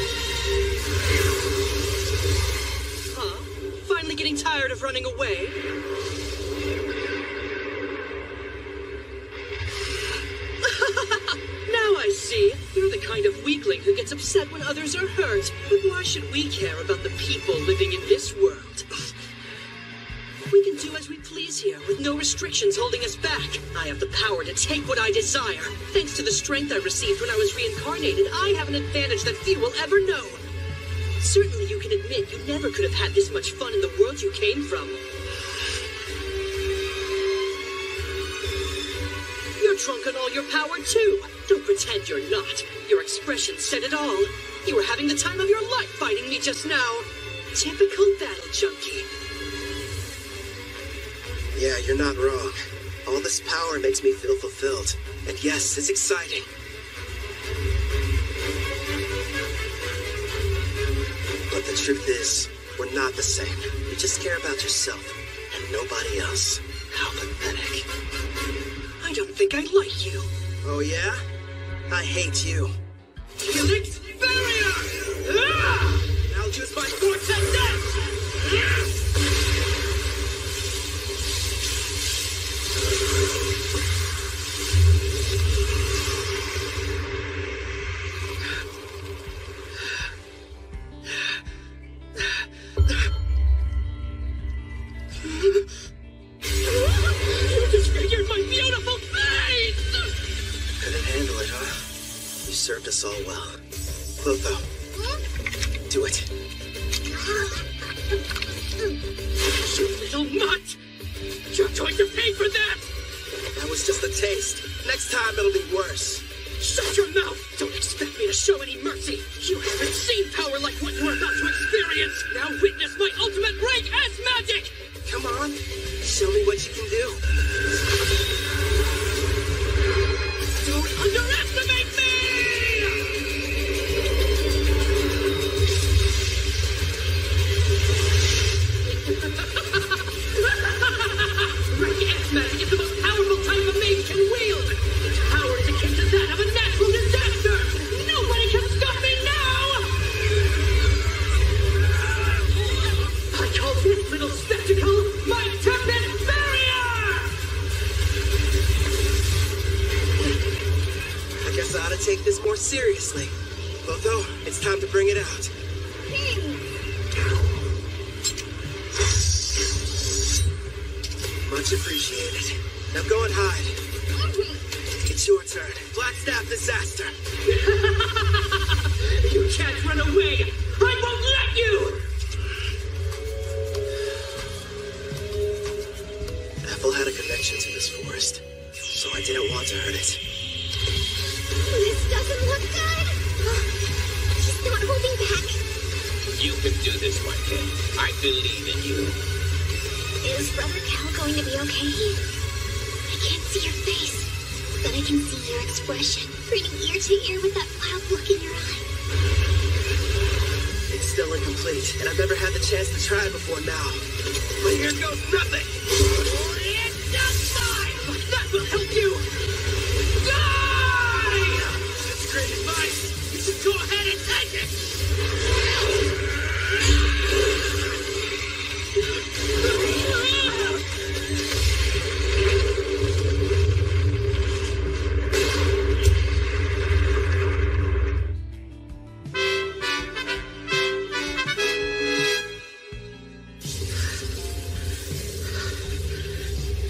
Getting tired of running away? Now I see. You're the kind of weakling who gets upset when others are hurt. But why should we care about the people living in this world? We can do as we please here, with no restrictions holding us back. I have the power to take what I desire. Thanks to the strength I received when I was reincarnated, I have an advantage that few will ever know. Certainly you can admit you never could have had this much fun in the world you came from. You're drunk on all your power, too. Don't pretend you're not. Your expression said it all. You were having the time of your life fighting me just now. Typical battle junkie. Yeah, you're not wrong. All this power makes me feel fulfilled. And yes, it's exciting. But the truth is, we're not the same. You just care about yourself and nobody else. How pathetic. I I don't think I like you. Oh yeah? I hate you. Helix Barrier! Ah! I'll use my vortex edge! You disfigured my beautiful face! Couldn't handle it, huh? You served us all well. Clotho, do it. You little nut! You're going to pay for that! That was just a taste. Next time it'll be worse. Shut your mouth! Don't expect me to show any mercy! You haven't seen power like what you're about to experience! Now witness my ultimate rank S magic! Come on, show me what you can do. Don't underestimate me! Rank S magic is the most powerful type a mage can wield! Its power is akin to that of a natural disaster! Nobody can stop me now! I call this little spectacle my Tempest Barrier! I guess I ought to take this more seriously. Clotho, it's time to bring it out. Much appreciated. Now go and hide. It's your turn. Black Staff Disaster. You can't run away! I won't let you! Ethel had a connection to this forest, so I didn't want to hurt it. This doesn't look good. He's not holding back. You can do this one, kid. I believe in you. Is Brother Cal going to be okay? I can't see your face, but I can see your expression, grinning ear to ear with that wild look in your eye. It's still incomplete, and I've never had the chance to try before now. But here goes nothing! It's not mine! But that will help you! Die! That's great advice! You should go ahead and take it!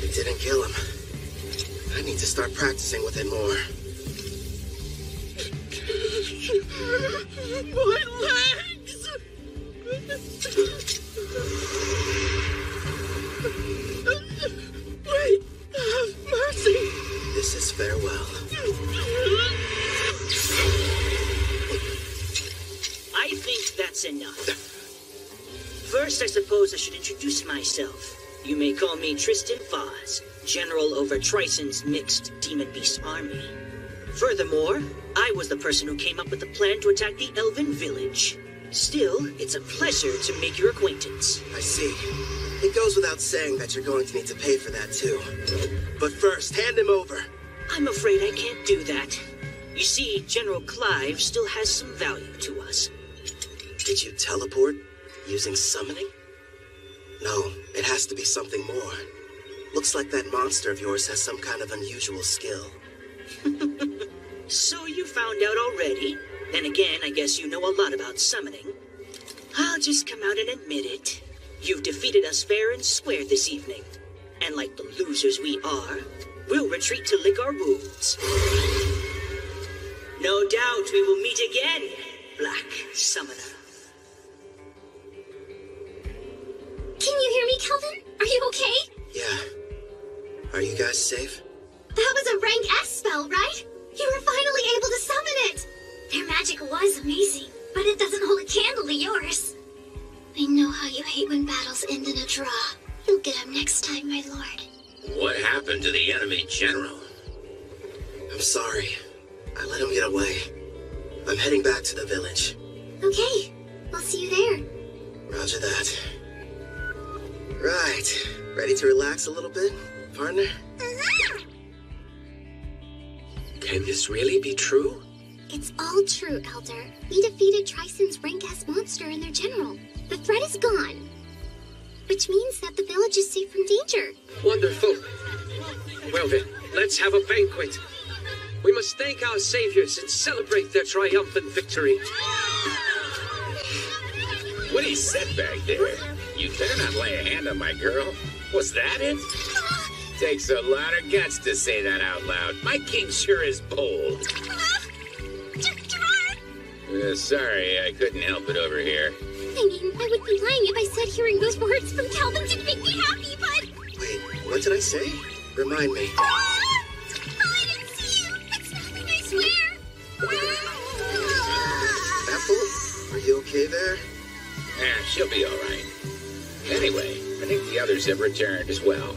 It didn't kill him. I need to start practicing with it more. My legs! Wait, have mercy! This is farewell. I think that's enough. First, I suppose I should introduce myself. You may call me Tristan Foz, General over Trison's mixed Demon Beast army. Furthermore, I was the person who came up with the plan to attack the Elven village. Still, it's a pleasure to make your acquaintance. I see. It goes without saying that you're going to need to pay for that too. But first, hand him over. I'm afraid I can't do that. You see, General Clive still has some value to us. Did you teleport using summoning? No, it has to be something more. Looks like that monster of yours has some kind of unusual skill. So you found out already? Then again, I guess you know a lot about summoning. I'll just come out and admit it. You've defeated us fair and square this evening. And like the losers we are, we'll retreat to lick our wounds. No doubt we will meet again, Black Summoner. Can you hear me, Kelvin? Are you okay? Yeah. Are you guys safe? That was a rank S spell, right? You were finally able to summon it! Their magic was amazing, but it doesn't hold a candle to yours. I know how you hate when battles end in a draw. You'll get him next time, my lord. What happened to the enemy general? I'm sorry. I let him get away. I'm heading back to the village. Okay, we'll see you there. Roger that. Right. Ready to relax a little bit, partner? Can this really be true? It's all true, Elder. We defeated Trison's rank S monster and their general. The threat is gone. Which means that the village is safe from danger. Wonderful. Well then, let's have a banquet. We must thank our saviors and celebrate their triumphant victory. What he said back there? You better not lay a hand on my girl. Was that it? Takes a lot of guts to say that out loud. My king sure is bold. Sorry, I couldn't help it over here. I mean, I would be lying if I said hearing those words from Calvin didn't make me happy, but... Wait, what did I say? Remind me. Oh, I didn't see you! It's nothing, I swear! Apple, are you okay there? She'll be all right. Anyway, I think the others have returned as well.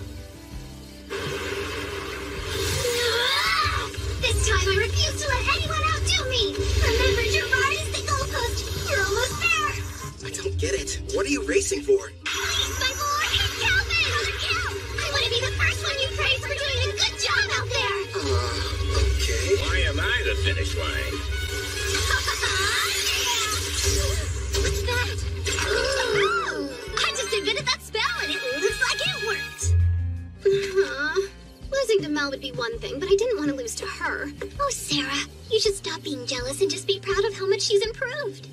This time I refuse to let anyone outdo me! Remember, Gerard is the goalpost! You're almost there! I don't get it. What are you racing for? Please, my boy! Calvin! Cal! I want to be the first one you praise for doing a good job out there! Okay. Why am I the finish line? What's that? I just invented that spell and it looks like it worked! Losing to Mel would be one thing, but I didn't want to lose to her. Oh, Sarah, you should stop being jealous and just be proud of how much she's improved.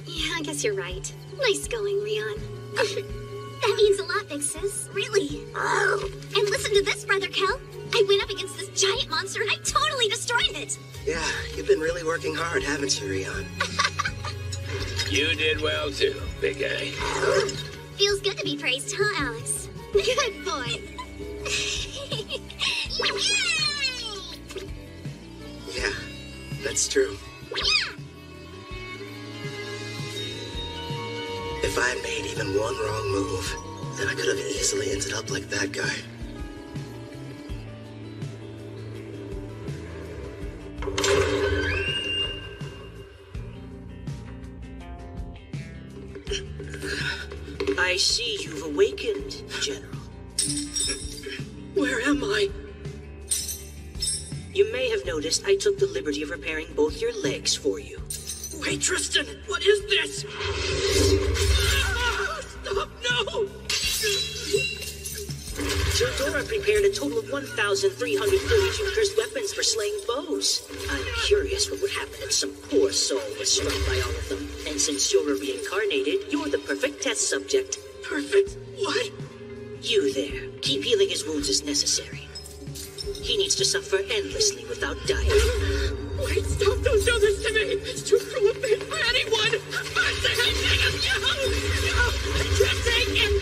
Yeah, I guess you're right. Nice going, Rion. That means a lot, big sis. Really. And listen to this, Brother Kel. I went up against this giant monster and I totally destroyed it. Yeah, you've been really working hard, haven't you, Rion? You did well, too, big guy. Feels good to be praised, huh, Alex? Good boy. Yeah, that's true. If I had made even one wrong move, then I could have easily ended up like that guy. I see you've awakened, General. Where am I? You may have noticed I took the liberty of repairing both your legs for you. Wait, Tristan, what is this? Stop, no! Teodora prepared a total of 1,332 cursed weapons for slaying foes. I'm curious what would happen if some poor soul was struck by all of them. And since you're a reincarnated, you're the perfect test subject. Perfect? What? You there. Keep healing his wounds as necessary. He needs to suffer endlessly without dying. Wait, stop! Don't do this to me! It's too cruel of me for anyone! I can't take it!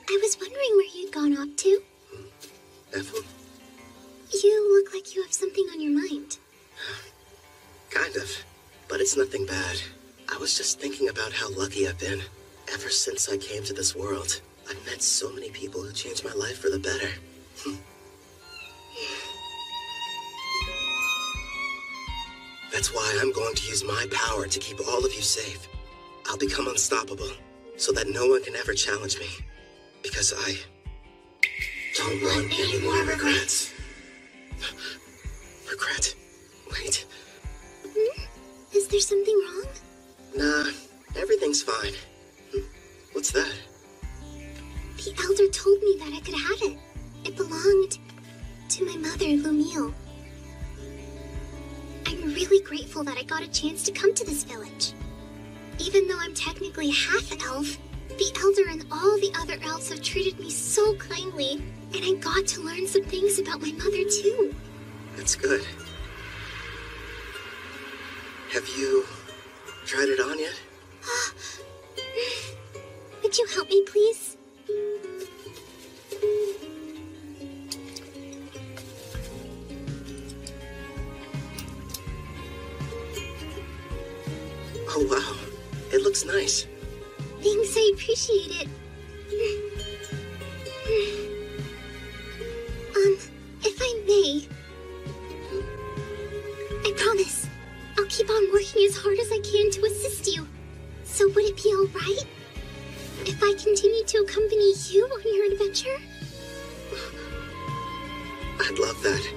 I was wondering where you'd gone off to. Ethel? You look like you have something on your mind. Kind of. But it's nothing bad. I was just thinking about how lucky I've been. Ever since I came to this world, I've met so many people who changed my life for the better. That's why I'm going to use my power to keep all of you safe. I'll become unstoppable, so that no one can ever challenge me. Because I don't want any more regrets. Regret? Wait. Is there something wrong? Nah, everything's fine. What's that? The Elder told me that I could have it. It belonged to my mother, Lumille. I'm really grateful that I got a chance to come to this village. Even though I'm technically half elf, the Elder and all the other elves have treated me so kindly, and I got to learn some things about my mother, too. That's good. Have you tried it on yet? Would you help me, please? Oh, wow. It looks nice. Thanks, I appreciate it. working as hard as I can to assist you. So would it be alright if I continue to accompany you on your adventure? I'd love that.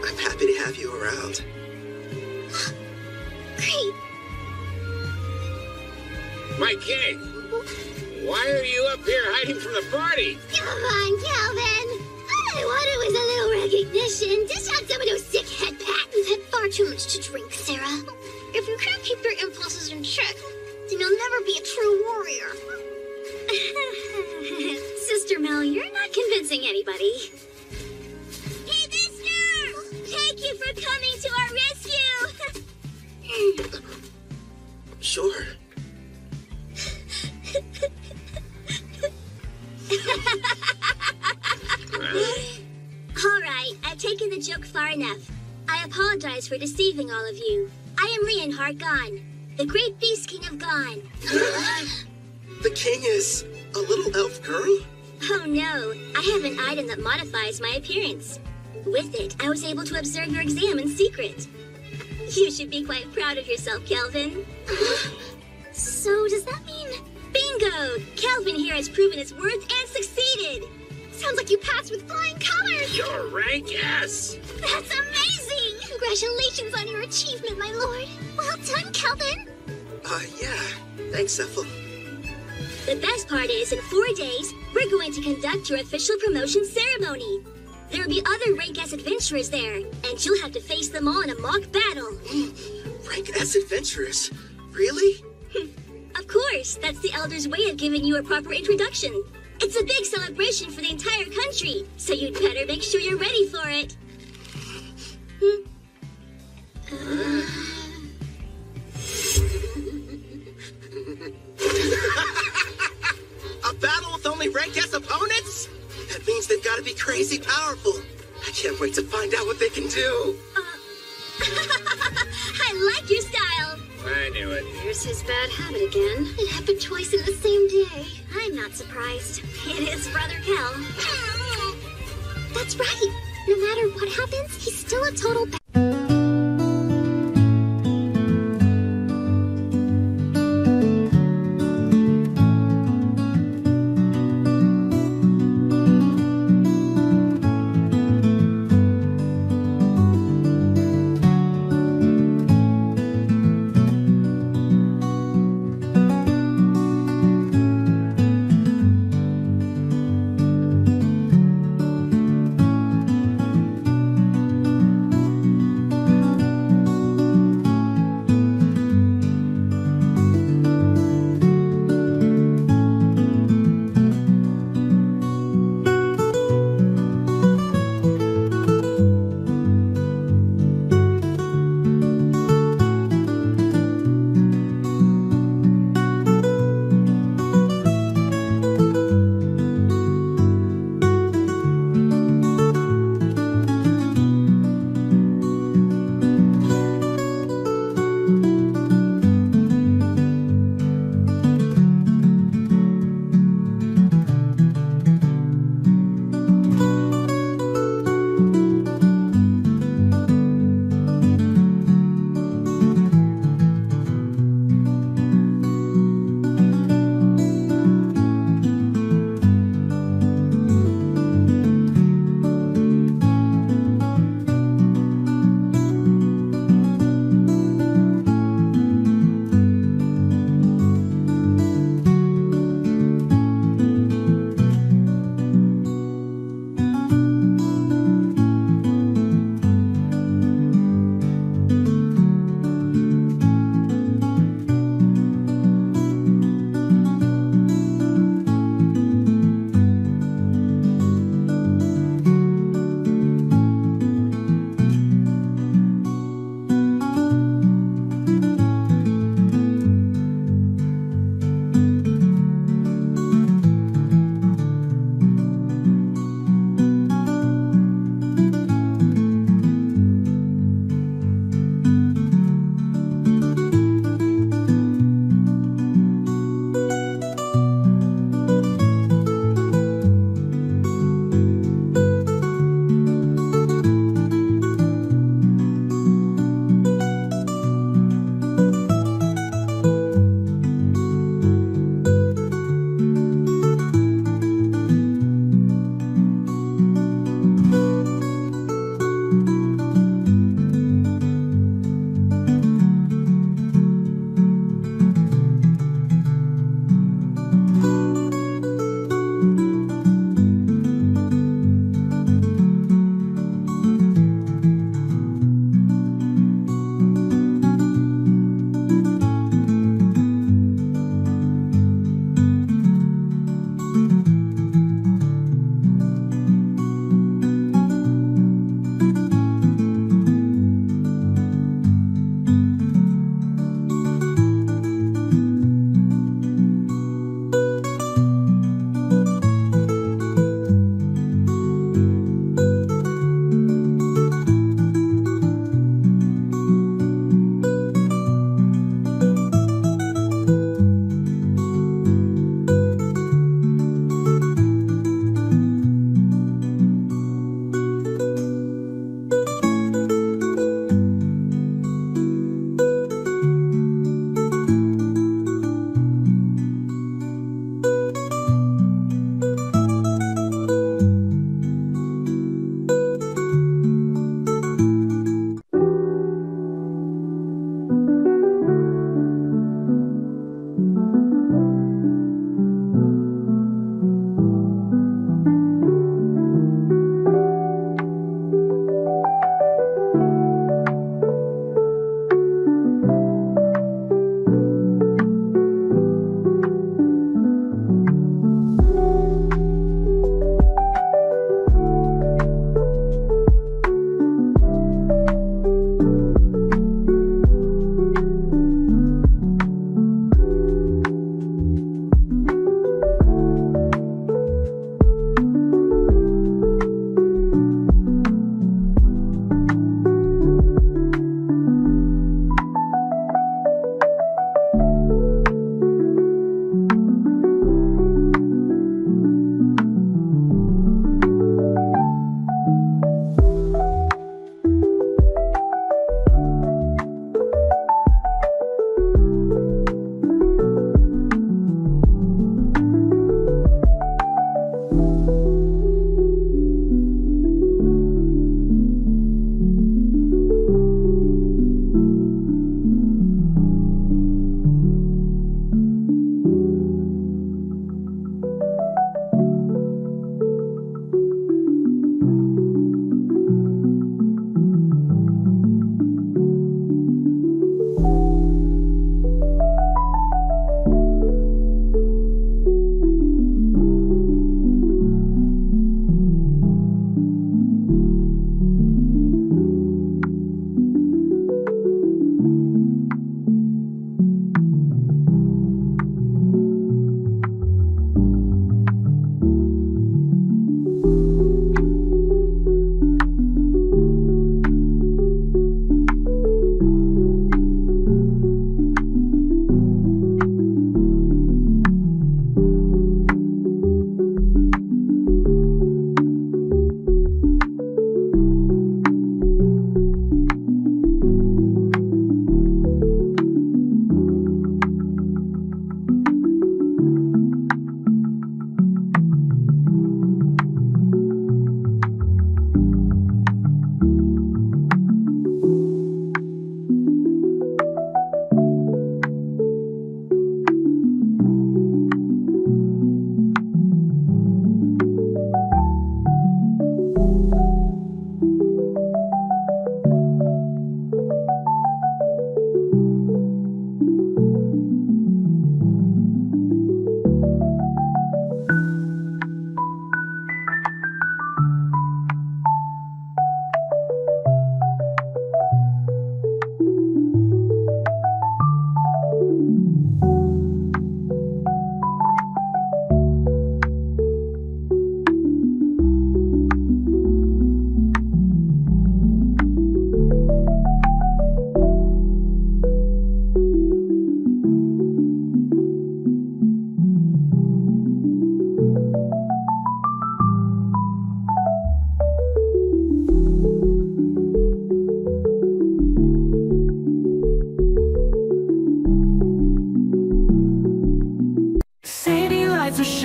I'm happy to have you around. Great. My king! Why are you up here hiding from the party? Come on, Calvin! All I wanted was a little recognition. Dish out some of those sick head pats. You've had far too much to drink, Sarah. If you can't keep your impulses in check, then you'll never be a true warrior. Sister Mel, you're not convincing anybody. Hey, mister! Thank you for coming to our rescue! Sure. Alright, I've taken the joke far enough. I apologize for deceiving all of you. I am Reinhardt Gon, the great beast king of Gon. The king is a little elf girl? Oh no, I have an item that modifies my appearance. With it, I was able to observe your exam in secret. You should be quite proud of yourself, Kelvin. So does that mean... Bingo! Kelvin here has proven his worth and succeeded! Sounds like you passed with flying colors! You're rank S! That's amazing! Congratulations on your achievement, my lord! Well done, Kelvin! Yeah. Thanks, Ethel. The best part is, in 4 days, we're going to conduct your official promotion ceremony. There will be other Rank S adventurers there, and you'll have to face them all in a mock battle. Rank S adventurers? Really? Of course, that's the Elder's way of giving you a proper introduction. It's a big celebration for the entire country, so you'd better make sure you're ready for it. A battle with only Rank S opponents? That means they've got to be crazy powerful. I can't wait to find out what they can do. I like your style. I knew it. Here's his bad habit again. It happened twice in the same day. I'm not surprised. It is Brother Kel. That's right. No matter what happens, he's still a total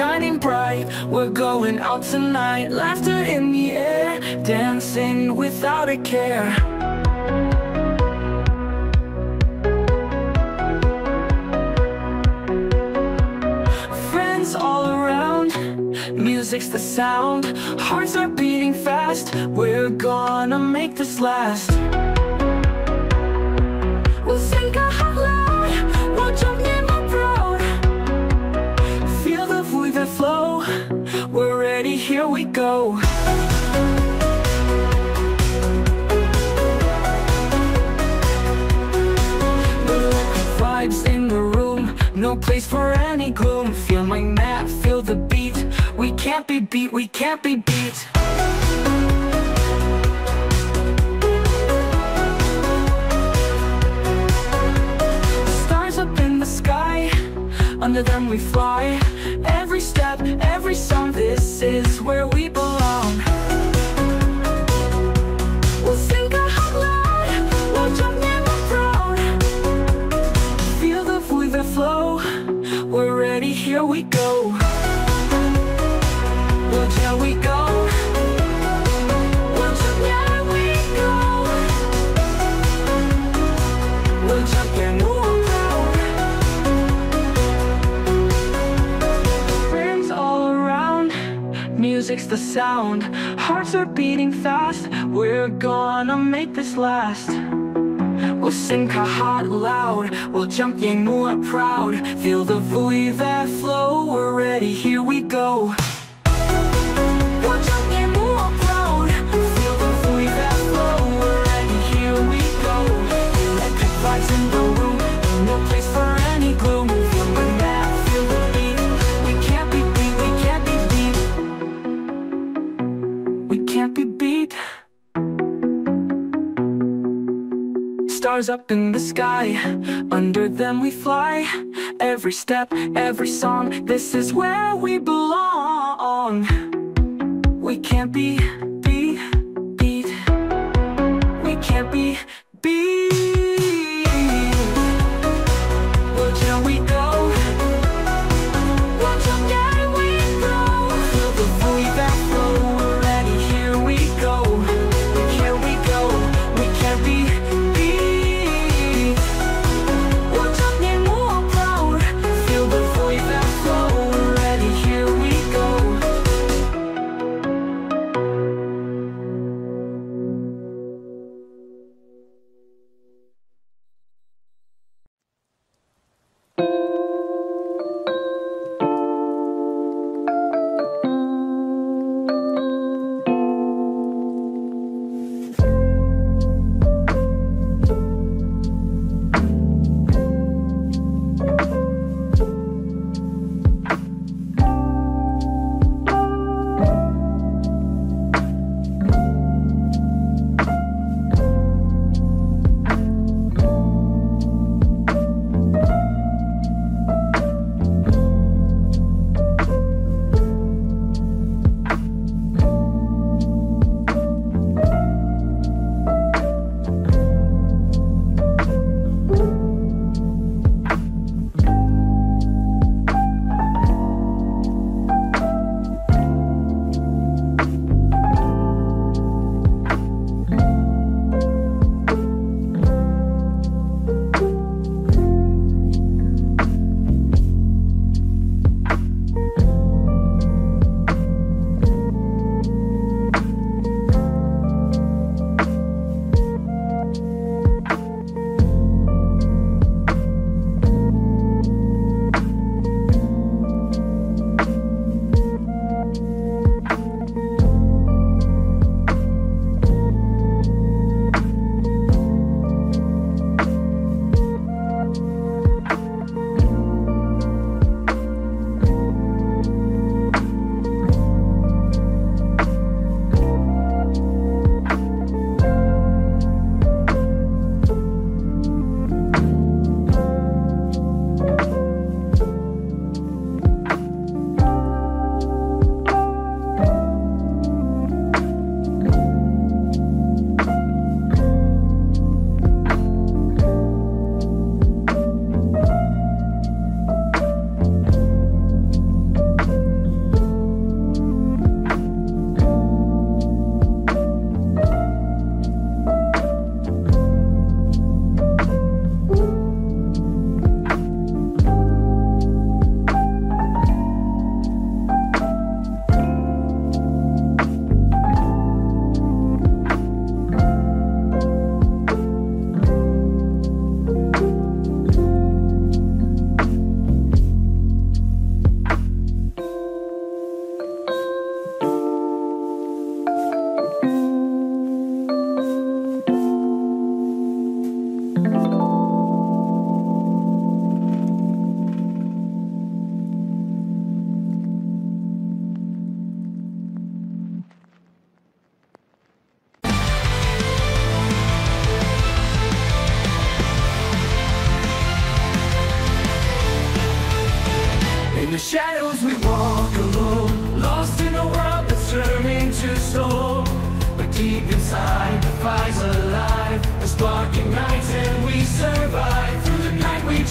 shining bright. We're going out tonight, laughter in the air, dancing without a care. Friends all around, music's the sound, hearts are beating fast. We're gonna make this last. We'll sing out loud, we'll jump in my proud. Feel the void that flow, we're ready, here we go. Vibes in the room, no place for any gloom. Feel my mat, feel the beat, we can't be beat, we can't be beat. Stars up in the sky, under them we fly. Every step, every song, this is where we belong. We'll sing out loud, we'll jump in the crowd. Feel the void that flow, we're ready, here we go. Well, here we go. We'll jump, yeah, we go. We'll jump and move out. Friends all around, music's the sound, hearts are beating fast. We're gonna make this last. We'll sing out loud, we'll jump, yeah, more proud. Feel the void that flow, we're ready, here we go. We'll jump, yeah, more proud. Feel the void that flow, we're ready, here we go. Electric vibes in the room, no place for any gloom. Feel the mat, feel the beat, we can't be beat, we can't be beat. We can't be beat. Stars up in the sky, under them we fly. Every step, every song, this is where we belong. We can't be beat. We can't be beat. Well, here we go. Well, here we go. Feel the void that flow, we're ready, here we go. Here we go, we can't be beat. We'll jump in more proud. Feel the void that flow, we're ready, here we go.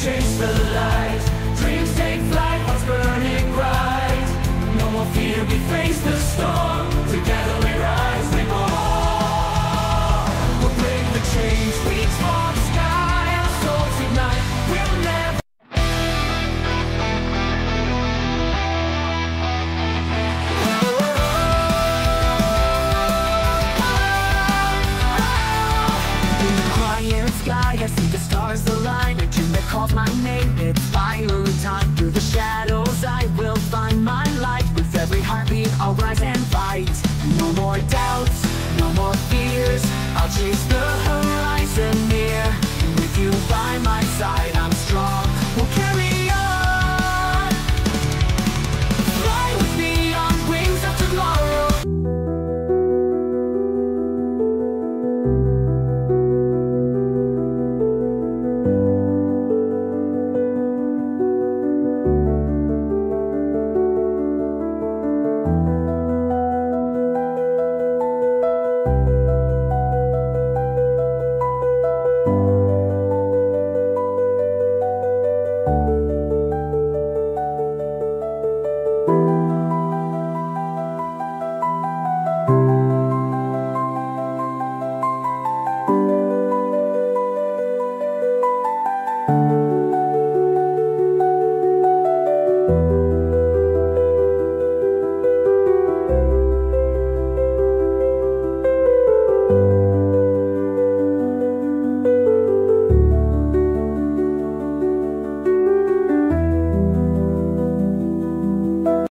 chase the light. Dreams take flight, hearts burning bright. No more fear, we face